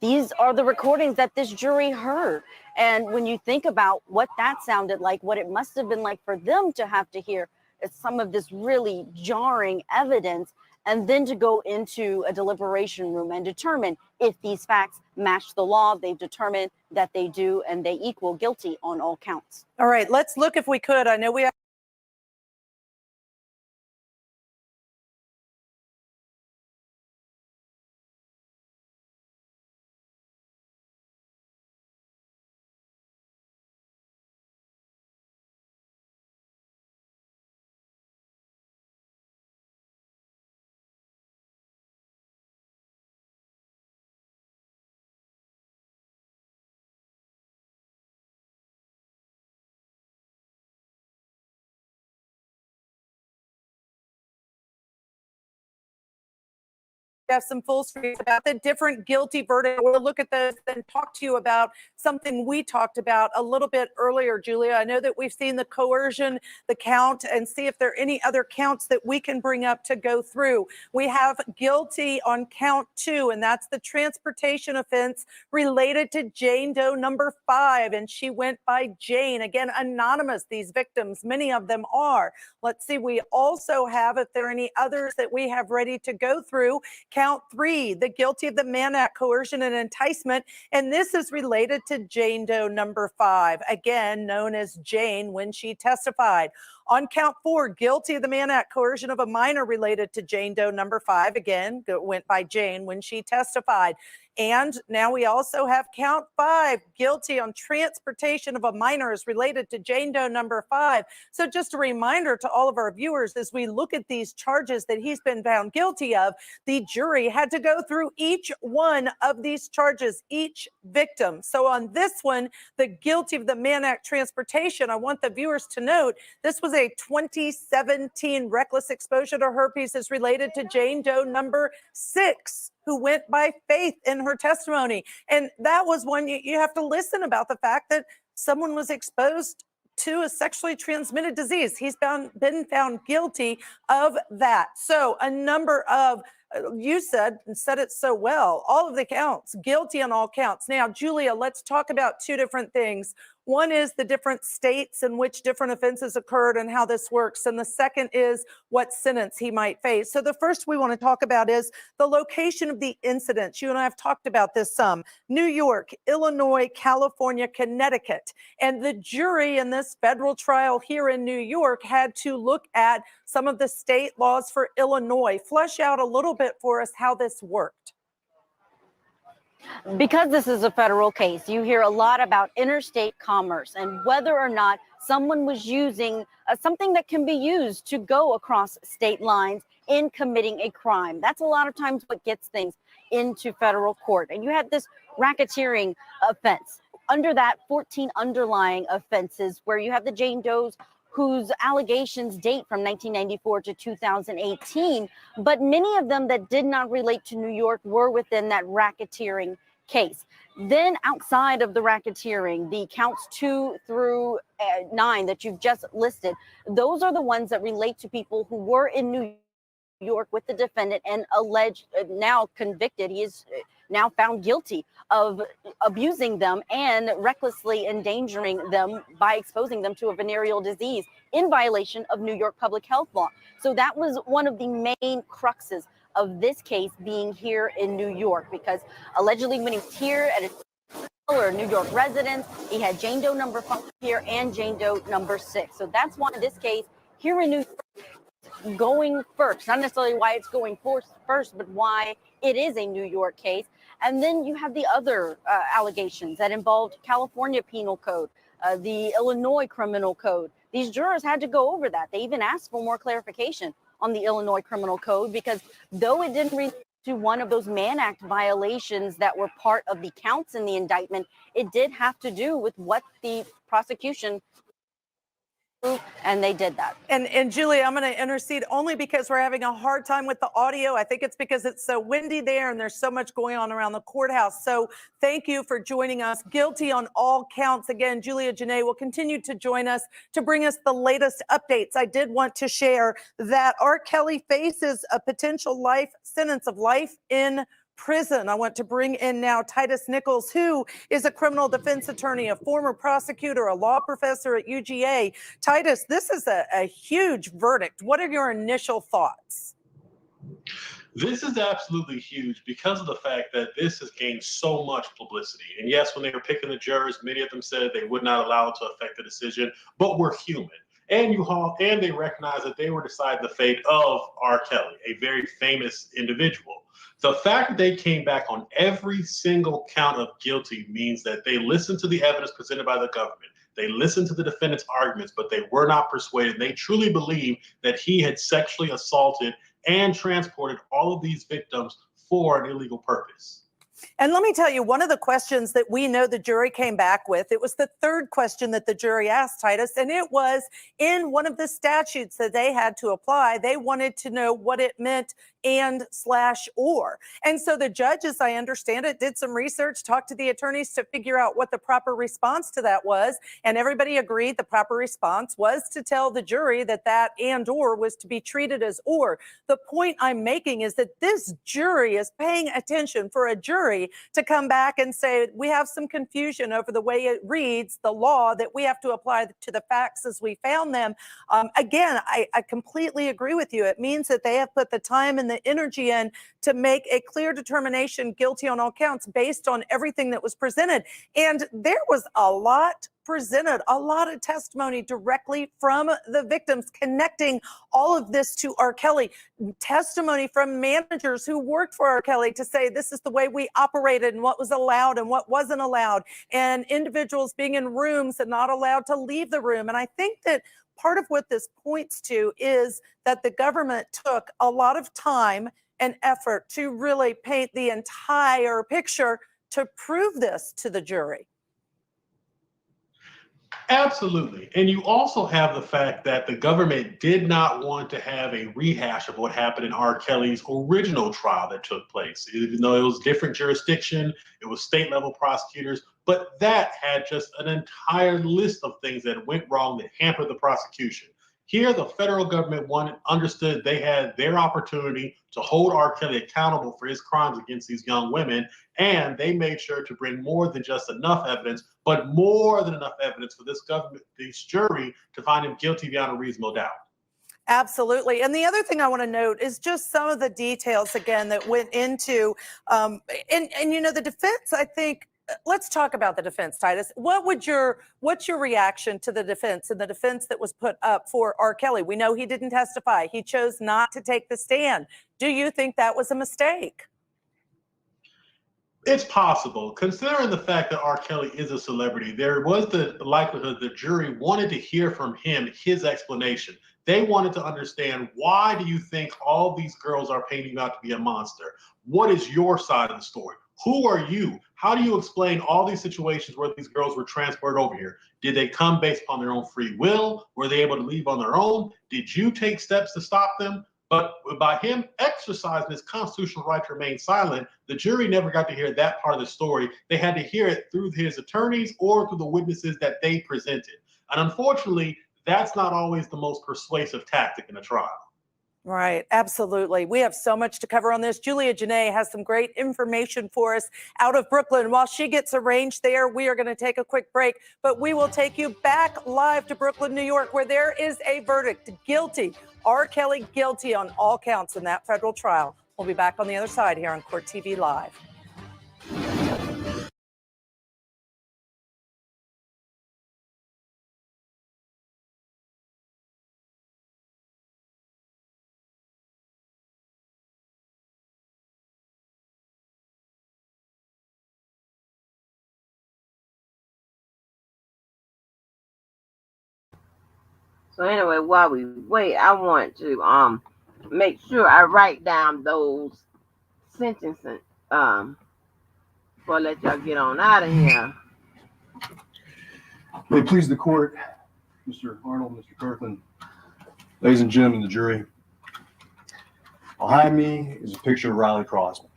These are the recordings that this jury heard. And when you think about what that sounded like, what it must have been like for them to have to hear some of this really jarring evidence, and then to go into a deliberation room and determine if these facts match the law. They've determined that they do, and they equal guilty on all counts. All right, let's look, if we could. I know we have have some full screens about the different guilty verdicts. We'll look at those and talk to you about something we talked about a little bit earlier, Julia. I know that we've seen the coercion, the count, and see if there are any other counts that we can bring up to go through. We have guilty on count 2, and that's the transportation offense related to Jane Doe number 5, and she went by Jane. Again, anonymous, these victims, many of them are. Let's see, we also have, if there are any others that we have ready to go through, count 3, the guilty of the Mann Act, coercion and enticement, and this is related to Jane Doe number 5, again known as Jane when she testified. On count 4, guilty of the Mann Act, coercion of a minor related to Jane Doe number 5, again went by Jane when she testified. And now we also have count 5, guilty on transportation of a minor is related to Jane Doe number 5. So just a reminder to all of our viewers, as we look at these charges that he's been found guilty of, the jury had to go through each one of these charges, each victim. So on this one, the guilty of the Mann Act transportation, I want the viewers to note, this was a 2017 reckless exposure to herpes is related to Jane Doe number 6. Who went by Faith in her testimony. And that was one you have to listen about the fact that someone was exposed to a sexually transmitted disease. He's been found guilty of that. So a number of, you said it so well, all of the counts, guilty on all counts. Now, Julia, let's talk about two different things. One is the different states in which different offenses occurred and how this works. And the second is what sentence he might face. So the first we want to talk about is the location of the incidents. You and I have talked about this some. New York, Illinois, California, Connecticut. And the jury in this federal trial here in New York had to look at some of the state laws for Illinois. Flesh out a little bit for us how this worked. Because this is a federal case, you hear a lot about interstate commerce and whether or not someone was using something that can be used to go across state lines in committing a crime. That's a lot of times what gets things into federal court. And you had this racketeering offense. Under that, 14 underlying offenses where you have the Jane Does whose allegations date from 1994 to 2018, but many of them that did not relate to New York were within that racketeering case. Then outside of the racketeering, the counts 2 through 9 that you've just listed, those are the ones that relate to people who were in New York with the defendant and alleged, now convicted, he is now found guilty of abusing them and recklessly endangering them by exposing them to a venereal disease in violation of New York public health law. So that was one of the main cruxes of this case being here in New York, because allegedly when he was here at a New York residence, he had Jane Doe number 5 here and Jane Doe number 6. So that's why this case here in New York going first, not necessarily why it's going first, but why it is a New York case. And then you have the other allegations that involved California Penal Code, the Illinois Criminal Code. These jurors had to go over that. They even asked for more clarification on the Illinois Criminal Code, because though it didn't relate to one of those Mann Act violations that were part of the counts in the indictment, it did have to do with what the prosecution, and they did that. And Julie, I'm going to intercede only because we're having a hard time with the audio. I think it's because it's so windy there and there's so much going on around the courthouse. So thank you for joining us. Guilty on all counts. Again, Julia Janae will continue to join us to bring us the latest updates. I did want to share that R. Kelly faces a potential life sentence of life in prison. I want to bring in now Titus Nichols, who is a criminal defense attorney, a former prosecutor, a law professor at UGA. Titus, this is a huge verdict. What are your initial thoughts? This is absolutely huge because of the fact that this has gained so much publicity. And yes, when they were picking the jurors, many of them said they would not allow it to affect the decision, but we're human. And they recognize that they were deciding the fate of R. Kelly, a very famous individual. The fact that they came back on every single count of guilty means that they listened to the evidence presented by the government. They listened to the defendant's arguments, but they were not persuaded. They truly believed that he had sexually assaulted and transported all of these victims for an illegal purpose. And let me tell you, one of the questions that we know the jury came back with, it was the third question that the jury asked, Titus, and it was in one of the statutes that they had to apply. They wanted to know what it meant and/or. And so the judge, as I understand it, did some research, talked to the attorneys to figure out what the proper response to that was. And everybody agreed the proper response was to tell the jury that that and/or was to be treated as or. The point I'm making is that this jury is paying attention for a jury to come back and say, we have some confusion over the way it reads the law that we have to apply to the facts as we found them. Again, I completely agree with you. It means that they have put the time and the energy in to make a clear determination guilty on all counts based on everything that was presented. And there was a lot presented, a lot of testimony directly from the victims connecting all of this to R. Kelly, testimony from managers who worked for R. Kelly to say this is the way we operated and what was allowed and what wasn't allowed, and individuals being in rooms and not allowed to leave the room. And I think that part of what this points to is that the government took a lot of time and effort to really paint the entire picture to prove this to the jury. Absolutely. And you also have the fact that the government did not want to have a rehash of what happened in R. Kelly's original trial that took place. Even though it was different jurisdiction, it was state level prosecutors, but that had just an entire list of things that went wrong that hampered the prosecution. Here, the federal government understood they had their opportunity to hold R. Kelly accountable for his crimes against these young women, and they made sure to bring more than just enough evidence, but more than enough evidence for this jury to find him guilty beyond a reasonable doubt. Absolutely. And the other thing I want to note is just some of the details, again, that went into, and you know, the defense, I think, let's talk about the defense, Titus. What's your reaction to the defense and the defense that was put up for R. Kelly? We know he didn't testify. He chose not to take the stand. Do you think that was a mistake? It's possible, considering the fact that R. Kelly is a celebrity. There was the likelihood the jury wanted to hear from him his explanation. They wanted to understand, why do you think all these girls are painting you out to be a monster? What is your side of the story? Who are you? How do you explain all these situations where these girls were transported over here? Did they come based upon their own free will? Were they able to leave on their own? Did you take steps to stop them? But by him exercising his constitutional right to remain silent, the jury never got to hear that part of the story. They had to hear it through his attorneys or through the witnesses that they presented. And unfortunately, that's not always the most persuasive tactic in a trial. Right, absolutely. We have so much to cover on this. Julia Janae has some great information for us out of Brooklyn. While she gets arranged there, we are going to take a quick break, but we will take you back live to Brooklyn, New York, where there is a verdict. Guilty. R. Kelly guilty on all counts in that federal trial. We'll be back on the other side here on Court TV Live. So anyway, while we wait, I want to make sure I write down those sentences before I let y'all get on out of here. May it please the court, Mr. Arnold, Mr. Kirkland, ladies and gentlemen of the jury. Behind me is a picture of Riley Crossman.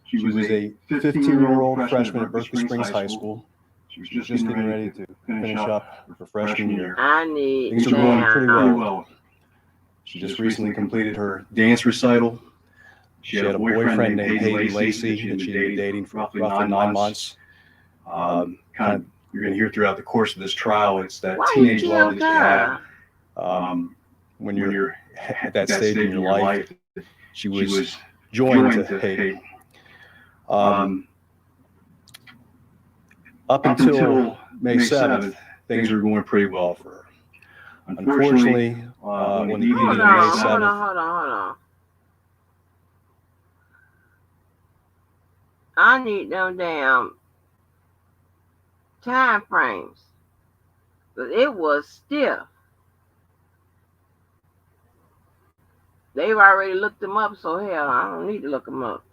She was a 15-year-old freshman at Berkeley Springs High School. She was just getting ready to finish up her freshman year. Things are going pretty well. She just recently completed her dance recital. She had a boyfriend named Haley Lacey that she'd been dating for roughly 9 months. Kind of, you're going to hear throughout the course of this trial, it's that teenage love that you have when you're at that stage in your life. She was joined to Haley. Up until May 7th, things were going pretty well for her. Unfortunately, when the evening of May 7th... Hold on. I need them damn time frames. But it was stiff. They've already looked them up, so hell, I don't need to look them up.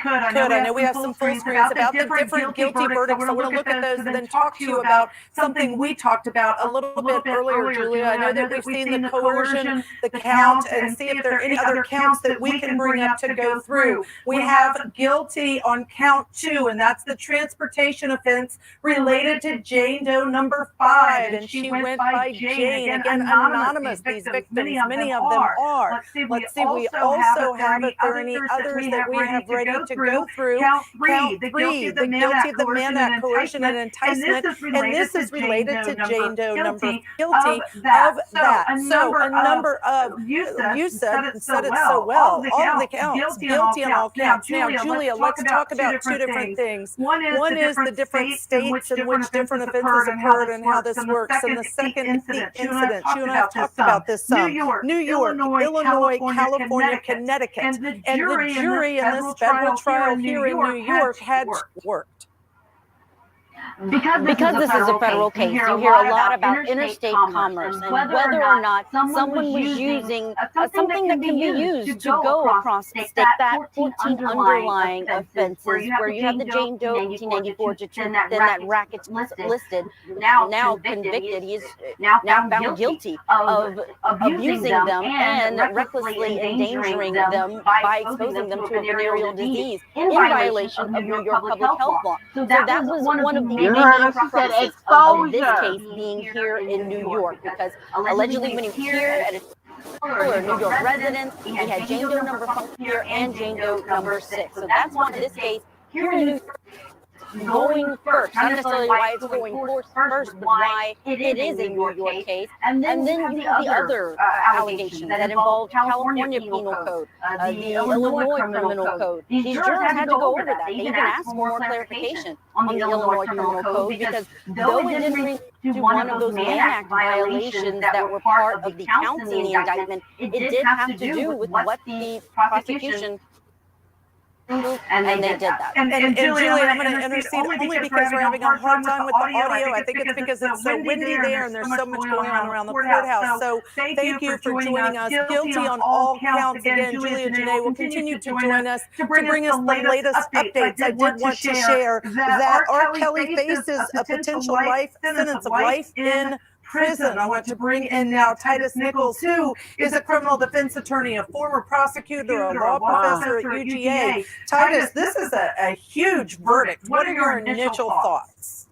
could, I know we have some full screens about the different guilty verdicts. I want to look at those and then talk to you about something we talked about a little bit earlier, Julia. I know that we've seen the coercion, the count, and see if there are any other counts that we can bring up to go through. We have guilty on count 2, and that's the transportation offense related to Jane Doe number 5, and she went by Jane. Again, anonymous, these victims, many of them are. Let's see, we also have, if there are any others that we have ready to go through. Count 3, the guilty of the man that coercion and enticement, and this is related to Jane Doe number guilty of that. So a number of, you said it so well, all of the counts, guilty on all counts. Now, Julia, let's talk about two different things. One is the different states in which different offenses occurred and how this works, and the second is the incident. You and I have talked about this some. New York, Illinois, California, Connecticut, and the jury in this federal trial here in New York had worked. Because this is a federal case, you hear a lot about interstate commerce and whether or not someone was using something that can be used to go across the state. That 14 underlying offenses where you have the Jane Doe 1894, then that racket's listed, now convicted. He is now found guilty of abusing them and recklessly endangering them by exposing them to a venereal disease in violation of New York public health law. So that was one of the purposes of this case being here in New York, because allegedly when he was here at a New York residence, he had Jane Doe number 5 here and Jane Doe number 6. So that's why this case here in New York going first, not necessarily why it's going first, but why it is a New York case. And then you have the other allegations that involve California Penal Code, the Illinois Criminal Code. These jurors had to go over that. They even asked for more clarification on the Illinois Criminal Code, because though it didn't reach to one of those Mann Act violations that were part of the counts in the indictment, it did have to do with what the prosecution and they did that. And Julia, I'm going to intercede only because we're having a hard time with the audio. I think it's because it's so windy there and there's so much going on around the courthouse. So thank you for joining us. Guilty on all counts. Again, Julia Janae will continue to join us to bring us the latest updates. I did want to share that R. Kelly faces a potential life sentence of life in prison. I want to bring in now Titus Nichols, who is a criminal defense attorney, a former prosecutor, a law professor at UGA. Titus, this is a huge verdict. What are your initial thoughts?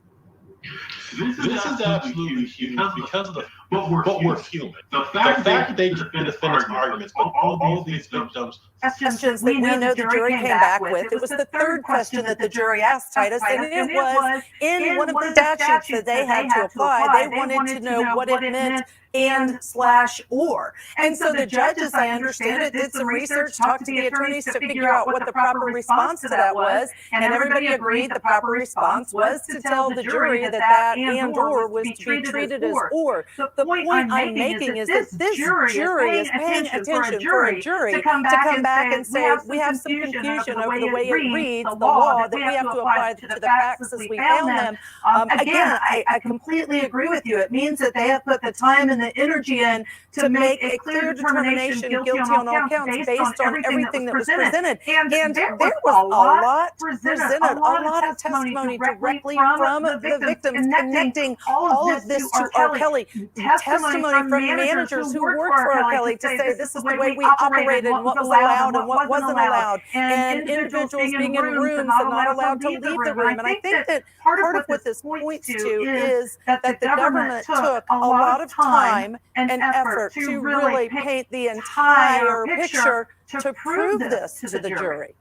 This is absolutely huge because of what we're feeling. The fact that they defended arguments, but all these victims. Questions that we know the jury came back with. It was the third question that the jury asked Titus, and it was in one of the statutes that they had to apply. They wanted to know what it meant and/or. And so the judge, as I understand it, did some research, talked to the attorneys to figure out what the proper response to that was, and everybody agreed the proper response was to tell the jury that and/or was to be treated as or. The point I'm making is that this jury is paying attention for a jury to come back and say, we have some confusion over the way it reads the law, that we have to apply to the facts as we found them. Again, I completely agree with you. It means that they have put the time and the energy in to make a clear determination guilty on all counts based on everything that was presented. And there was a lot presented, a lot of testimony directly from the victims connecting all of this to R. Kelly. Testimony from managers who worked for R. Kelly to say this is the way we operated and what was allowed and what wasn't allowed, and individuals being in rooms and not allowed to leave the room. And I think that part of what this points to is that the government took a lot of time and effort to really paint the entire picture to prove this to the jury.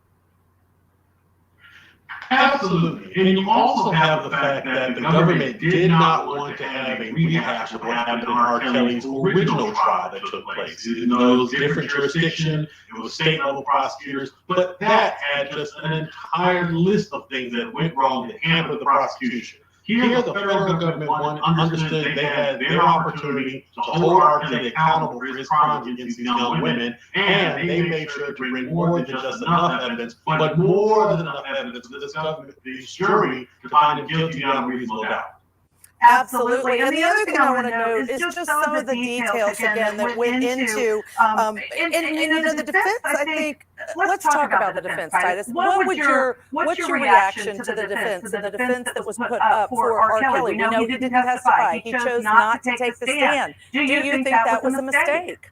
Absolutely. And you also have the fact that the government did not want to have a rehash of what happened in R. Kelly's original trial that took place. In those different jurisdictions, it was state-level prosecutors, but that had just an entire list of things that went wrong that hampered the prosecution. Here, the federal government understood they had their opportunity to hold R. Kelly accountable for his crimes against these young women, and they made sure to bring more than just enough evidence, but more than enough evidence for this government, this jury, to find him guilty beyond reasonable doubt. Absolutely. And the other thing I want to note is just some of the details again that went into, and you know, the defense, I think, let's talk about the defense, Titus. What's your reaction to the defense that was put up for R. Kelly? We know he didn't testify. He chose not to take the stand. Do you think that was a mistake?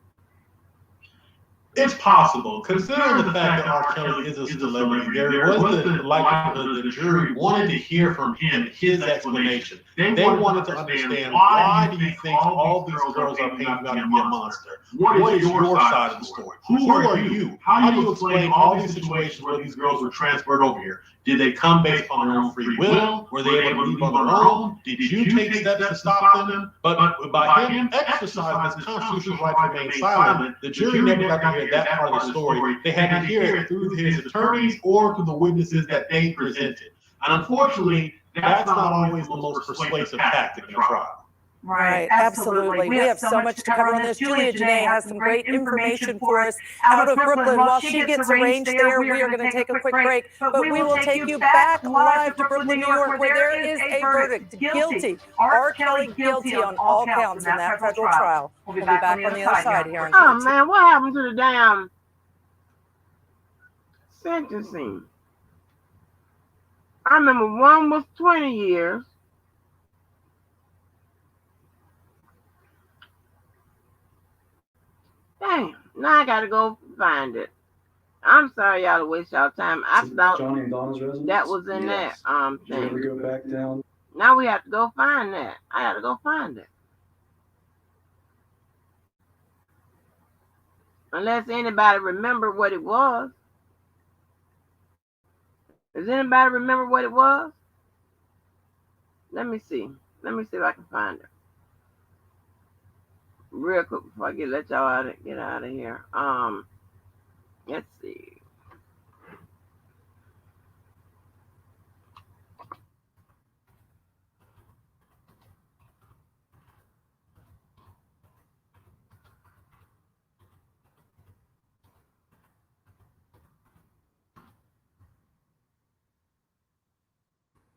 It's possible, considering the fact that R. Kelly is a celebrity. There was the likelihood that the jury wanted to hear from him his explanation. They wanted to understand, why do you think all these girls are painting you out to be a monster? What is your side of the story? Who are you? How do you explain all these situations where these girls were transferred over here? Did they come based on their own free will? Were they able to leave on their own? Did you take steps to stop them? But by him exercising his constitutional right to remain silent, the jury never got to hear that part of the story. They had to hear it through his attorneys or through the witnesses that they presented. And unfortunately, that's not always the most persuasive tactic in a trial. Right, absolutely. We have so much to cover on this. Julia Janae has some great information for us out of Brooklyn. While she gets arranged there, we are going to take a quick break, but we will take you back live to Brooklyn, New York, where there is a verdict. Guilty. R. Kelly guilty on all counts in that federal trial. We'll be back on the other side here. Oh, man, what happened to the damn sentencing? I remember one was 20 years. Damn, now I gotta go find it. I'm sorry y'all to waste y'all time. I thought Johnny and Donna's residence? that was in Yes. that Did you ever thing. go back down? Now we have to go find that. I gotta go find it. Unless anybody remember what it was. Does anybody remember what it was? Let me see. Let me see if I can find it. Real quick before I let y'all get out of here. Let's see.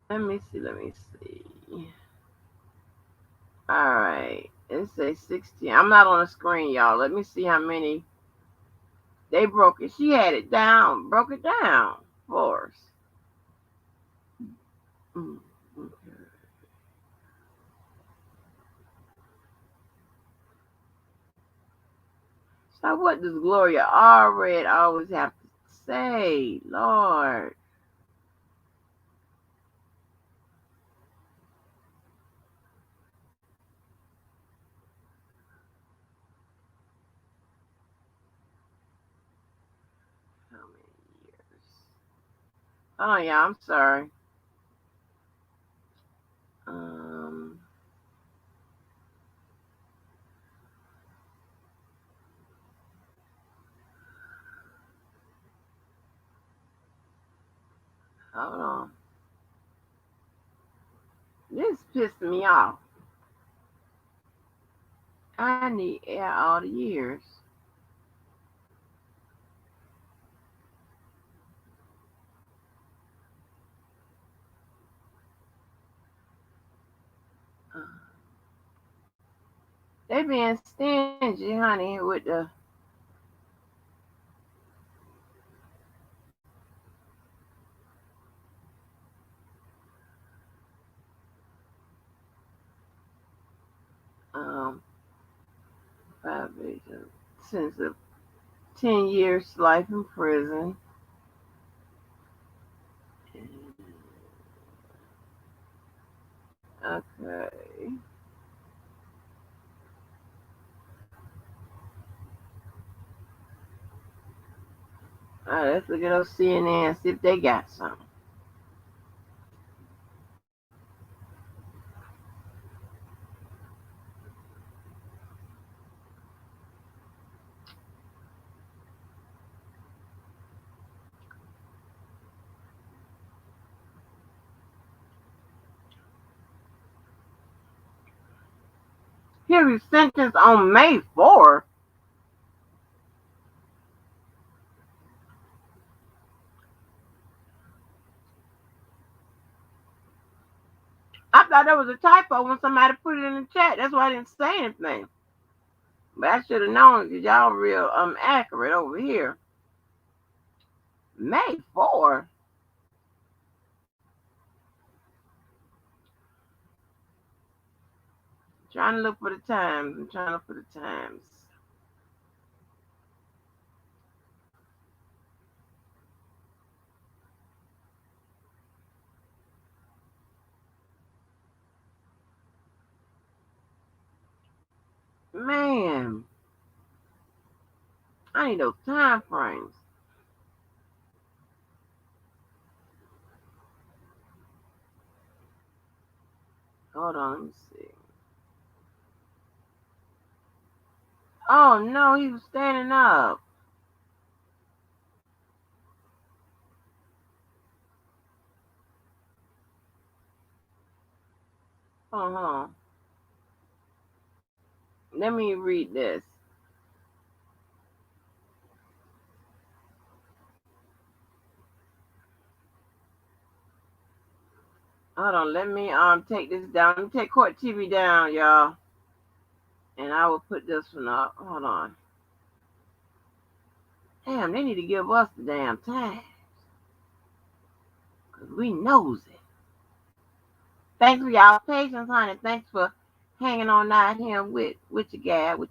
Let me see. All right. It says 16. I'm not on the screen, y'all. Let me see how many they broke it. She had it down, broke it down for us. Okay. So what does Gloria Allred always have to say, Lord? How many years? Oh yeah, I'm sorry. Hold on. This pissed me off. I need air all the years. They being stingy, honey, with the since of 10 years life in prison. Okay. All right, let's look at those CNN and see if they got something. He was sentenced on May 4th. I thought that was a typo when somebody put it in the chat. That's why I didn't say anything. But I should have known because y'all real accurate over here. May 4th. Trying to look for the times. I'm trying to look for the times. Man, I need those time frames. Hold on, let me see. Oh no, he was standing up. Uh-huh. Let me read this. Hold on, let me take this down. Let me take Court TV down, y'all. And I will put this one up. Hold on. Damn, they need to give us the damn time. Because we knows it. Thanks for y'all patience, honey. Thanks for hanging on out here with your gal,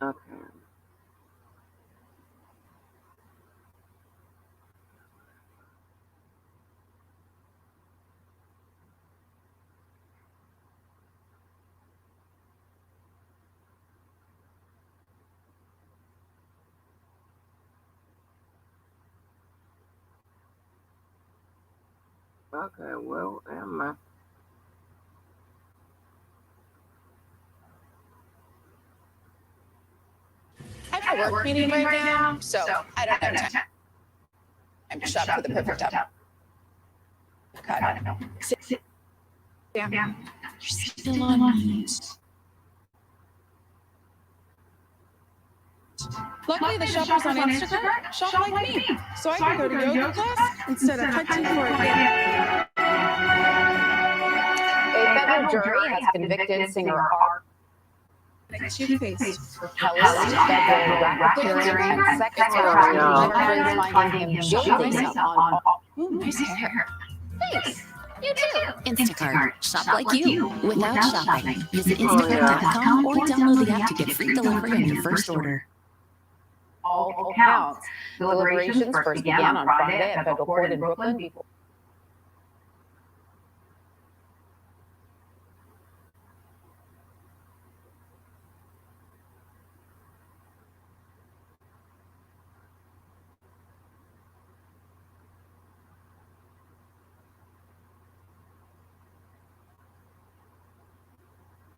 Okay. Okay, well, am I? I have a work meeting right now, so I don't have time. I'm shot for the perfect time. God. Sit. Yeah. You're still on mute. Luckily, the shoppers on Instagram shop like me, so I can go to yoga class instead of hunting for a game. A federal jury has convicted singer R. Two-Face. Kelly's federal racketeering and sex trafficking charges, finding him guilty on all. Ooh, nice hair. Thanks. You too. Instacart. Shop like you without shopping. Visit instacart.com or download the app to get free delivery on your first order. All counts. Deliberations first began on Friday at federal court in Brooklyn before.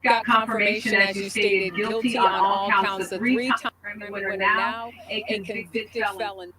Got confirmation, as you stated, guilty on all counts. The three-time winner now, a convicted felon.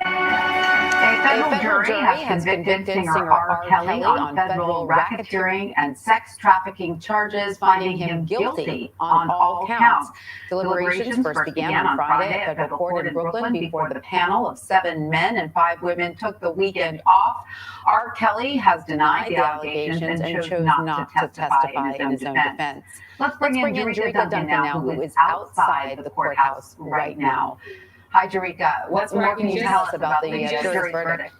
A federal jury has convicted singer R. Kelly on federal racketeering and sex trafficking charges, finding him guilty on all counts. Deliberations first began on Friday at federal court in Brooklyn before the panel of 7 men and 5 women took the weekend off. R. Kelly has denied the allegations and chose not to testify in his own defense. Let's bring in Jerika Duncan now, who is outside the courthouse right now. Hi, Jerika. What more can you tell us about the jury's verdict?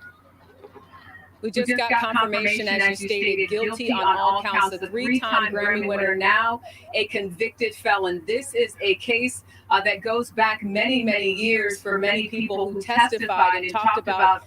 We just got confirmation, as you stated, guilty on all counts. The three-time Grammy winner, now a convicted felon. This is a case that goes back many, many years for many people who testified and talked about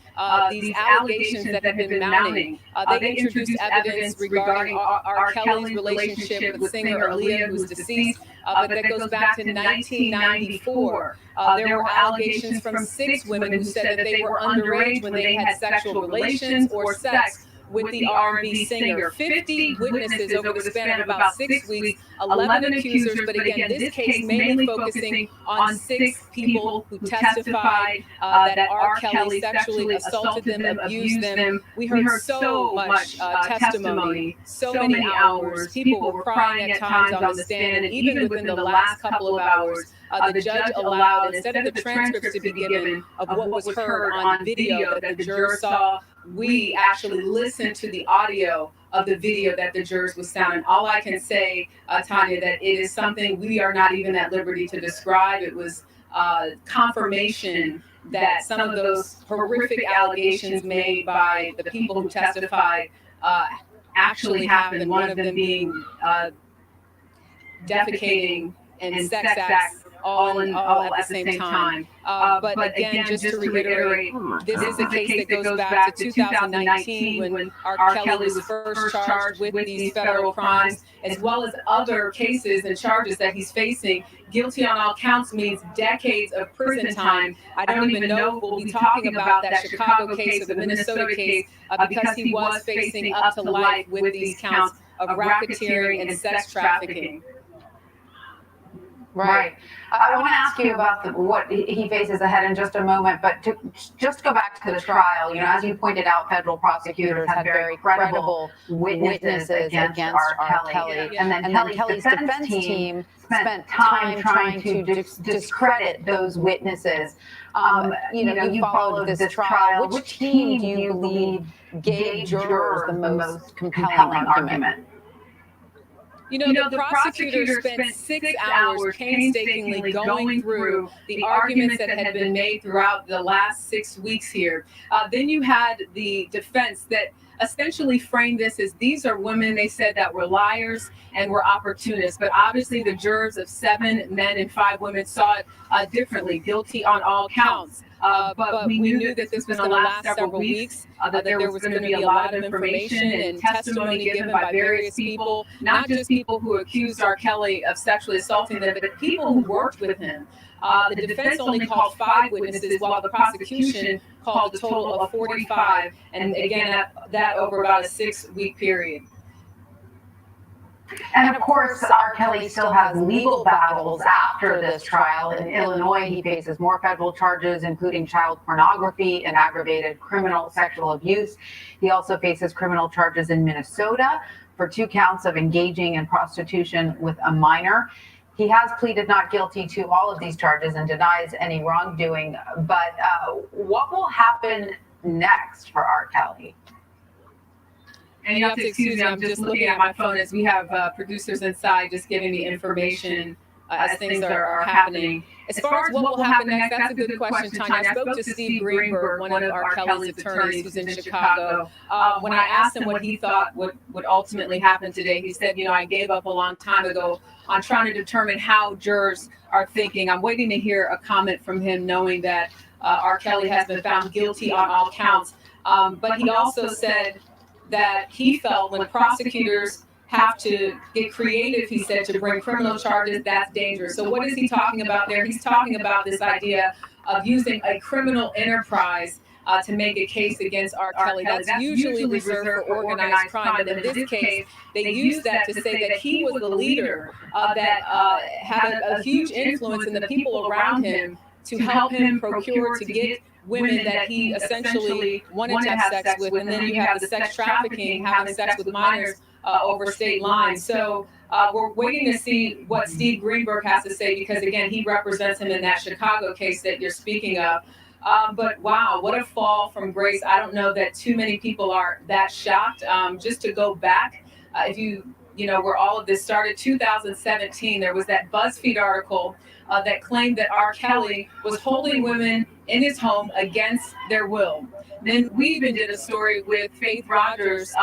these allegations that have been mounting. They introduced evidence regarding R. Kelly's relationship with singer Aaliyah, who's deceased, but that goes back to 1994. There were allegations from 6 women who said that they were underage when they had sexual relations or sex with the R&B singer. 50 witnesses over the span of about 6 weeks, 11 accusers, but again, this case mainly focusing on 6 people who testified that R. Kelly sexually assaulted them, abused them. We heard so much testimony, so many hours. People were crying at times on the stand, and even within the last couple of hours, the judge allowed, instead of the transcripts to be given of what was heard on video that the jurors saw, we actually listened to the audio of the video that the jurors was sound. And all I can say, Tanya, that it is something we are not even at liberty to describe. It was confirmation that some of those horrific allegations made by the people who testified actually happened. One of them being defecating and sex acts all at the same time. But again, just to reiterate, this is a case that goes back to 2019 when R. Kelly was first charged with these federal crimes, as well as other cases and charges that he's facing. Guilty on all counts means decades of prison time. I don't even know if we'll be talking about that Chicago case or the Minnesota case because he was facing up to life with these counts of racketeering and sex trafficking. Right. I want to ask you about what he faces ahead in just a moment, but to just go back to the trial, you know, as you pointed out, federal prosecutors had very credible witnesses against R. Kelly. And then Kelly's defense team spent time trying to discredit those witnesses. You know, you followed this trial. Which team do you believe gave jurors the most compelling argument? You know, the prosecutor spent 6 hours painstakingly going through the arguments that had been made throughout the last 6 weeks here. Then you had the defense that essentially framed this as these are women, they said, that were liars and were opportunists. But obviously the jurors of 7 men and 5 women saw it differently, guilty on all counts. But we knew that this was going to last several weeks, that there was going to be a lot of information and testimony given by various people, not just people who accused R. Kelly of sexually assaulting them, but people who worked with him. The defense only called 5 witnesses, while the prosecution called a total of 45, and again, that over about a 6-week period. And of course, R. Kelly still has legal battles after this trial. In Illinois, he faces more federal charges, including child pornography and aggravated criminal sexual abuse. He also faces criminal charges in Minnesota for 2 counts of engaging in prostitution with a minor. He has pleaded not guilty to all of these charges and denies any wrongdoing. But what will happen next for R. Kelly? And you have to excuse me, I'm just looking at my phone as we have producers inside just giving me information as things are happening. As far as what will happen next, that's a good question, Tanya. I spoke to Steve Greenberg, one of R. Kelly's attorneys who's in Chicago. When I asked him what he thought would ultimately happen today, he said, you know, I gave up a long time ago on trying to determine how jurors are thinking. I'm waiting to hear a comment from him, knowing that R. Kelly has been found guilty on all counts. But he also said that he felt when prosecutors have to get creative, he said, to bring criminal charges, that's dangerous. So what is he talking about there? He's talking about this idea of using a criminal enterprise to make a case against R. Kelly. That's usually reserved for organized crime. But in this case, they used that to say that he was the leader that had a huge influence in the people around him to help him procure, to get women that he essentially wanted to have sex with. And then you have the sex trafficking, having sex with minors over state lines. So we're waiting to see what Steve Greenberg has to say, because again, he represents him in that Chicago case that you're speaking of. But wow, what a fall from grace. I don't know that too many people are that shocked. Just to go back, if you know where all of this started, 2017, there was that BuzzFeed article that claimed that R. Kelly was holding women in his home against their will. Then we even did a story with Faith Rogers,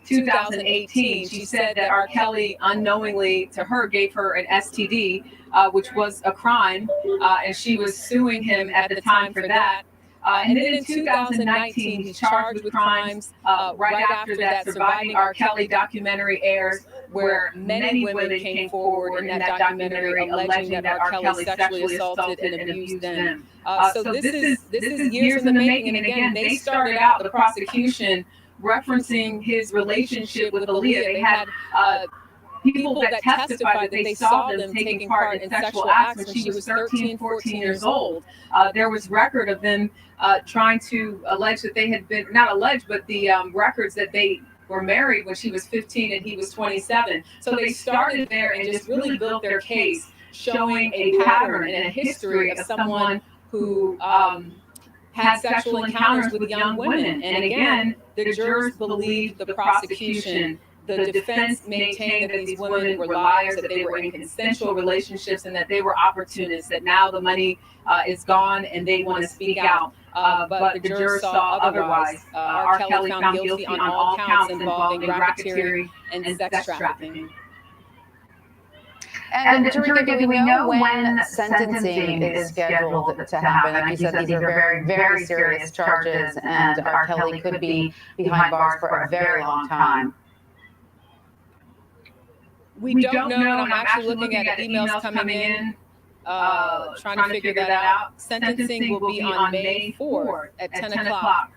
2018. She said that R. Kelly unknowingly to her gave her an STD, which was a crime, and she was suing him at the time for that. And then in 2019, he's charged with crimes. Right after that, Surviving R. Kelly documentary airs, where many women came forward in that documentary alleging that R. Kelly sexually assaulted and abused them. So this is years in the making. And again, they started out, the prosecution, referencing his relationship with Aaliyah. They had people that testified that they saw them taking part in sexual acts when she was 13, 14 years old. There was record of them trying to allege that they had been, not alleged, but the records that they were married when she was 15 and he was 27. So they started there and just really built their case, showing a pattern and a history of someone who had sexual encounters with young women. And again, the jurors believed the prosecution. The defense maintained that these women were liars, that they were in consensual relationships, and that they were opportunists, that now the money is gone and they want to speak out. But the jurors saw otherwise. R. Kelly found guilty on all counts involving racketeering and sex trafficking. And Tarika, do we know when sentencing is scheduled to happen? Like you said, these are very, very serious charges, and R. Kelly could be behind bars for a very long time. We don't know, and I'm actually looking at emails coming in, trying to figure that out. Sentencing will be on May 4th at 10 o'clock.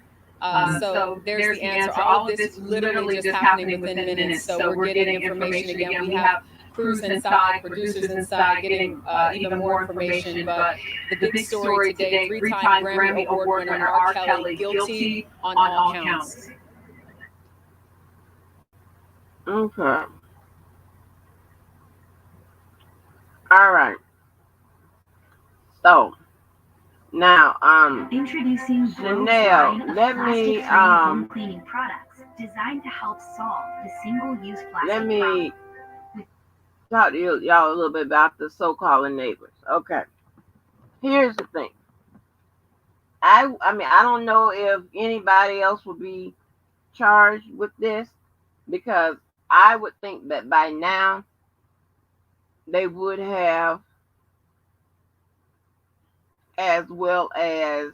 So there's the answer. All of this literally just happening within minutes. So we're getting information again. We have crews inside, producers inside, getting even more information. But the big story today, three-time Grammy Award winner R. Kelly guilty on all counts. Okay. All right. So now, introducing Janelle, let me home cleaning products designed to help solve the single-use plastic let me talk to y'all a little bit about the so-called neighbors. Okay. Here's the thing. I mean, I don't know if anybody else would be charged with this, because I would think that by now they would have, as well as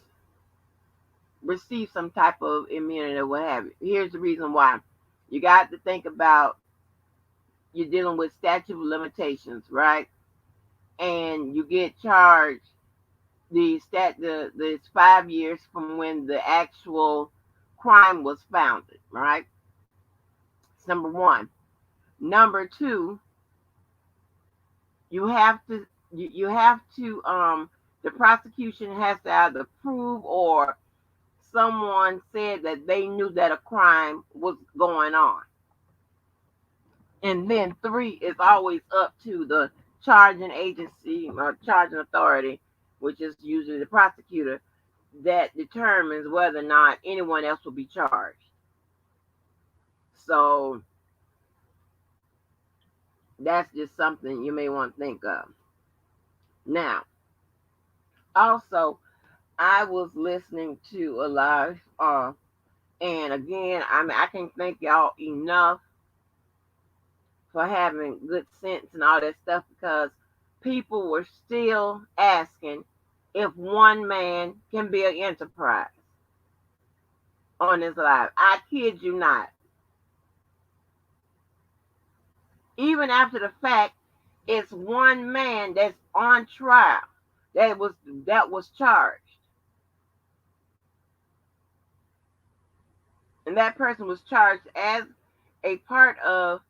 receive some type of immunity or what have you. Here's the reason why. You got to think about, you're dealing with statute of limitations, right? And you get charged, it's 5 years from when the actual crime was founded, right? That's number one. Number two, the prosecution has to either prove or someone said that they knew that a crime was going on. And then three is always up to the charging agency or charging authority, which is usually the prosecutor, that determines whether or not anyone else will be charged. So that's just something you may want to think of. Now, also, I was listening to a live, and again, I can't thank y'all enough for having good sense and all that stuff, because people were still asking if one man can be an enterprise on this live. I kid you not. Even after the fact, it's one man that's on trial that was charged. And that person was charged as a part of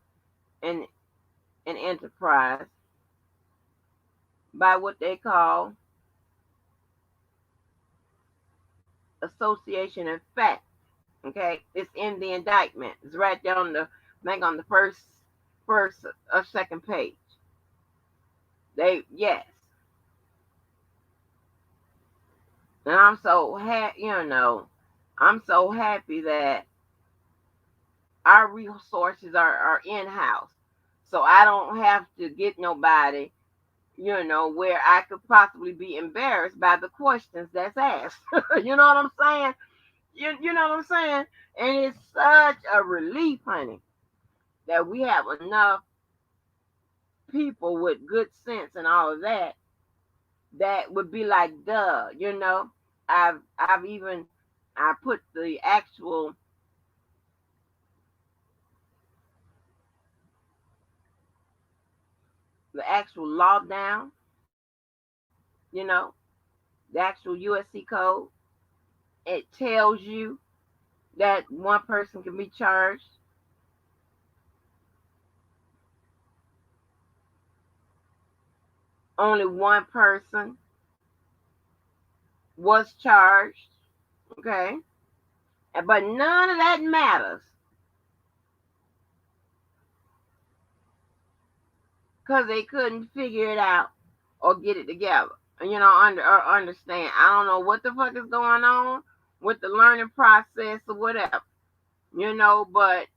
an enterprise by what they call association in fact. Okay, it's in the indictment. It's right there on the, I think on the first or second page. Yes. And I'm so happy, I'm so happy that our resources are in-house. So I don't have to get nobody, where I could possibly be embarrassed by the questions that's asked. You know what I'm saying? You know what I'm saying? And it's such a relief, honey, that we have enough people with good sense and all of that would be like, duh, I put the actual law down, the actual USC code. It tells you that one person can be charged. Only one person was charged, okay? But none of that matters, because they couldn't figure it out or get it together. understand. I don't know what the fuck is going on with the learning process or whatever, but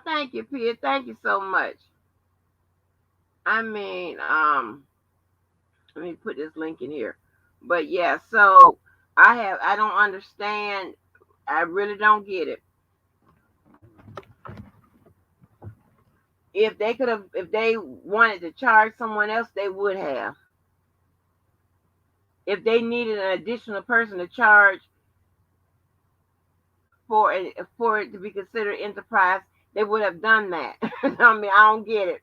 thank you, Pia. Thank you so much. I mean, let me put this link in here. But yeah, so I don't understand. I really don't get it. If they wanted to charge someone else, they would have. If they needed an additional person to charge for it to be considered enterprise, they would have done that. I mean, I don't get it.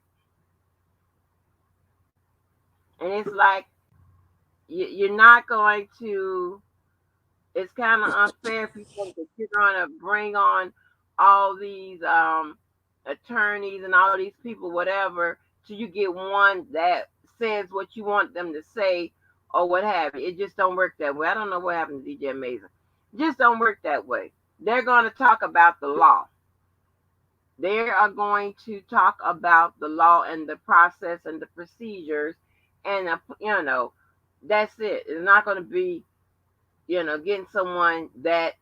And it's like you're not going to. It's kind of unfair if you think that you're going to bring on all these attorneys and all these people, whatever, till you get one that says what you want them to say or what have you. It just don't work that way. I don't know what happened to DJ Amazing. It just don't work that way. They're going to talk about the law. They are going to talk about the law and the process and the procedures, and that's it. It's not going to be getting someone that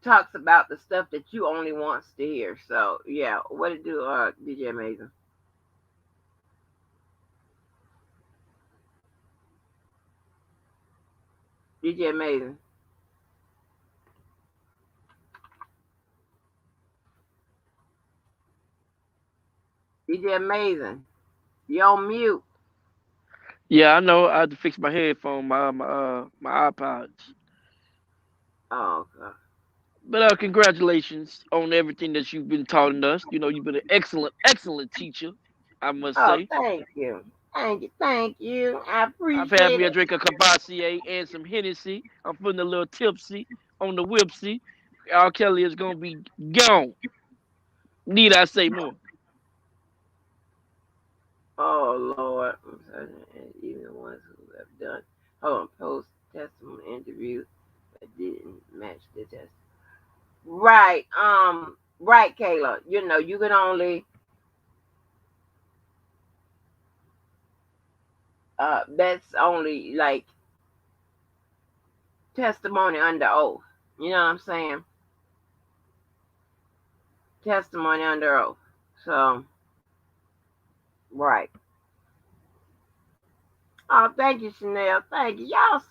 talks about the stuff that you only wants to hear. So yeah, what it do, DJ Amazing? DJ Amazing. DJ Amazing. You on mute. Yeah, I know. I had to fix my headphone, my iPods. Oh, God. But congratulations on everything that you've been taught us. You've been an excellent teacher, I must Oh, say. thank you. Thank you. I I've had appreciate me a it. drink of Cabassier and some Hennessy. I'm feeling a little tipsy on the whipsy. R. Kelly is gonna be gone. Need I say more? Oh, Lord. Even the ones who have done post testimony interviews that didn't match the test. Right. Right, Kayla. You can only that's only like testimony under oath. You know what I'm saying? Testimony under oath. So, right. Oh, thank you, Chanel. Thank you. Y'all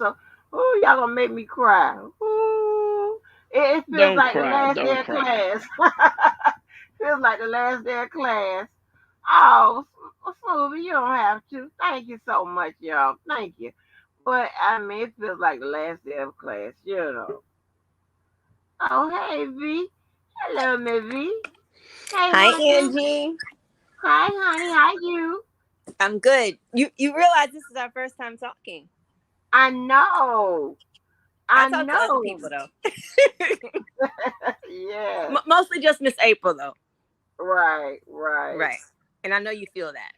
gonna make me cry. Ooh. It feels Don't like the cry. last day Don't of cry. class. Feels like the last day of class. Oh, Smoothie, you don't have to. Thank you so much, y'all. Thank you. But, I mean, it feels like the last day of class. Oh, hey, V. Hello, Miss V. Hey, Hi, Hunter. Angie. Hi, honey. How you? I'm good. You realize this is our first time talking? I know. I talk to other people though. Yeah. Mostly just Miss April though. Right. And I know you feel that.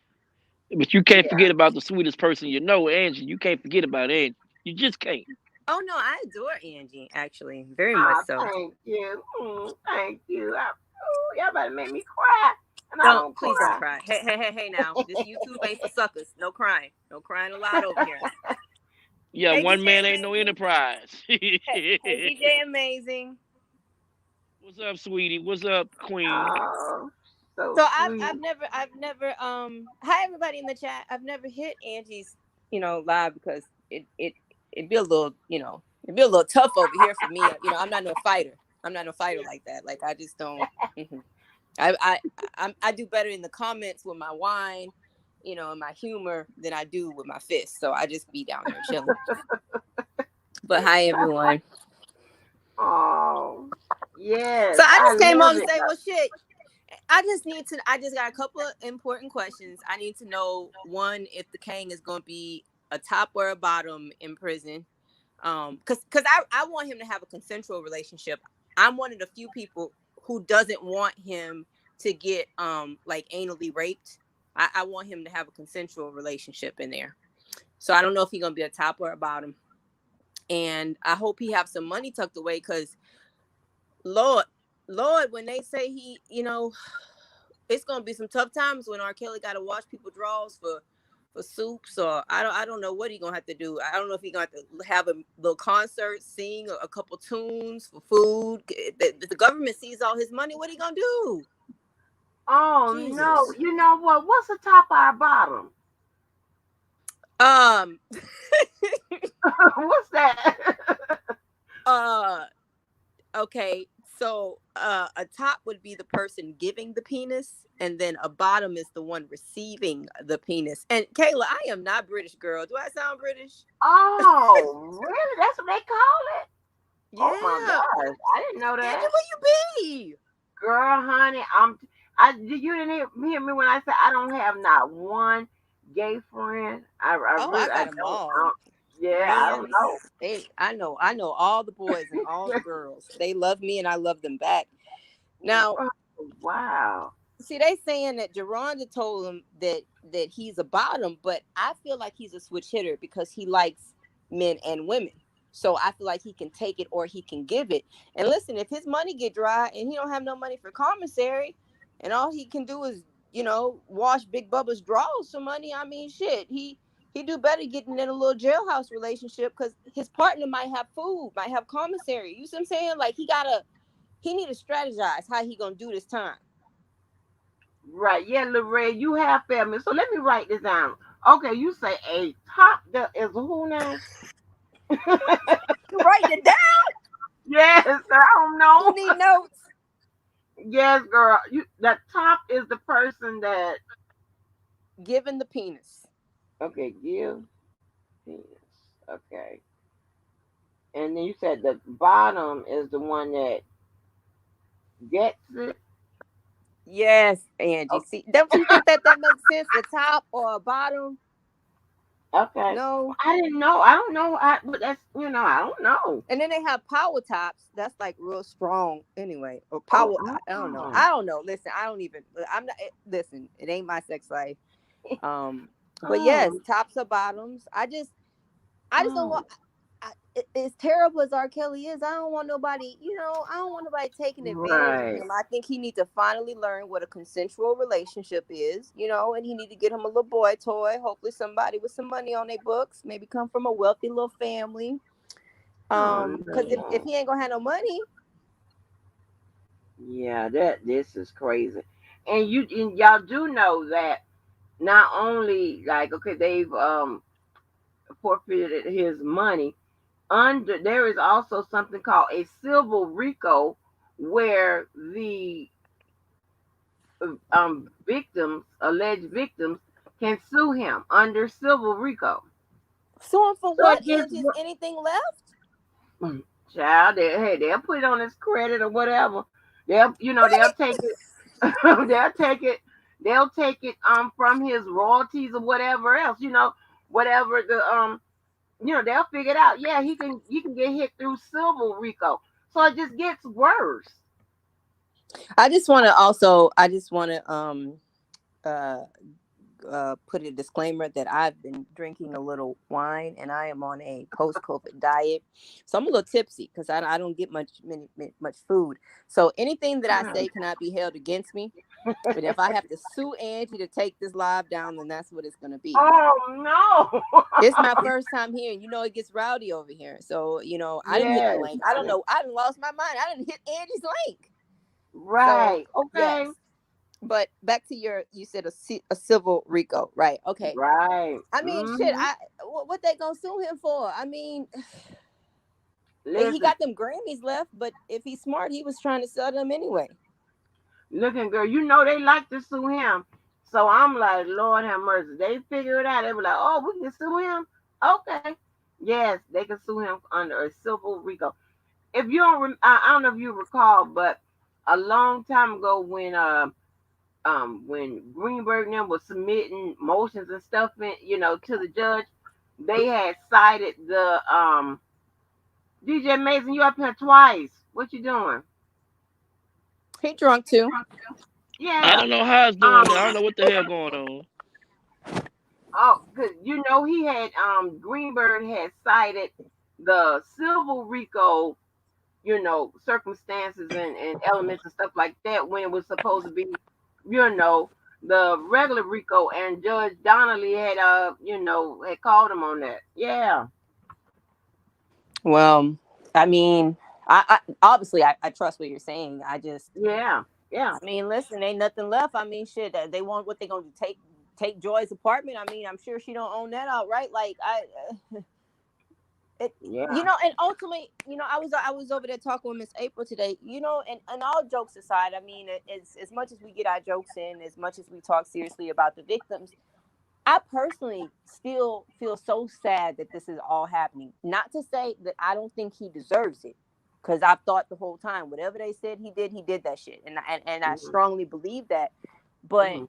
But you can't forget about the sweetest person you know, Angie. You can't forget about Angie. You just can't. Oh no, I adore Angie actually, very much so. Thank you. Thank you. Y'all about to make me cry. And I don't please cry. don't cry. Hey now. This YouTube ain't for suckers. No crying. No crying allowed over here. Yeah, hey, one DJ man Amazing. ain't no enterprise. hey, DJ Amazing. What's up, sweetie? What's up, queen? So I've never hi everybody in the chat. I've never hit Angie's, live because it'd be a little, it'd be a little tough over here for me. I'm not no fighter. I'm not no fighter like that. Like I just don't. I do better in the comments with my wine, and my humor than I do with my fists. So I just be down there chilling. But hi everyone. Oh, yes. So I just came on to say, well, shit. I just got a couple of important questions. I need to know, one, if the Kang is going to be a top or a bottom in prison. Because I want him to have a consensual relationship. I'm one of the few people who doesn't want him to get like anally raped. I want him to have a consensual relationship in there. So I don't know if he's going to be a top or a bottom. And I hope he have some money tucked away because Lord, when they say he, it's gonna be some tough times when R. Kelly got to wash people drawers for soups, or I don't know what he gonna have to do. I don't know if he gonna have to have a little concert, sing a couple tunes for food. If the government sees all his money, what he gonna do? Oh Jesus. no! You know what? What's the top or our bottom? What's that? Okay. So a top would be the person giving the penis, and then a bottom is the one receiving the penis. And Kayla, I am not British, girl. Do I sound British? Oh, really? That's what they call it? Yeah. Oh my gosh, I didn't know that. Angie, where you be? Girl, honey, you didn't hear me when I said I don't have not one gay friend. I got them all. I don't know. I know all the boys and all the girls. They love me and I love them back. Now, wow. See, they saying that Geronda told him that he's a bottom, but I feel like he's a switch hitter because he likes men and women. So I feel like he can take it or he can give it. And listen, if his money get dry and he don't have no money for commissary, and all he can do is, wash Big Bubba's drawers for money, I mean, shit, he do better getting in a little jailhouse relationship because his partner might have food, might have commissary. You see what I'm saying? Like he need to strategize how he gonna do this time. Right, yeah, Lorraine, you have family. So let me write this down. Okay, you say a top that is who now? You writing it down? Yes, I don't know. You need notes. Yes, girl. The top is the person that giving the penis. Okay, give penis. Okay. And then you said the bottom is the one that gets it. Yes, Angie. Okay. See, don't you think that makes sense? A top or a bottom? Okay. No, I didn't know. I don't know. But that's I don't know. And then they have power tops. That's like real strong. Anyway, or power. I don't know. I don't know. Listen, I'm not. Listen, it ain't my sex life. But yes, tops or bottoms. I just don't want. As terrible as R. Kelly is, I don't want nobody, I don't want nobody taking advantage of him. I think he needs to finally learn what a consensual relationship is, and he need to get him a little boy toy. Hopefully somebody with some money on their books, maybe come from a wealthy little family. Because if he ain't gonna have no money. Yeah, this is crazy. And y'all do know that not only they've forfeited his money, there is also something called a civil RICO where the alleged victims can sue him under civil RICO. Suing for what? Is anything left? Child, they'll put it on his credit or whatever. They'll take it. They'll take it from his royalties or whatever else. Whatever the they'll figure it out. Yeah, he can get hit through civil RICO. So it just gets worse. I just want to put a disclaimer that I've been drinking a little wine and I am on a post-COVID diet, so I'm a little tipsy because I don't get much food. So anything that I say cannot be held against me. But if I have to sue Angie to take this live down, then that's what it's going to be. Oh no! It's my first time here, and it gets rowdy over here. So I didn't hit the link. I don't know. I didn't lost my mind. I didn't hit Angie's link. Right. So, okay. Yes. But back to you said a civil RICO, right? Okay. Right. I mean, shit. What they gonna sue him for? I mean, he got them Grammys left, but if he's smart, he was trying to sell them anyway. Looking, girl, they like to sue him. So I'm like, Lord have mercy. They figure it out. They were like, oh, we can sue him. Okay. Yes, they can sue him under a civil RICO. If you don't, I don't know if you recall, but a long time ago when Greenberg and them was submitting motions and stuff to the judge, they had cited the DJ Mason. You up here twice? What you doing? He drunk too. Yeah. I don't know how it's doing. I don't know what the hell going on. Oh, because he had Greenberg had cited the civil RICO, circumstances and elements and stuff like that when it was supposed to be the regular RICO, and Judge Donnelly had had called him on that. Yeah. Well, I mean, I obviously I trust what you're saying. Yeah. I mean, listen, ain't nothing left. I mean, shit, they want what they gonna do, take Joy's apartment. I mean, I'm sure she don't own that outright. Like and ultimately, I was over there talking with Miss April today, and all jokes aside, I mean, as much as we get our jokes in, as much as we talk seriously about the victims, I personally still feel so sad that this is all happening. Not to say that I don't think he deserves it, because I've thought the whole time, whatever they said he did that shit, and I strongly believe that. But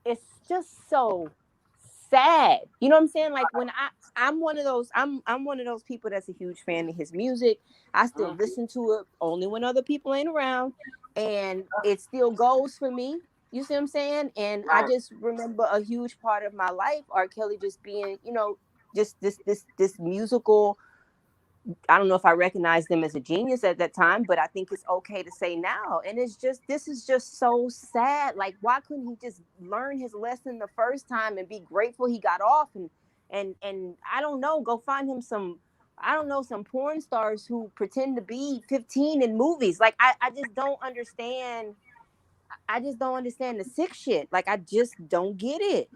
it's just so sad. You know what I'm saying? Like when I'm one of those people that's a huge fan of his music. I still listen to it only when other people ain't around, and it still goes for me. You see what I'm saying? And I just remember a huge part of my life, R. Kelly just being, just this musical. I don't know if I recognized him as a genius at that time, but I think it's okay to say now. And this is just so sad. Like, why couldn't he just learn his lesson the first time and be grateful he got off and I don't know, go find him some porn stars who pretend to be 15 in movies. Like, I just don't understand. I just don't understand the sick shit. Like, I just don't get it.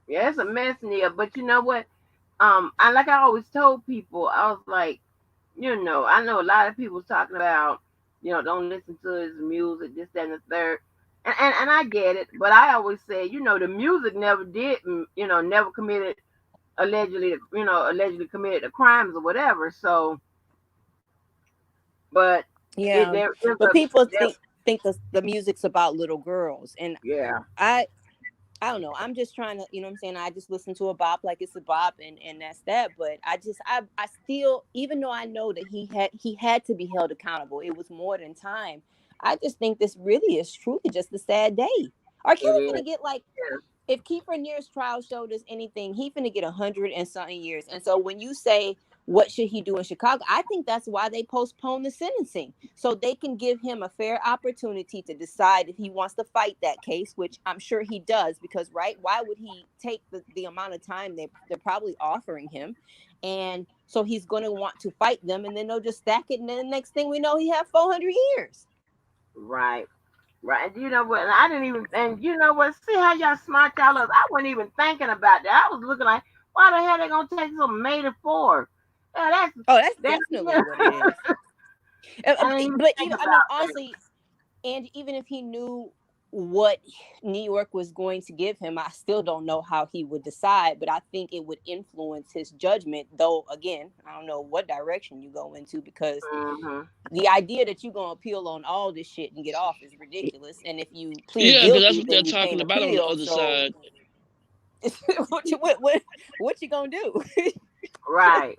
Yeah, it's a mess in here. But you know what? I always told people, I was like, I know a lot of people talking about, don't listen to his music, this, that, and the third. And I get it. But I always say, the music never did, never committed, allegedly committed the crimes or whatever. So, but yeah, but people think the music's about little girls, and I don't know. I'm just trying to, you know what I'm saying? I just listen to a bop like it's a bop, and that's that. But I still, even though I know that he had to be held accountable, it was more than time. I just think this really is truly just a sad day. Are Kelly gonna get if Kiefer Neer's trial showed us anything, he finna get 100 and something years. And so when you say, what should he do in Chicago? I think that's why they postpone the sentencing, so they can give him a fair opportunity to decide if he wants to fight that case, which I'm sure he does, because why would he take the amount of time they're probably offering him? And so he's going to want to fight them, and then they'll just stack it, and then the next thing we know, he have 400 years. Right. You know what? I didn't even, and you know what? See how y'all smart y'all is. I wasn't even thinking about that. I was looking like, why the hell they gonna take some May the 4th? Yeah, that's definitely what it is. But even, honestly, and even if he knew what New York was going to give him, I still don't know how he would decide. But I think it would influence his judgment. Though, again, I don't know what direction you go into, because the idea that you're gonna appeal on all this shit and get off is ridiculous. And if you plead guilty, that's what then they're you talking can't about appeal, on the other so side. what you gonna do? Right.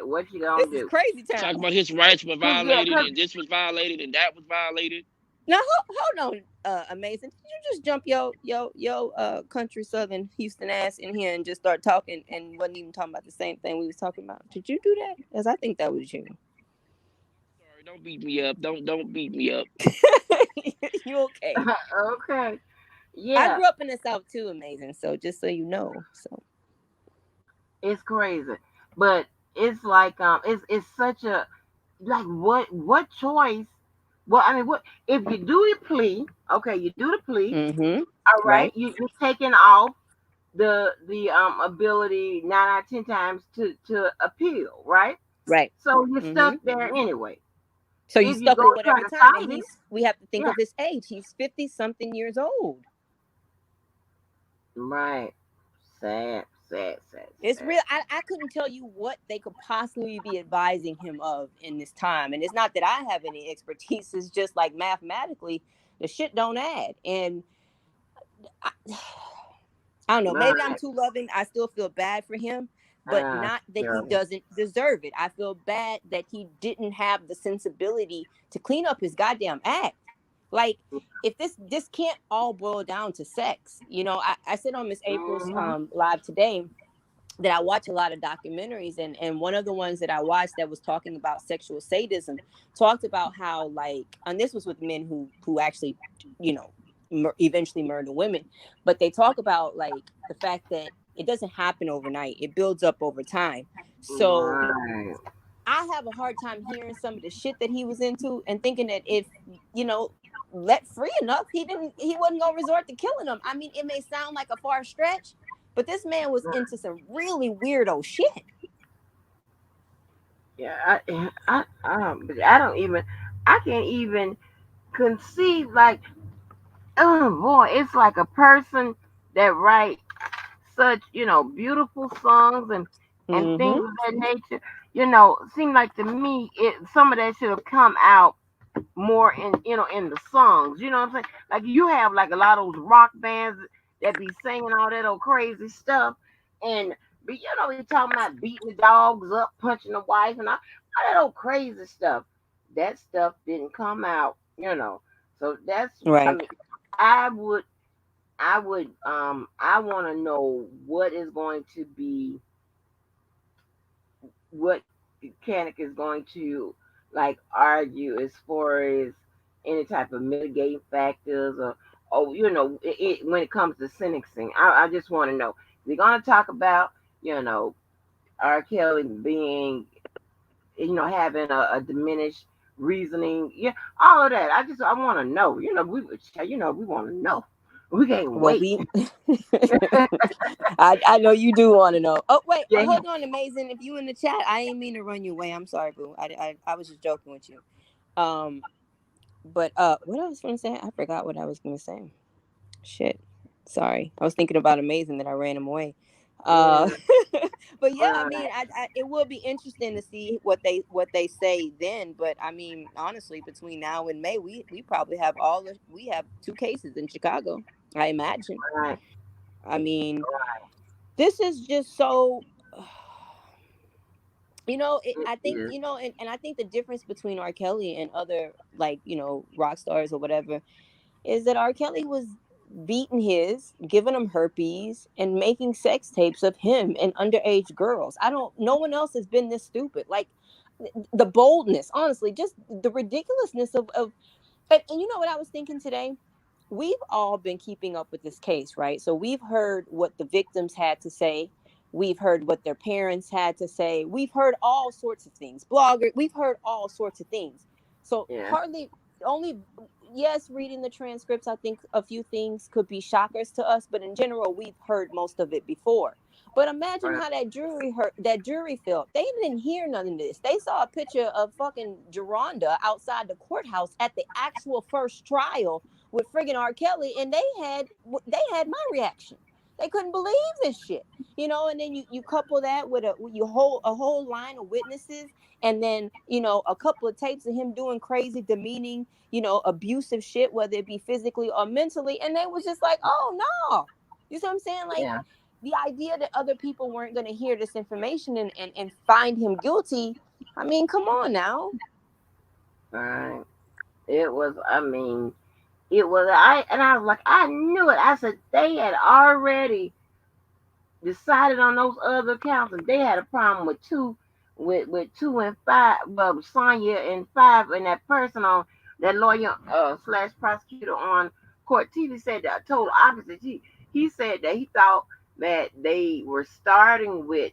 What you gonna do? This is crazy town. Talking about his rights were violated, and this was violated, and that was violated. Now hold on, Amazing. Did you just jump your country Southern Houston ass in here and just start talking and wasn't even talking about the same thing we was talking about? Did you do that? Because I think that was you. Sorry, don't beat me up. Don't beat me up. You okay? Okay. Yeah. I grew up in the South too, Amazing. So just so you know, it's crazy, but it's like it's such a what choice? Well, I mean, what if you do the plea? Okay, you do the plea. All right, you're taking off the ability 9 out of 10 times to appeal, right? Right. So you're stuck there anyway. So you're stuck with whatever time, and we have to think of his age. He's 50-something years old. Right. Sad. It's real. I couldn't tell you what they could possibly be advising him of in this time. And it's not that I have any expertise. It's just like mathematically, the shit don't add. And I don't know. Maybe I'm too loving. I still feel bad for him, but not that he doesn't deserve it. I feel bad that he didn't have the sensibility to clean up his goddamn act. Like, if this can't all boil down to sex, I said on Miss April's live today, that I watch a lot of documentaries, and one of the ones that I watched that was talking about sexual sadism talked about how, like, and this was with men who actually, you know, eventually murder women, but they talk about like the fact that it doesn't happen overnight. It builds up over time. So Right. I have a hard time hearing some of the shit that he was into and thinking that if, you know, let free enough, he wasn't gonna resort to killing them. I mean, it may sound like a far stretch, but this man was into some really weirdo shit. Yeah, but I can't even conceive, like, oh boy, it's like a person that writes such, beautiful songs and things of that nature. Seem like to me, some of that should have come out more in the songs. You know what I'm saying? Like, you have like a lot of those rock bands that be singing all that old crazy stuff, and but you talking about beating the dogs up, punching the wife, and all that old crazy stuff. That stuff didn't come out. So that's, I Right. mean, I would I want to know what is going to be, what mechanic is going to, like, argue as far as any type of mitigating factors, or when it comes to sentencing. I just want to know, they're going to talk about, R. Kelly being, having a diminished reasoning, all of that. I want to know. We want to know. We can't Well, wait. I know you do want to know. Oh, wait, Yeah. hold on, Amazing. If you in the chat, I ain't mean to run you away. I'm sorry, boo. I was just joking with you. But what I was going to say, I forgot what I was going to say. Shit. Sorry. I was thinking about Amazing that I ran him away. Yeah. But yeah, I mean, it will be interesting to see what they say then. But I mean, honestly, between now and May, we probably have we have 2 cases in Chicago, I imagine. Right. I mean, this is just so, I think, and I think the difference between R. Kelly and other, like, rock stars or whatever, is that R. Kelly was beating giving him herpes, and making sex tapes of him and underage girls. No one else has been this stupid. Like, the boldness, honestly, just the ridiculousness of and you know what I was thinking today? We've all been keeping up with this case, right? So we've heard what the victims had to say. We've heard what their parents had to say. We've heard all sorts of things. We've heard all sorts of things. So yes, reading the transcripts, I think a few things could be shockers to us, but in general, we've heard most of it before. But imagine how that jury felt. They didn't hear none of this. They saw a picture of fucking Geronda outside the courthouse at the actual first trial with friggin' R. Kelly, and they had my reaction. They couldn't believe this shit, and then you couple that with a whole line of witnesses, and then a couple of tapes of him doing crazy, demeaning, abusive shit, whether it be physically or mentally, and they was just like, oh no, you see what I'm saying? Like, the idea that other people weren't going to hear this information and find him guilty. I mean, come on now. Right. It was, I mean, it was, I was like, I knew it. I said, they had already decided on those other counts, and they had a problem with 2 and 5. Well, Sonya and 5, and that person on that lawyer / prosecutor on court TV said the total opposite. He said that he thought that they were starting with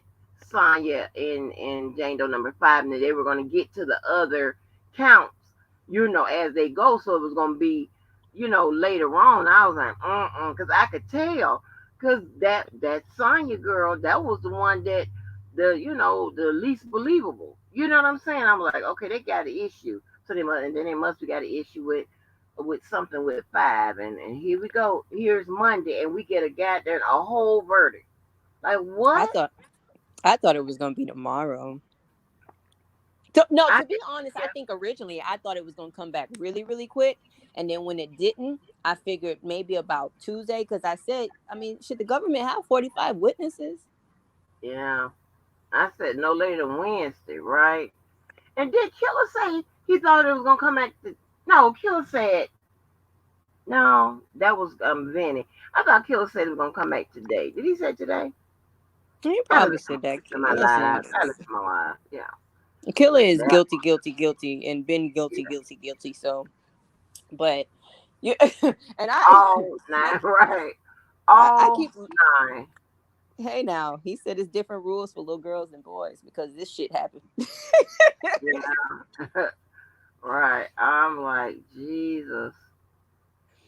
Sonya and Jane Doe number 5, and that they were going to get to the other counts, as they go. So it was going to be, later on. I was like, because I could tell. Because that Sonya girl, that was the one that the least believable. You know what I'm saying? I'm like, okay, they got an issue. So they must have got an issue with something with 5. And here we go. Here's Monday, and we get a whole verdict. Like, what? I thought it was gonna be tomorrow. To be honest, I think originally I thought it was gonna come back really, really quick. And then when it didn't, I figured maybe about Tuesday, because I said, I mean, should the government have 45 witnesses? Yeah. I said no later than Wednesday, right? And did Killer say he thought it was gonna come back no, Killer said no, that was Vinny. I thought Killer said it was gonna come back today. Did he say today? He probably said that. To my life. To my life. Yeah. Killer is Yeah. guilty, and been guilty. So, but you and all nine, right? I keep 9. Hey, now he said it's different rules for little girls and boys because this shit happened. Yeah. Right. I'm like, Jesus.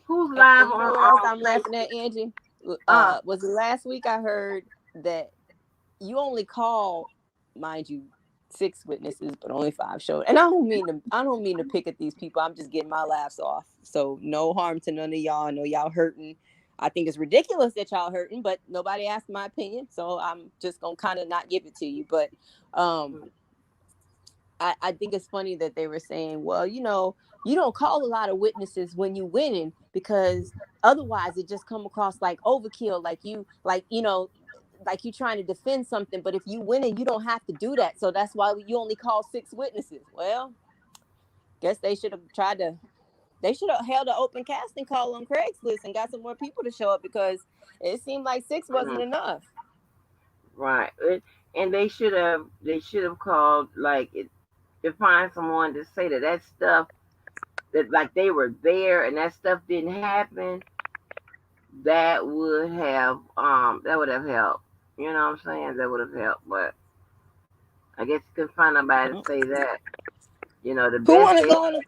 Who's live You on know what else I'm Facebook? laughing at, Angie? Was it last week I heard that you only call, mind you, 6 witnesses, but only 5 showed. And I don't mean to pick at these people. I'm just getting my laughs off. So no harm to none of y'all. I know y'all hurting. I think it's ridiculous that y'all hurting, but nobody asked my opinion, so I'm just gonna kind of not give it to you. But I think it's funny that they were saying, well, you don't call a lot of witnesses when you winning because otherwise it just come across like overkill, like you trying to defend something. But if you winning, you don't have to do that. So that's why you only call 6 witnesses. Well, guess they should have held an open casting call on Craigslist and got some more people to show up because it seemed like 6 wasn't enough. Right. And they should have called to find someone to say that stuff that like they were there and that stuff didn't happen. That would have helped. You know what I'm saying? That would have helped, but I guess you couldn't find nobody to say that. The Who want best. to go on?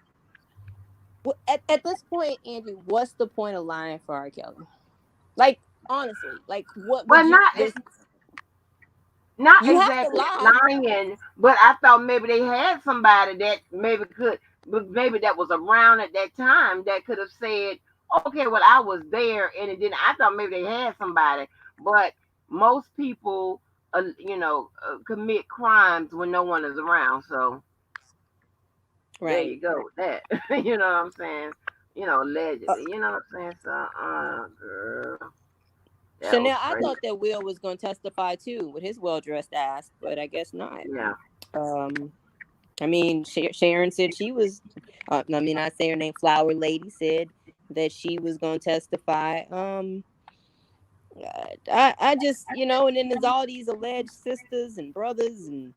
Well, at this point, Angie, what's the point of lying for R. Kelly? Like, honestly, like what? Well, not you exactly have to lie. lying, but I thought maybe they had somebody that maybe that was around at that time that could have said, okay, well, I was there, and it didn't. I thought maybe they had somebody, but most people, commit crimes when no one is around. So there you go with that. You know what I'm saying? Allegedly. You know what I'm saying? So, girl. Chanel, I thought that Will was going to testify too with his well-dressed ass, but I guess not. Yeah. I mean, Sharon said she was. I say her name. Flower Lady said that she was going to testify. I just, and then there's all these alleged sisters and brothers and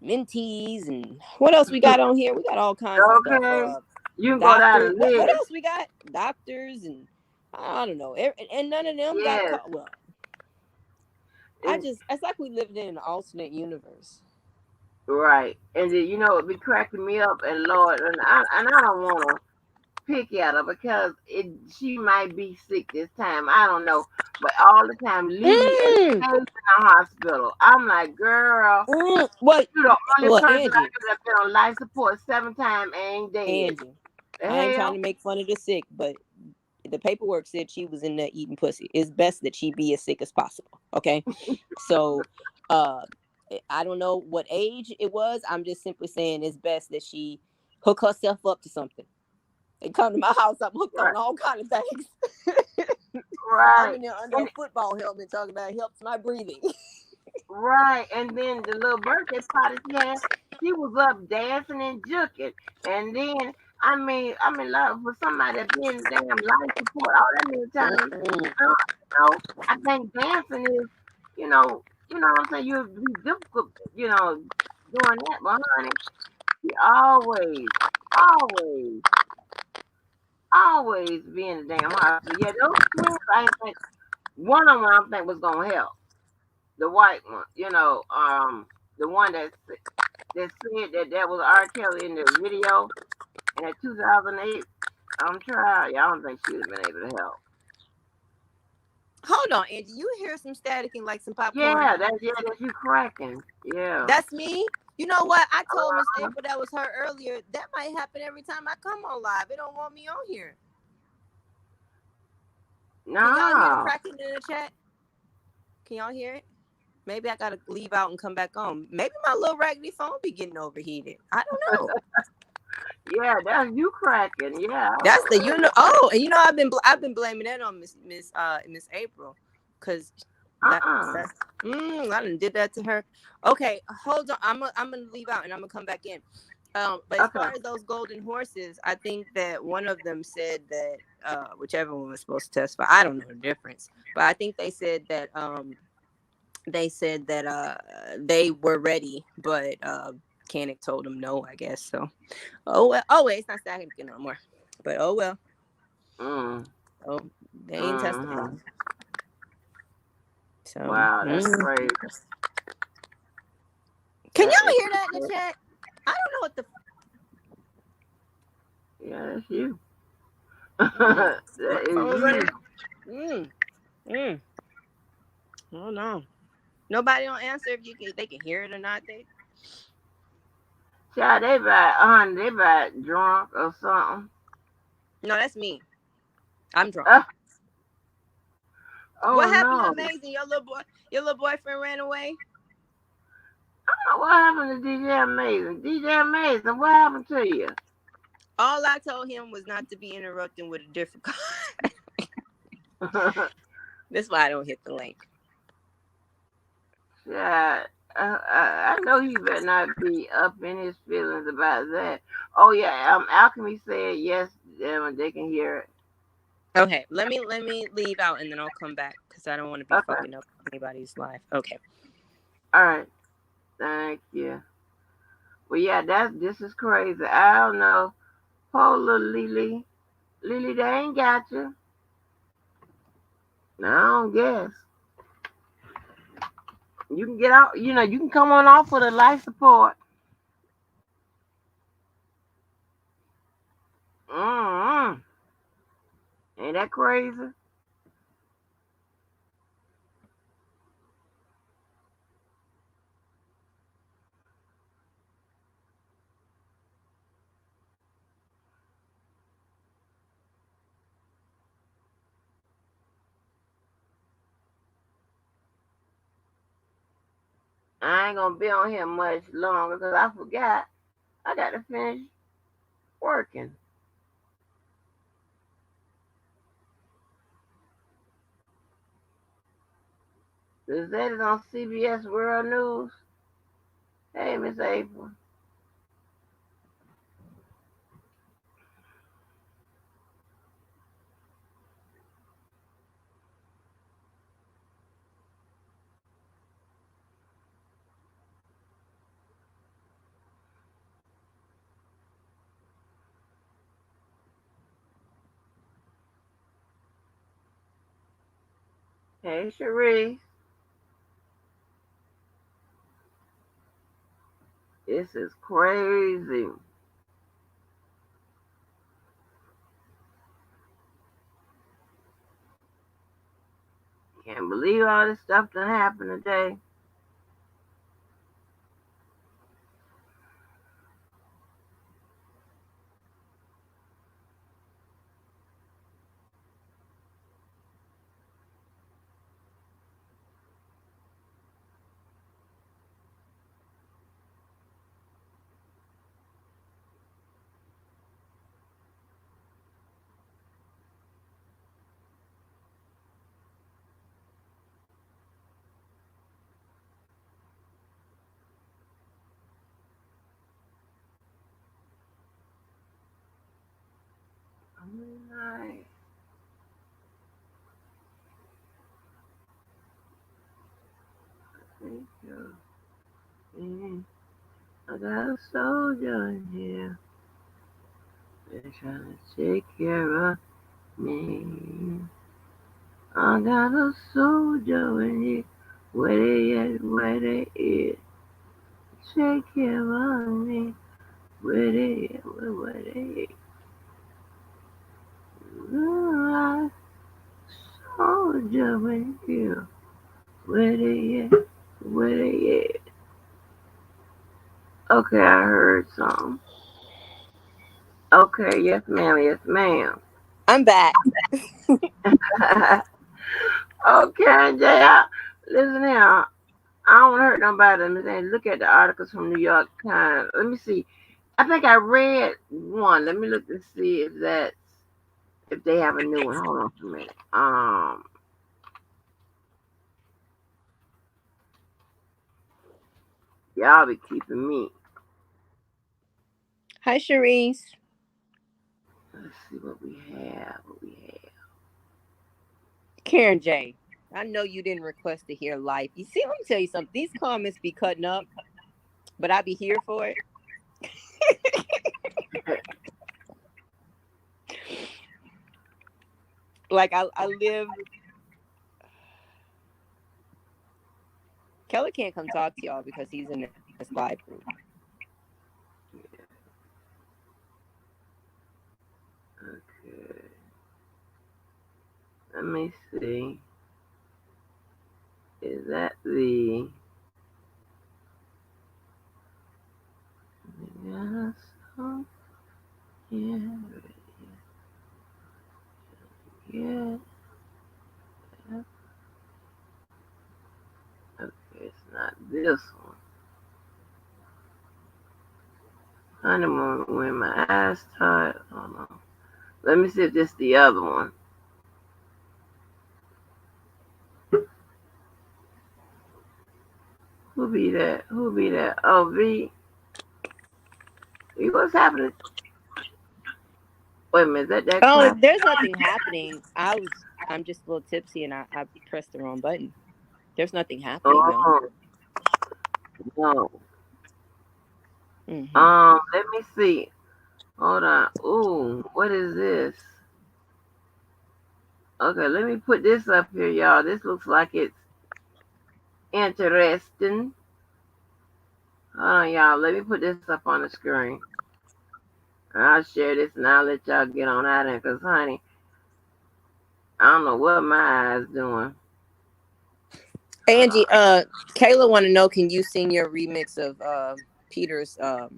mentees and what else we got on here? We got all kinds of stuff. You can go down the list. What else we got? Doctors and I don't know. And none of them got caught. Well, it's like we lived in an alternate universe. Right. And then, it'd be cracking me up, and Lord, and I don't want to pick at her because she might be sick this time. I don't know. But all the time, Lily in the hospital. I'm like, girl, what? You're the only person Angie, I could have been on life support 7 times and ain't dead. Angie, I ain't trying to make fun of the sick, but the paperwork said she was in there eating pussy. It's best that she be as sick as possible. Okay. So, I don't know what age it was. I'm just simply saying it's best that she hook herself up to something. They come to my house, I'm hooked on all kind of things. Right. I'm in there under a football helmet talking about it helps my breathing. Right. And then the little birthday party she was up dancing and juking. And then like for somebody that been damn life support all that many times. I think dancing is, you know what I'm saying, you'd be difficult, doing that, but honey, she always be in the damn hospital. Yeah, those twins, I think one of them I think was gonna help. The white one, the one that said that was R. Kelly in the video in that 2008 trial. Yeah, I don't think she would have been able to help. Hold on, Angie. You hear some staticking like some popcorn? Yeah, that's you cracking. Yeah. That's me. You know what? I told Miss April that was her earlier. That might happen every time I come on live. It don't want me on here. No. Can y'all hear the cracking in the chat? Can y'all hear it? Maybe I gotta leave out and come back on. Maybe my little raggedy phone be getting overheated. I don't know. Yeah, that's you cracking. Yeah. That's the Oh, and I've been blaming that on Miss April, because I done did that to her. Okay, hold on. I'm gonna leave out and I'm gonna come back in. But as far as those golden horses, I think that one of them said that whichever one was supposed to testify, I don't know the difference, but I think they said that they said that they were ready, but Koenig told them no, I guess. So, oh well. Oh wait, it's not significant no more. But oh well. Oh, they ain't testifying. So, wow, that's crazy. Can y'all hear that in the chat? I don't know what the. Yeah, that's you. That is you. Oh no. Nobody don't answer if they can hear it or not. Child, they about drunk or something. No, that's me. I'm drunk. Oh, what happened no. to Amazing? Your little boyfriend ran away? I don't know what happened to DJ Amazing. DJ Amazing, what happened to you? All I told him was not to be interrupting with a different call. That's why I don't hit the link. Yeah, I know he better not be up in his feelings about that. Oh yeah, Alchemy said yes, they can hear it. Okay, let me leave out and then I'll come back because I don't want to be fucking up anybody's life. Okay. All right. Thank you. Well, yeah, this is crazy. I don't know. Poor little Lily, they ain't got you. I don't guess. You can get out. You can come on off with a life support. Ain't that crazy? I ain't gonna be on here much longer because I forgot. I got to finish working. Is that it on CBS World News? Hey, Miss April. Hey, Cherie. This is crazy. Can't believe all this stuff that happened today. Nice. Thank you. I got a soldier in here. They're trying to take care of me. I got a soldier in here. Where they at? Where they at? Take care of me. Where they at? Where they at? Soldier in here. Where they at? Where they at? Okay, I heard something. Okay, yes ma'am, yes ma'am. I'm back. Okay, Jay, listen here. I don't want to hurt nobody. I'm saying, look at the articles from New York Times. Let me see. I think I read one. Let me look and see if they have a new one. Hold on for a minute. Y'all be keeping me. Hi, Cherise. Let's see what we have. Karen J. I know you didn't request to hear life. You see, let me tell you something. These comments be cutting up, but I be here for it. Like I live. Kelly can't come talk to y'all because he's in this live group. Okay. Let me see. Is that the... Yes. Oh, yeah. Yeah. Okay, it's not this one. Honeymoon when my eyes tired. Oh no. Let me see if this is the other one. Who be that? Who be that? Oh, V. What's happening? Wait a minute, is that Oh, clap? there's nothing happening. I'm just a little tipsy and I pressed the wrong button. There's nothing happening though. No. Mm-hmm. Let me see. Hold on. Ooh, what is this? Okay, let me put this up here, y'all. This looks like it's interesting. Hold on, y'all. Let me put this up on the screen. I'll share this and I'll let y'all get on out of it, because, honey, I don't know what my eyes doing. Angie, Kayla want to know, can you sing your remix of Peter's top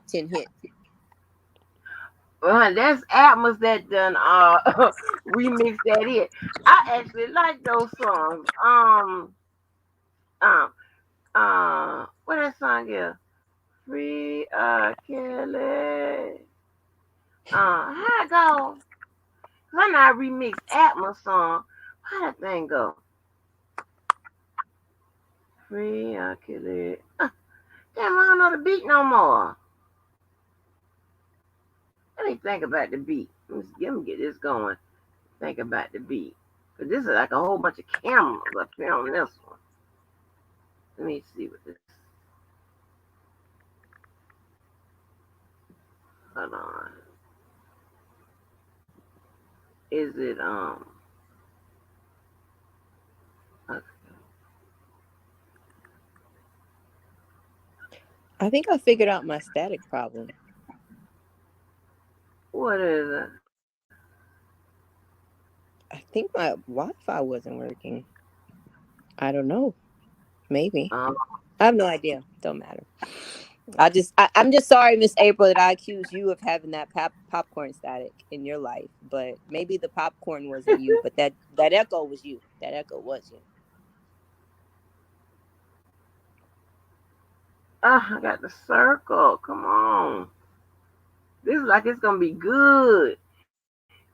10 hit? Well, that's Atmos that done remix that hit. I actually like those songs. What that song is? Free Kelly. How it go? Cause I know I remix Atmos song. How that thing go? Free Kelly. Damn, I don't know the beat no more. Let me think about the beat. Let me get this going. Think about the beat. Cause this is like a whole bunch of cameras up here on this one. Let me see what this. Hold on. Is it okay. I think I figured out my static problem. What is it? I think my Wi-Fi wasn't working. I don't know. Maybe. I have no idea. Don't matter. I'm just sorry, Miss April, that I accused you of having that popcorn static in your life. But maybe the popcorn wasn't you, but that echo was you. That echo was you. I got the circle. Come on. This is like it's gonna be good.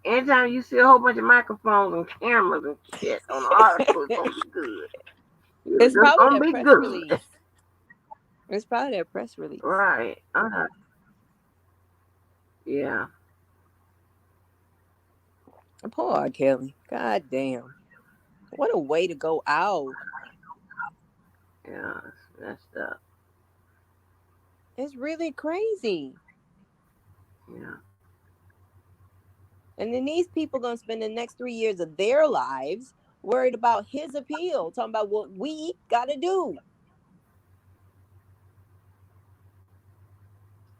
Anytime you see a whole bunch of microphones and cameras and shit on the article, it's gonna be good. It's probably that press release. It's probably that press release. Right. Yeah. Poor R. Kelly. God damn. What a way to go out. Yeah, it's messed up. It's really crazy. Yeah. And then these people gonna spend the next 3 years of their lives worried about his appeal, talking about what we gotta do.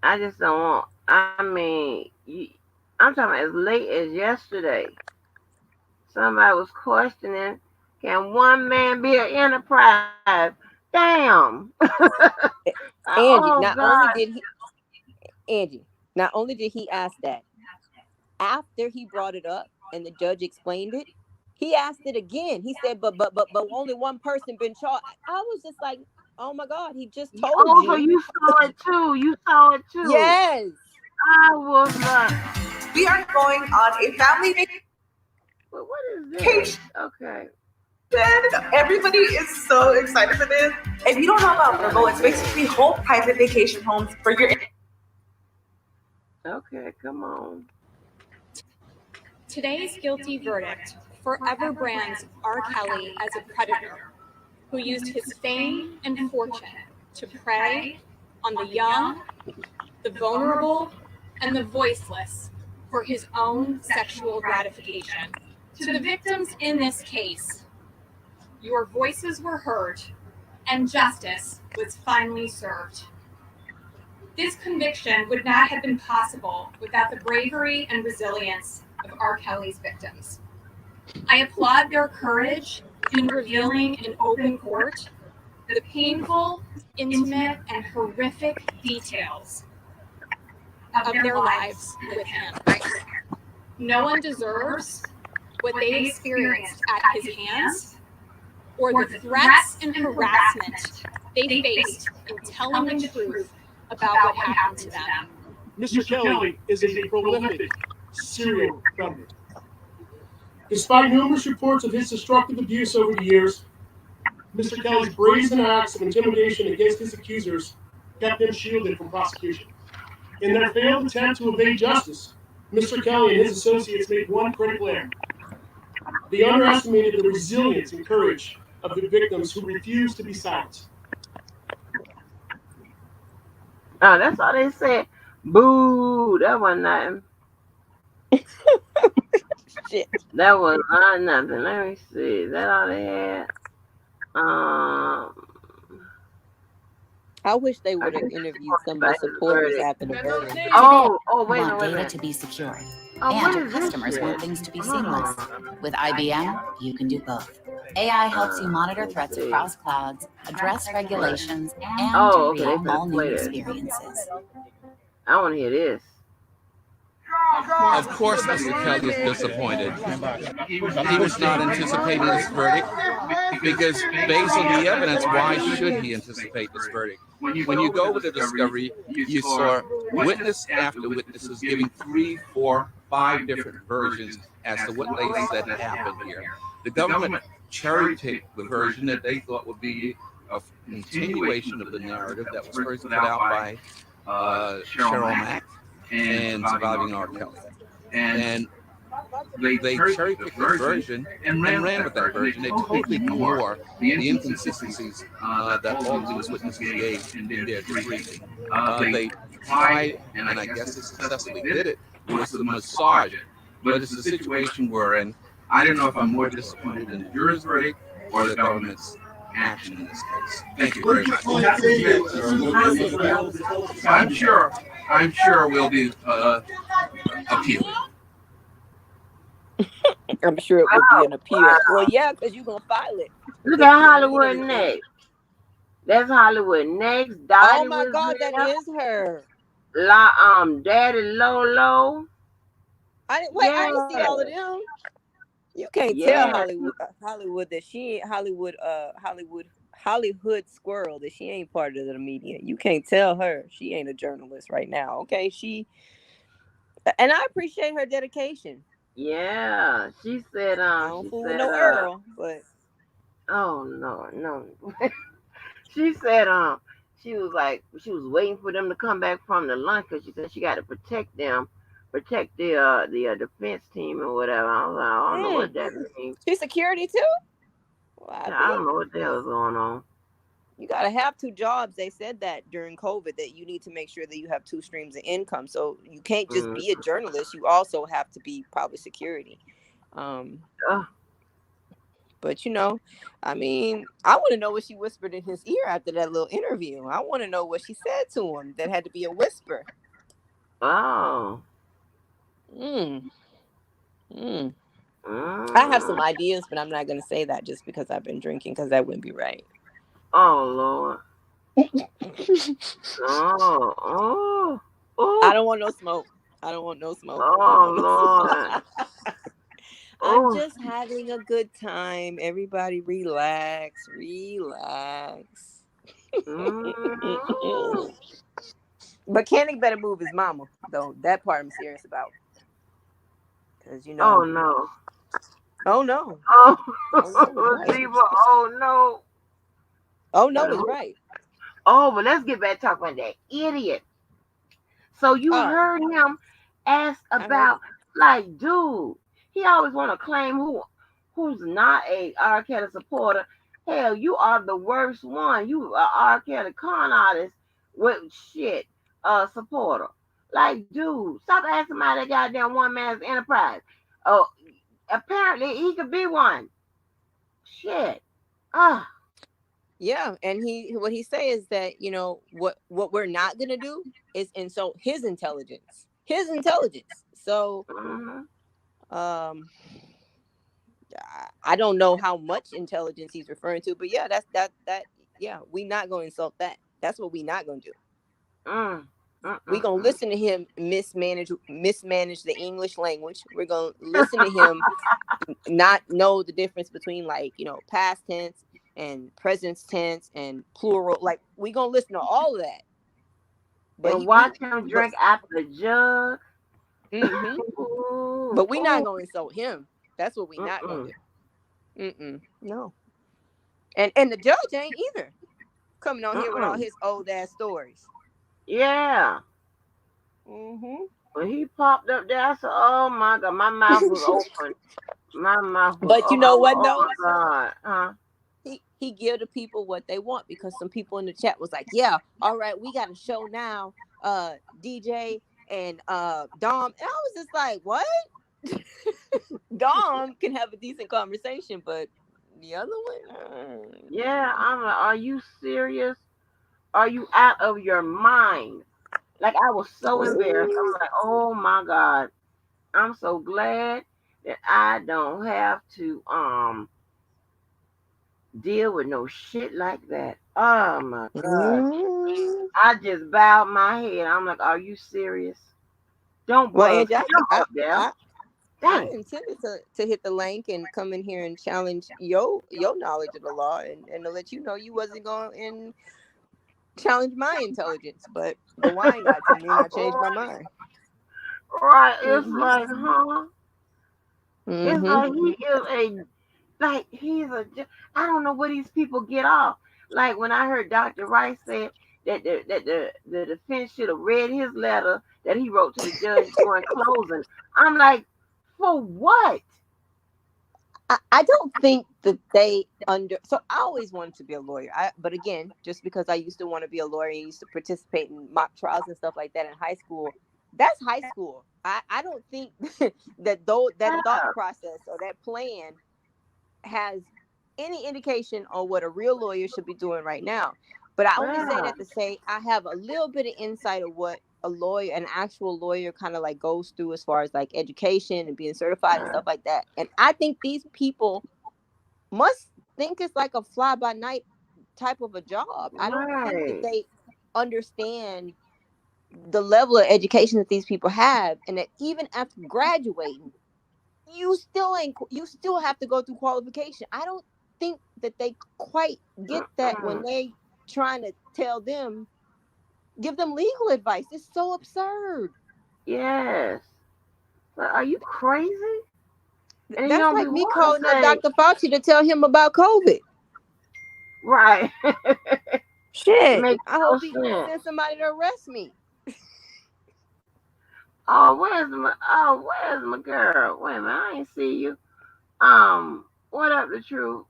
I just don't want. I mean, I'm talking about as late as yesterday. Somebody was questioning, can one man be an enterprise? Damn. Angie, not only did he ask that, after he brought it up and the judge explained it, he asked it again. He said, but only one person been charged. I was just like, oh my God, he just told you. So you saw it too. You saw it too. Yes. I was like, we are going on a family vacation. What is this? Okay. Everybody is so excited for this. If you don't know about Vrbo, it's basically whole private vacation homes for your. Okay, come on. Today's guilty verdict forever brands R. Kelly as a predator who used his fame and fortune to prey on the young, the vulnerable, and the voiceless for his own sexual gratification. To the victims in this case, your voices were heard and justice was finally served. This conviction would not have been possible without the bravery and resilience of R. Kelly's victims. I applaud their courage in revealing in open court the painful, intimate, and horrific details of their lives with him. No one deserves what they experienced at his hands or the threats and harassment they faced in telling the truth about what happened to them. Mr. Kelly is a prolific serial predator. Despite numerous reports of his destructive abuse over the years, Mr. Kelly's brazen acts of intimidation against his accusers kept them shielded from prosecution. In their failed attempt to evade justice, Mr. Kelly and his associates made one critical error. They underestimated the resilience and courage of the victims who refused to be silenced. Oh, that's all they said. Boo! That wasn't nothing. Shit. That was not nothing. Let me see. Is that all they had? I wish they would have interviewed some of the supporters after the verdict. Wait a want data minute. to be secure, Oh, what and your is this customers shit? want things to be Hold seamless. on. With IBM, you can do both. AI helps you monitor threats across clouds, address regulations, and Oh, okay, create they all new play this. experiences. I want to hear this. Of course, Mr. Kelly is disappointed. He was not anticipating this verdict because, based on the evidence, why should he anticipate this verdict? When you go with the discovery, you saw witness after witness is giving 3, 4, 5 different versions as to what they said happened here. The government cherry-picked the version that they thought would be a continuation of the narrative that was first put out by Cheryl Mack and Surviving R. Kelly. And they cherry-picked the version and ran with that version. They totally ignore the inconsistencies that all these witnesses gave in their debriefing. They tried, and I guess they successfully did it, was to massage it. But it's a situation wherein I don't know if I'm more disappointed in the juror's verdict or the government's action in this case. Thank you very much. I'm sure we'll be appealing. I'm sure it would be an appeal. Well, yeah, because you're going to file it. Look at Hollywood Next. That's Hollywood Next. Dottie Oh my God, that is her. Daddy Lolo. I didn't see all of them. You can't tell Hollywood that she ain't Hollywood squirrel, that she ain't part of the media. You can't tell her she ain't a journalist right now. Okay, and I appreciate her dedication. Yeah, she said I don't fool with no Earl, but oh no. She said she was waiting for them to come back from the lunch because she said she got to protect the defense team or whatever. I was like, I don't know what that means. She's security too? Well, I don't know what the hell is going on. You got to have 2 jobs. They said that during COVID, that you need to make sure that you have 2 streams of income. So you can't just be a journalist. You also have to be probably security. But, I mean, I want to know what she whispered in his ear after that little interview. I want to know what she said to him that had to be a whisper. Oh. I have some ideas, but I'm not going to say that just because I've been drinking, because that wouldn't be right. Oh, Lord. Oh. I don't want no smoke. Oh, Lord. I'm just having a good time. Everybody relax. But Kenny better move his mama, though. That part I'm serious about. Because, Oh, no. Oh, no. Oh, no. Oh, no is right. Oh, but let's get back to talking about that idiot. So you heard him ask about, like, dude, he always want to claim who's not a R. Kelly supporter, hell, you are the worst one. You are R. Kelly con artist with shit supporter. Like, dude, stop asking about that goddamn one man's enterprise. Oh, apparently he could be one. Shit. Yeah, and what he say is that, you know, what we're not gonna do is insult his intelligence. So I don't know how much intelligence he's referring to, but yeah, that yeah, we not gonna insult that. That's what we not gonna do. We gonna listen to him mismanage the English language. We're gonna listen to him not know the difference between, like, you know, past tense and present tense and plural. Like, we gonna listen to all of that. But watch him drink out the jug. But we not gonna insult him. That's what we not gonna do. No. And the judge ain't either coming on here with all his old ass stories. Yeah. When he popped up there, I said, "Oh my God, my mouth was open. My mouth was But you know what though? Oh my God. He give the people what they want, because some people in the chat was like, yeah, all right, we got a show now, DJ and Dom. And I was just like, what? Dom can have a decent conversation, but the other one, yeah, I'm like, are you serious? Are you out of your mind? Like, I was so embarrassed. I'm like, oh my God. I'm so glad that I don't have to deal with no shit like that. Oh my God. I just bowed my head. I'm like, are you serious? Don't bug him up there. I intended to hit the link and come in here and challenge your knowledge of the law, and to let you know you wasn't going and challenge my intelligence, but the wine got to me and I changed my mind. Right. It's like, huh? It's like he is I don't know where these people get off. Like, when I heard Dr. Rice say that the defense should have read his letter that he wrote to the judge during closing. I'm like, for what? I don't think that they so I always wanted to be a lawyer. But again, just because I used to want to be a lawyer and used to participate in mock trials and stuff like that in high school, that's high school. I don't think that that thought process or that plan has any indication on what a real lawyer should be doing right now. But I only say that to say I have a little bit of insight of what an actual lawyer kind of like goes through as far as like education and being certified and stuff like that. And I think these people must think it's like a fly by night type of a job. I don't think that they understand the level of education that these people have, and that even after graduating, you still have to go through qualification. I don't think that they quite get that when they trying to give them legal advice. It's so absurd. Yes. Are you crazy? And that's like me calling up Dr. Fauci to tell him about COVID. Right. Shit. I hope he sends somebody to arrest me. Where's my girl? Wait a minute, I ain't see you. What up, the truth?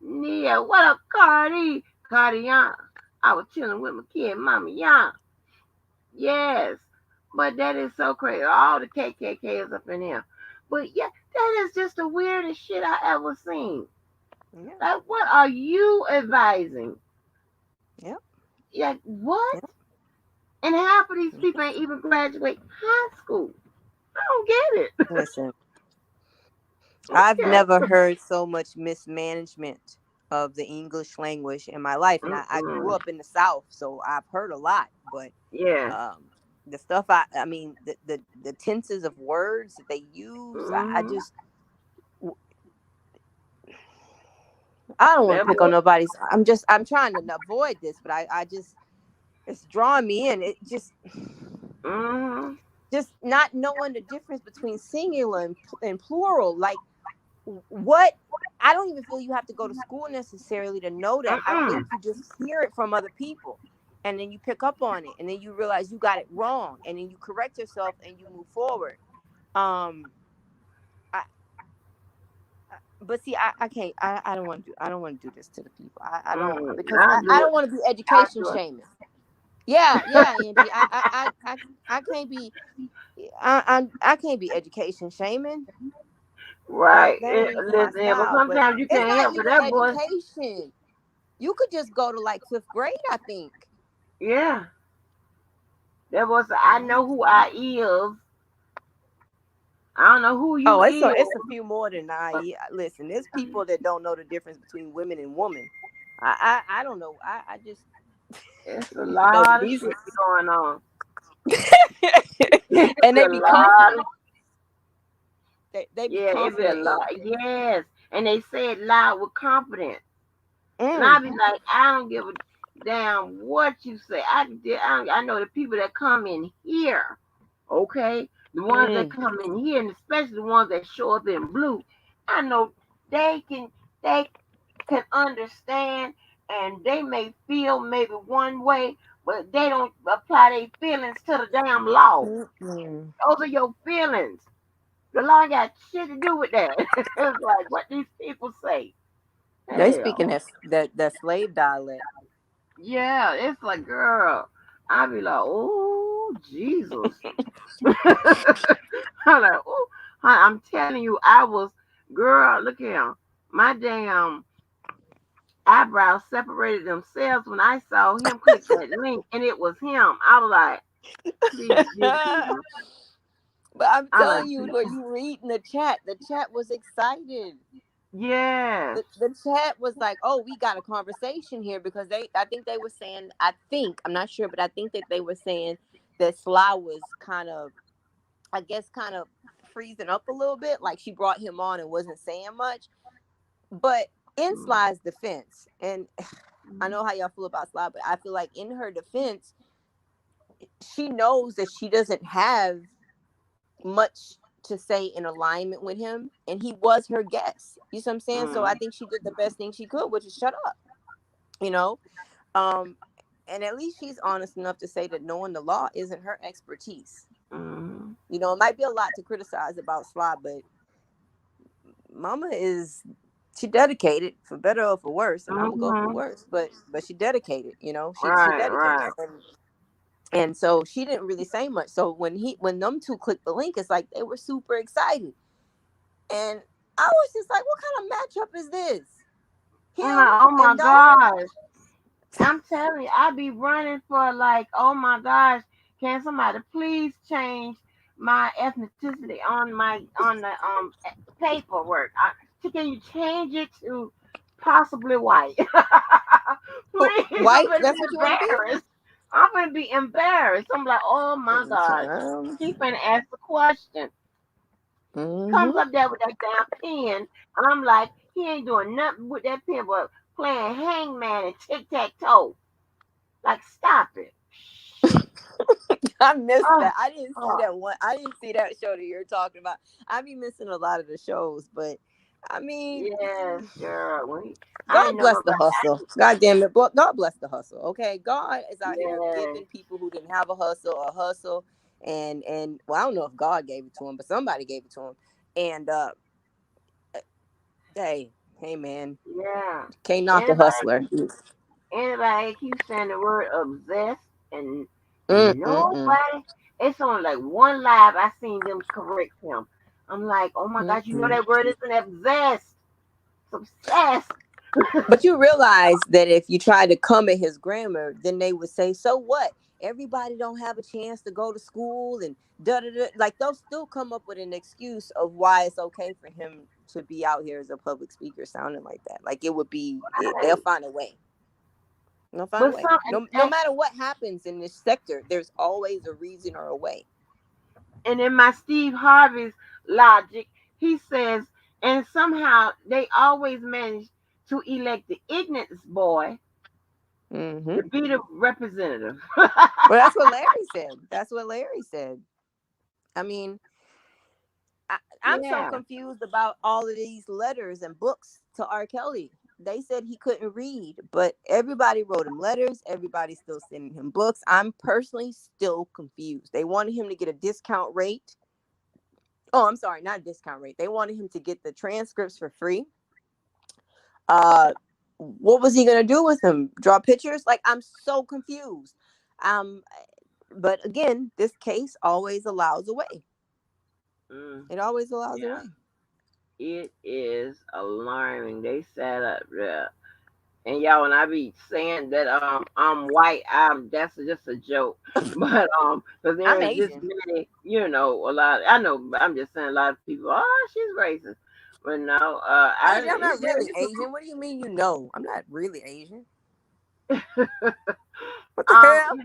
Nia, what up, Cardi? Cardi Young. I was chilling with my kid, Mama Young. Yes. But that is so crazy. All the KKKs up in here. But yeah, that is just the weirdest shit I ever seen. Yeah. Like, what are you advising? Yep. Yeah, what? Yep. And half of these people ain't even graduate high school. I don't get it. Listen, I've never heard so much mismanagement of the English language in my life. And I grew up in the South, so I've heard a lot. But yeah, the stuff I mean, the tenses of words that they use, I don't want to pick on nobody's. I'm trying to avoid this, but I just, it's drawing me in. It just not knowing the difference between singular and plural. Like, what? I don't even feel you have to go to school necessarily to know that. I think you just hear it from other people, and then you pick up on it, and then you realize you got it wrong, and then you correct yourself and you move forward. But see, I can't. I don't want to do. I don't want to do this to the people. I don't because I'll do I it. don't want to be I'll education do it. shaming. Yeah, Angie. I can't be. I can't be education shaming. Right. That ain't even my Listen, yeah, but style. But sometimes you it's can't not help it. even That boy, education. You could just go to like 5th grade, I think. yeah. That boy said, I know who I is. I don't know who you Oh, is. it's a few more than I. Listen, there's people that don't know the difference between women and women. I don't know. I just It's a no, lot of these shit going on. and they a be lot. confident. They be Yeah, it be a confident in lot. Yes. And they say it loud with confidence. And Mm. I be like, I don't give a damn what you say. I know the people that come in here, okay? The ones that come in here, and especially the ones that show up in blue, I know they can understand, and they may feel maybe one way, but they don't apply their feelings to the damn law. Mm-mm. Those are your feelings. The law got shit to do with that. It's like what these people say. They Hell. speaking that slave dialect. Yeah, it's like, girl, I be like, oh, Jesus. I'm like, oh, I'm telling you, girl, look here. My damn eyebrows separated themselves when I saw him click that link, and it was him. I was like, please, Jesus. But I'm I'm like, telling you, when you read in the chat was excited. yes. The chat was like, oh, we got a conversation here because I think they were saying, I'm not sure, but I think that they were saying that Sly was kind of freezing up a little bit. Like she brought him on and wasn't saying much. But in Sly's defense, and I know how y'all feel about Sly, but I feel like in her defense, she knows that she doesn't have much to say in alignment with him, and he was her guest. You see what I'm saying? So I think she did the best thing she could, which is shut up. You know, and at least she's honest enough to say that knowing the law isn't her expertise. You know, it might be a lot to criticize about Sly, but Mama she dedicated, for better or for worse, and I'm gonna go for worse, but she dedicated. You know, she dedicated. Right. And so she didn't really say much. So when them two clicked the link, it's like they were super excited. And I was just like, what kind of matchup is this? Oh my gosh. I'm telling you, I be running for like, oh my gosh, can somebody please change my ethnicity on the paperwork? Can you change it to possibly white? Please, White? I'm gonna That's be what you want to be? embarrassed. I'm gonna be embarrassed. I'm like, oh my gosh. He finna ask the question. Comes up there with that damn pen, and I'm like, he ain't doing nothing with that pen but playing hangman and tic-tac-toe. Like, stop it. I missed that. I didn't see that one. I didn't see that show that you're talking about. I be missing a lot of the shows, but I mean, yes, girl. God bless the hustle. God damn it. God bless the hustle. Okay. God is out here giving people who didn't have a hustle. And well, I don't know if God gave it to him, but somebody gave it to him. And hey man. Yeah. Can't knock a hustler. Anybody keeps saying the word obsessed and nobody. It's only like one live I seen them correct him. I'm like, oh my gosh, you know that word isn't obsessed. It's obsessed. But you realize that if you try to come at his grammar, then they would say, so what? Everybody don't have a chance to go to school and da-da-da. Like they'll still come up with an excuse of why it's okay for him to be out here as a public speaker sounding like that. Like it would be, they'll find a way. They'll find a way. No matter what happens in this sector, there's always a reason or a way. And in my Steve Harvey's logic, he says, and somehow they always manage to elect the ignorant boy to be the representative. Well, that's what Larry said. I mean, I'm so confused about all of these letters and books to R. Kelly. They said he couldn't read, but everybody wrote him letters. Everybody's still sending him books. I'm personally still confused. They wanted him to get a discount rate. Oh, I'm sorry, not a discount rate. They wanted him to get the transcripts for free. What was he gonna do with them? Draw pictures? Like, I'm so confused. But again, this case always allows a way. It always allows a way. It is alarming. They sat up there. And y'all, when I be saying that I'm white, that's just a joke. But because there's just many, a lot. I know, I'm just saying a lot of people. Oh, she's racist, but no, I'm not really Asian. What do you mean? I'm not really Asian. What the hell?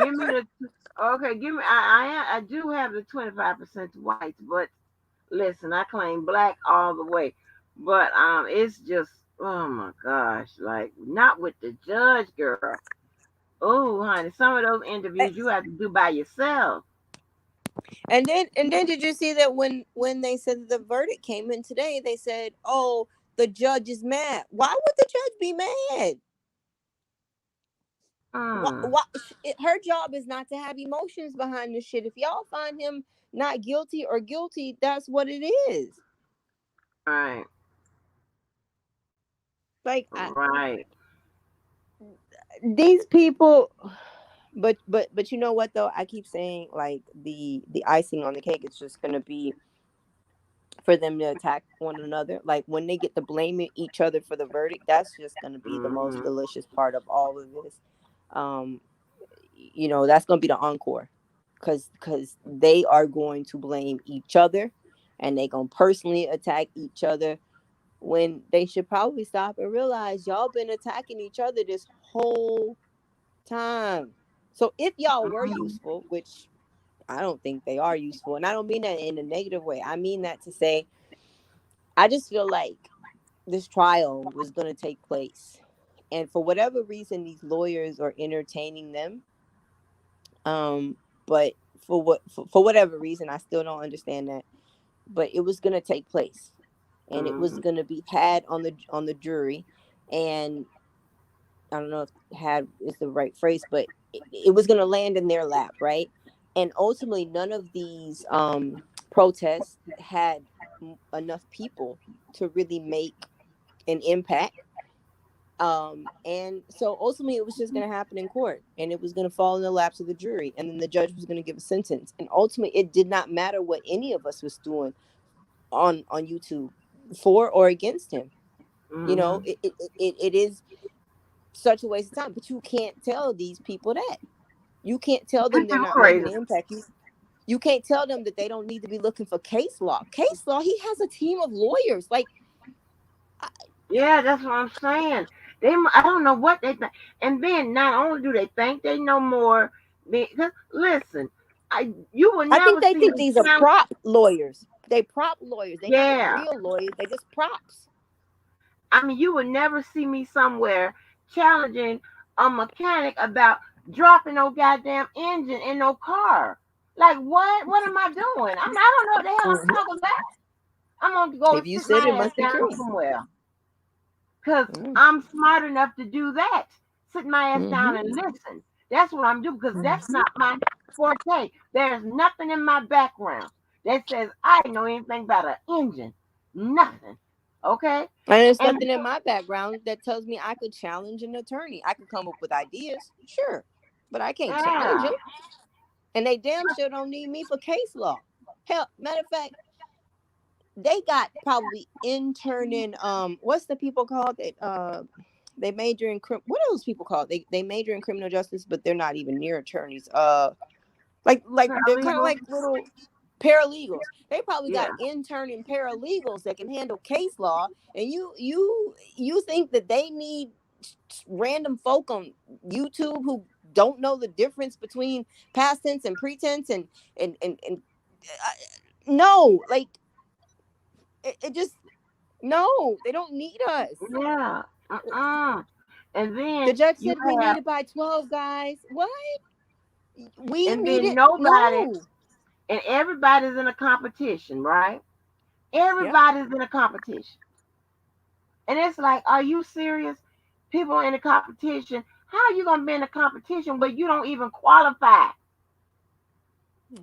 Give me the give me. I do have the 25% whites, but listen, I claim black all the way. But it's just, oh my gosh, like not with the judge, girl. Oh, honey, some of those interviews you have to do by yourself. And then did you see that when they said that the verdict came in today, they said, "Oh, the judge is mad." Why would the judge be mad? Her job is not to have emotions behind this shit. If y'all find him not guilty or guilty, that's what it is. Right. Like, right. These people, but you know what though? I keep saying, like, the icing on the cake is just gonna be for them to attack one another. Like, when they get to blaming each other for the verdict, that's just gonna be the most delicious part of all of this. That's gonna be the encore, because they are going to blame each other, and they gonna personally attack each other, when they should probably stop and realize y'all been attacking each other this whole time. So if y'all were useful, which I don't think they are useful, and I don't mean that in a negative way. I mean that to say, I just feel like this trial was going to take place, and for whatever reason, these lawyers are entertaining them. But for whatever reason, I still don't understand that. But it was going to take place, and it was going to be had on the jury, and I don't know if "had" is the right phrase, but it was going to land in their lap, right? And ultimately, none of these protests had enough people to really make an impact. And so ultimately, it was just going to happen in court, and it was going to fall in the laps of the jury, and then the judge was going to give a sentence. And ultimately, it did not matter what any of us was doing on YouTube for or against him. It is such a waste of time, but you can't tell these people that. You can't tell them they're not making an impact. You can't tell them that they don't need to be looking for case law. Case law, he has a team of lawyers. Like, yeah, that's what I'm saying. I don't know what they think. And then not only do they think they know more, because listen, you will never I think they see think these are prop lawyers. They prop lawyers. They not real lawyers. They just props. I mean, you would never see me somewhere challenging a mechanic about dropping no goddamn engine in no car. Like, what? What am I doing? I don't know what the hell I'm talking about. I'm going to go if you sit said my it, must ass be down true. somewhere. Because I'm smart enough to do that. Sit my ass down and listen. That's what I'm doing, because that's not my forte. There's nothing in my background that says I know anything about an engine. Nothing. Okay? And there's nothing in my background that tells me I could challenge an attorney. I could come up with ideas, sure, but I can't challenge them. And they damn sure don't need me for case law. Hell, matter of fact, they got probably interning. What's the people called that? They major in what are those people called? They major in criminal justice, but they're not even near attorneys. Like they're kind of like little paralegals. They probably got interning paralegals that can handle case law, and you think that they need random folk on YouTube who don't know the difference between past tense and pretense and no, like it just no, they don't need us. Yeah. And then the judge said we needed by 12 guys. What? We and needed then nobody, no. And everybody's in a competition, right? Everybody's in a competition. And it's like, are you serious? People in a competition. How are you gonna be in a competition where you don't even qualify?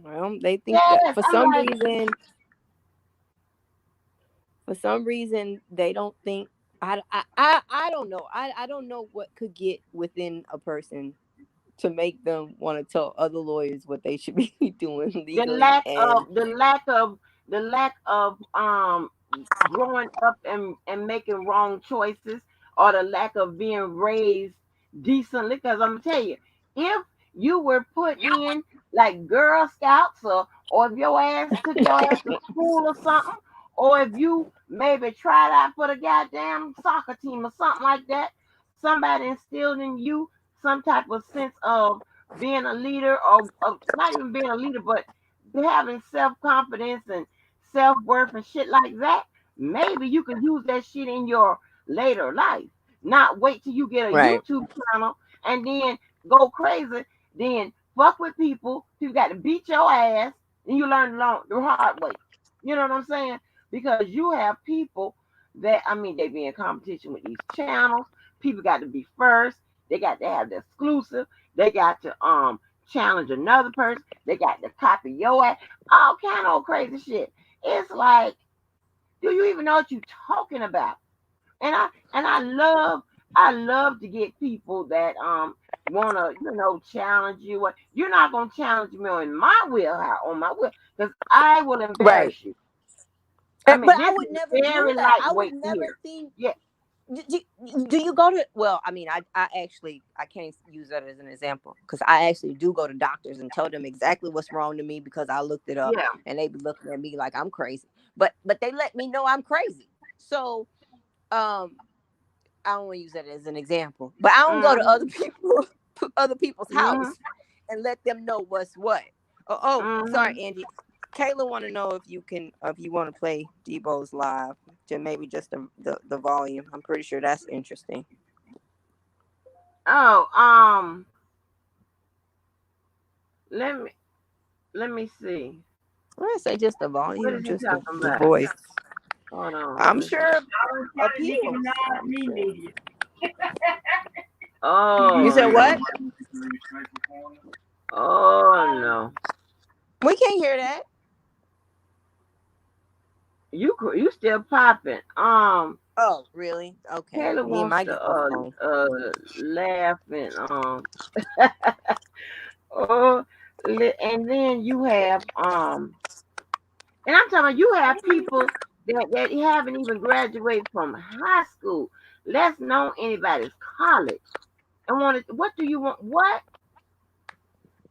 Well, they think that for some reason For some reason, they don't think. I don't know. I don't know what could get within a person to make them want to tell other lawyers what they should be doing legally. The lack of growing up and making wrong choices, or the lack of being raised decently. Because I'm gonna tell you, if you were put in like Girl Scouts, or if your ass took your ass to school or something, or if you maybe tried out for the goddamn soccer team or something like that, somebody instilled in you some type of sense of being a leader, or not even being a leader, but having self-confidence and self-worth and shit like that, maybe you can use that shit in your later life. Not wait till you get a Right. YouTube channel and then go crazy, then fuck with people who got to beat your ass, and you learn the hard way. You know what I'm saying? Because you have people that, I mean, they be in competition with these channels. People got to be first. They got to have the exclusive. They got to challenge another person. They got to copy your ass. All kind of crazy shit. It's like, do you even know what you're talking about? And I love to get people that wanna, challenge you. You're not gonna challenge me on my will, because I will embarrass you. I mean, But this I would is never do very that. I would lightweight never here. think. Yeah. Do you go to? Well, I mean, I actually I can't use that as an example, because I actually do go to doctors and tell them exactly what's wrong to me, because I looked it up, Yeah. and they be looking at me like I'm crazy. But they let me know I'm crazy. So I don't want to use that as an example, but I don't go to other people's house and let them know what's what. Sorry, Angie. Kayla want to know if you want to play Debo's live, to maybe just the volume. I'm pretty sure that's interesting. Oh, let me see. I say just the What volume, is he just talking the about? voice. Hold on. I'm sure appeals. appeals. Oh. You said what? Oh no. We can't hear that. You still popping. Oh, really? Okay. Kayla Me and wants my to laugh and oh, and then you have and I'm talking about, you have people that haven't even graduated from high school, let's know anybody's college, and what do you want? What?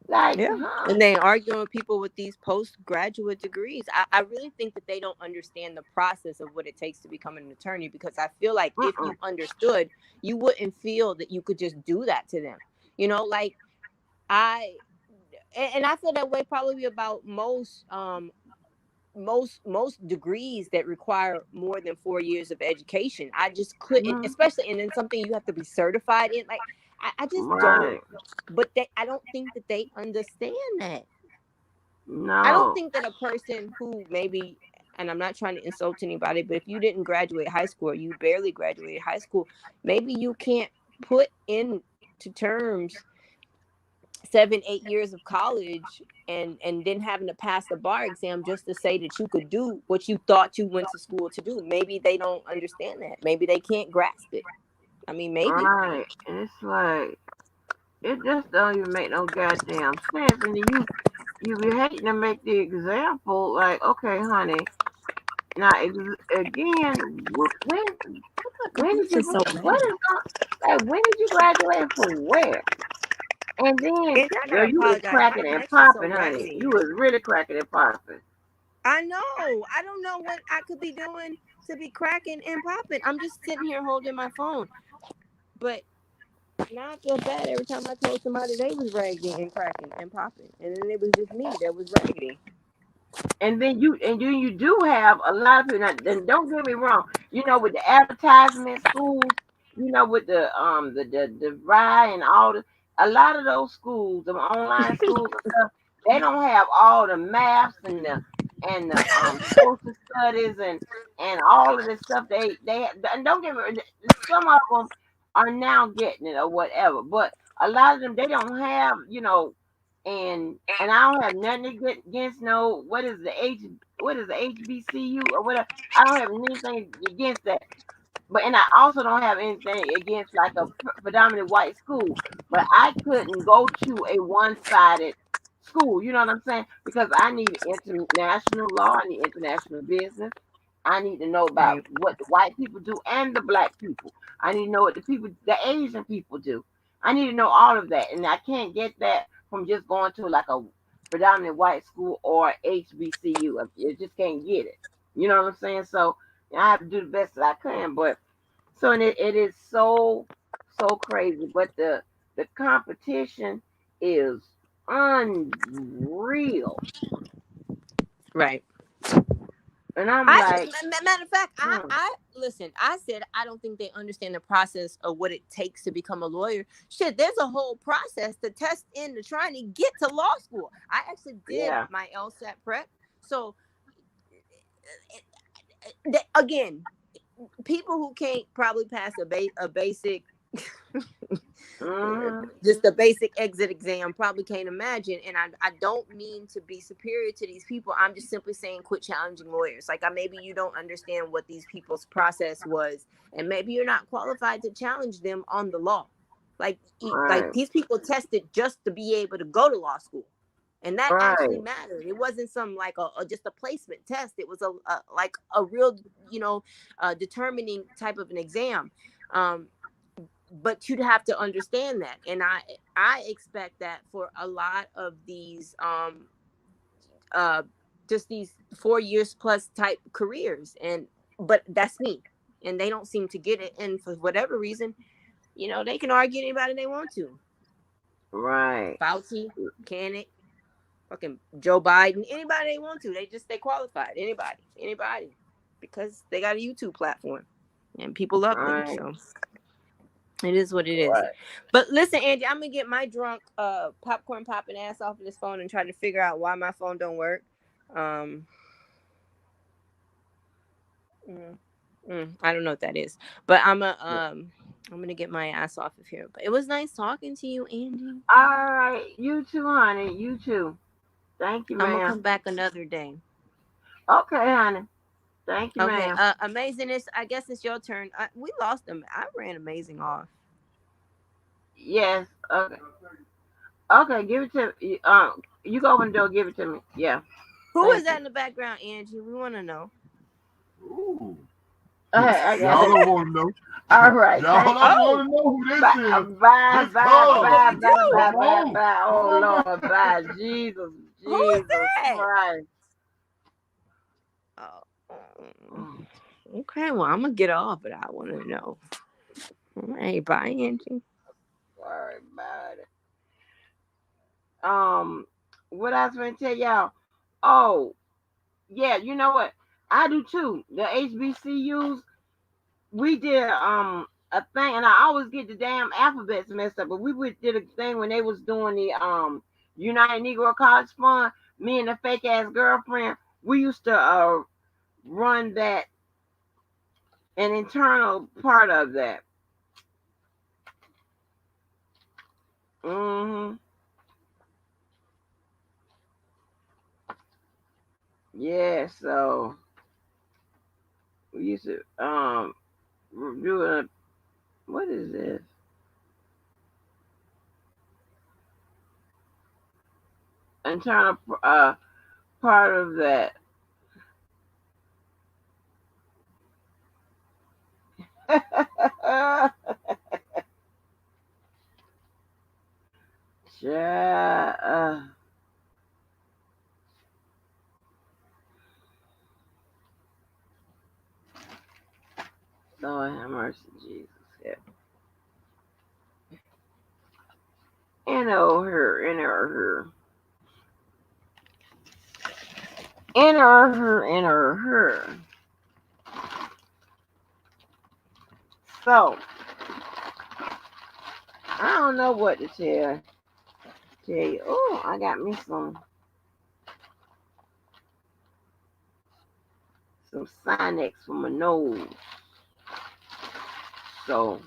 Like, Yeah. And they arguing with people with these postgraduate degrees. I really think that they don't understand the process of what it takes to become an attorney, because I feel like if you understood, you wouldn't feel that you could just do that to them. Like I feel that way probably about most degrees that require more than 4 years of education. I just couldn't, especially, and then something you have to be certified in. Like I just don't. But I don't think that they understand that. No. I don't think that a person who maybe, and I'm not trying to insult anybody, but if you didn't graduate high school, or you barely graduated high school, maybe you can't put into terms 7-8 years of college and then having to pass the bar exam just to say that you could do what you thought you went to school to do. Maybe they don't understand that. Maybe they can't grasp it. I mean, maybe. Right. It's like, it just don't even make no goddamn sense. And you be hating to make the example, like, okay, honey, now again, when did you when did you graduate from where? And then, girl, you was cracking and popping, honey. You was really cracking and popping. I know. I don't know what I could be doing to be cracking and popping. I'm just sitting here holding my phone. But now I feel bad every time I told somebody they was raggedy and cracking and popping. And then it was just me that was raggedy. And then you do have a lot of people. Now, then don't get me wrong. With the advertisement schools, with the RI and all a lot of those schools, the online schools and stuff, they don't have all the maths and the social studies and all of this stuff. They and don't get me wrong, some of them are now getting it or whatever, but a lot of them, they don't have, and I don't have nothing against what is the what is it, HBCU or whatever. I don't have anything against that. But and I also don't have anything against like a predominantly white school. But I couldn't go to a one-sided school. You know what I'm saying? Because I need international law. I need international business. I need to know about what the white people do and the black people. I need to know what the Asian people do. I need to know all of that, and I can't get that from just going to like a predominant white school or HBCU. I just can't get it. You know what I'm saying? So I have to do the best that I can. But so and it is so crazy. But the competition is unreal. Right. And I'm like, matter of fact, I listen. I said I don't think they understand the process of what it takes to become a lawyer. Shit, there's a whole process to test into trying to get to law school. I actually did my LSAT prep. So again, people who can't probably pass a basic. Just the basic exit exam probably can't imagine, and I don't mean to be superior to these people. I'm just simply saying quit challenging lawyers. Like maybe you don't understand what these people's process was, and maybe you're not qualified to challenge them on the law. Like these people tested just to be able to go to law school, and that actually mattered. It wasn't some like just a placement test. It was a real determining type of an exam. But you'd have to understand that, and I expect that for a lot of these just these 4 years plus type careers, but that's me, and they don't seem to get it, and for whatever reason, they can argue anybody they want to. Right. Fauci, Kenneth, fucking Joe Biden, anybody they want to. They qualified. Anybody, because they got a YouTube platform, and people love them. So. It is what it is. But listen, Angie, I'm gonna get my drunk popcorn popping ass off of this phone and try to figure out why my phone don't work. I don't know what that is, but I'm gonna get my ass off of here. But it was nice talking to you, Angie. All right, you too, honey. You too. Thank you, ma'am. I'm gonna come back another day. Okay, honey. Thank you, ma'am. Amazingness, I guess it's your turn. We lost them. I ran Amazing off. Yes. Okay. Okay, give it to you. You go open the door. Give it to me. Yeah. Who is that in the background, Angie? We want to know. Ooh. Y'all don't want to know. All right. Y'all don't want to know who this is. Bye. Oh, Lord. Bye. Jesus. Who is that? Christ. Okay, well, I'm going to get off, but I want to know. Hey, bye, Angie. Sorry about it. What I was going to tell y'all? Oh, yeah, you know what? I do too. The HBCUs, we did a thing, and I always get the damn alphabets messed up, but we did a thing when they was doing the United Negro College Fund. Me and the fake ass girlfriend, we used to run that, an internal part of that. Yeah, so we used to do a, what is this? Internal part of that. Lord have mercy, Jesus. Yeah. Enter her. So, I don't know what to tell you. Oh, I got me some Sinex for my nose. So,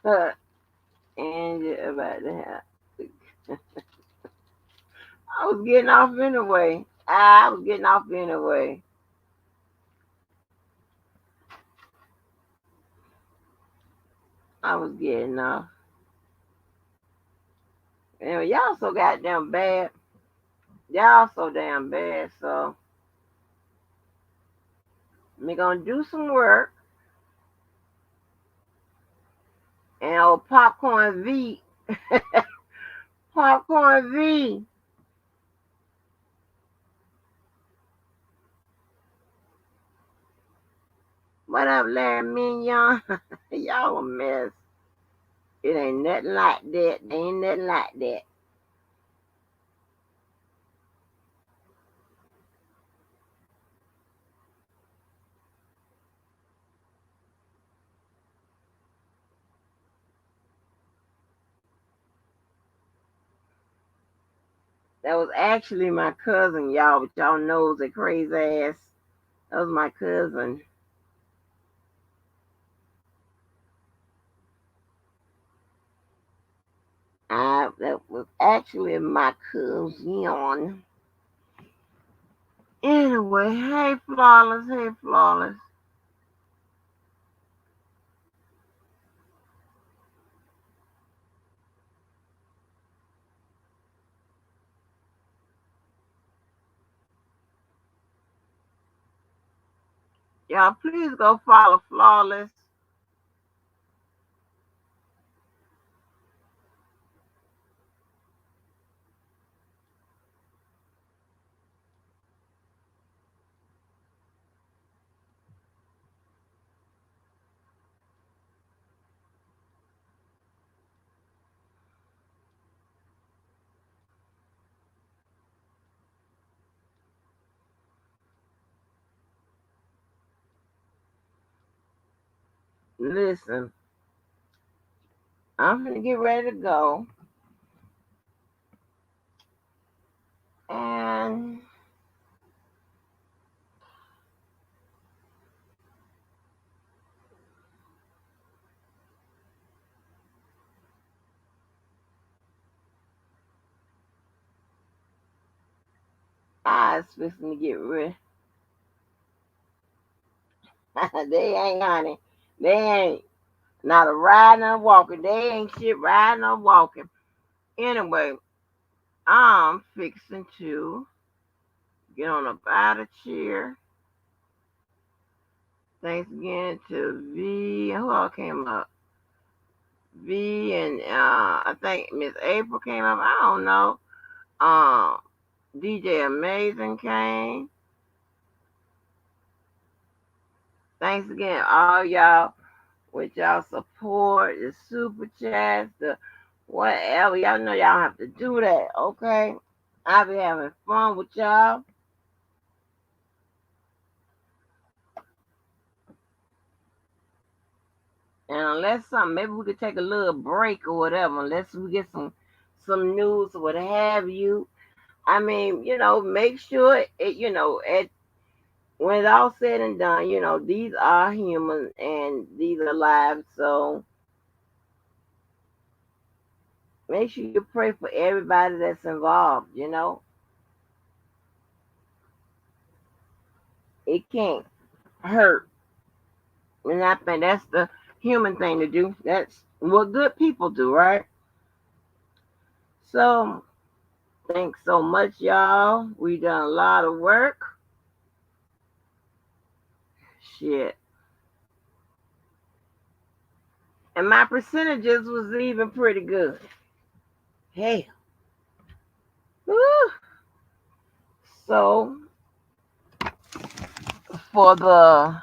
and about that. I was getting off anyway. I was getting off anyway. I was getting off. Anyway, y'all so goddamn bad. Y'all so damn bad. So me gonna do some work. And old Popcorn V. Popcorn V. What up, Larry Mignon? Y'all a mess. It ain't nothing like that. Ain't nothing like that. That was actually my cousin, y'all, but y'all knows that crazy ass. That was my cousin. That was actually my cousin. Anyway, hey Flawless, hey Flawless. Y'all please go follow Flawless. Listen, I'm gonna get ready to go. And I was fixing to get ready. They ain't, honey. They ain't. Not a riding or walking. They ain't shit riding or walking. Anyway, I'm fixing to get on up out of chair. Thanks again to V. Who all came up? V and I think Miss April came up. I don't know. DJ Amazing came. Thanks again, all y'all, with y'all support, the super chats, the whatever. Y'all know y'all have to do that, okay? I be having fun with y'all. And unless something, maybe we could take a little break or whatever, unless we get some news or what have you. I mean, make sure it, when it's all said and done, these are humans and these are lives. So make sure you pray for everybody that's involved. It can't hurt. And I think that's the human thing to do. That's what good people do, right? So thanks so much, y'all. We done a lot of work. Shit. And my percentages was even pretty good. Hey. Woo. So for the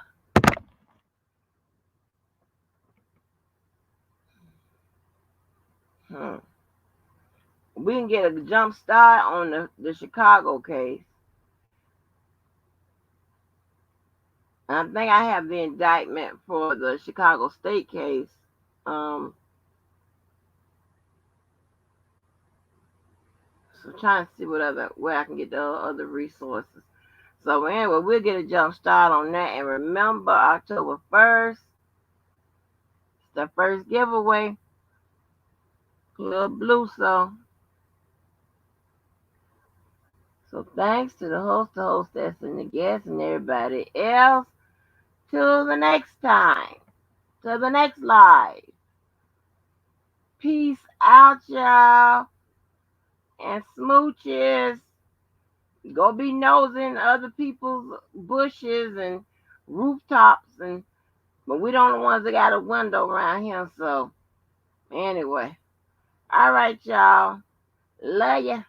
we can get a jump start on the Chicago case. I think I have the indictment for the Chicago State case. So trying to see where I can get the other resources. So anyway, we'll get a jump start on that. And remember, October 1st, it's the first giveaway. Club Blue, so So thanks to the host, the hostess, and the guests, and everybody else. Till the next time. Till the next live. Peace out, y'all. And smooches. Go be nosing other people's bushes and rooftops, but we don't the ones that got a window around here. So anyway, all right, y'all. Love ya.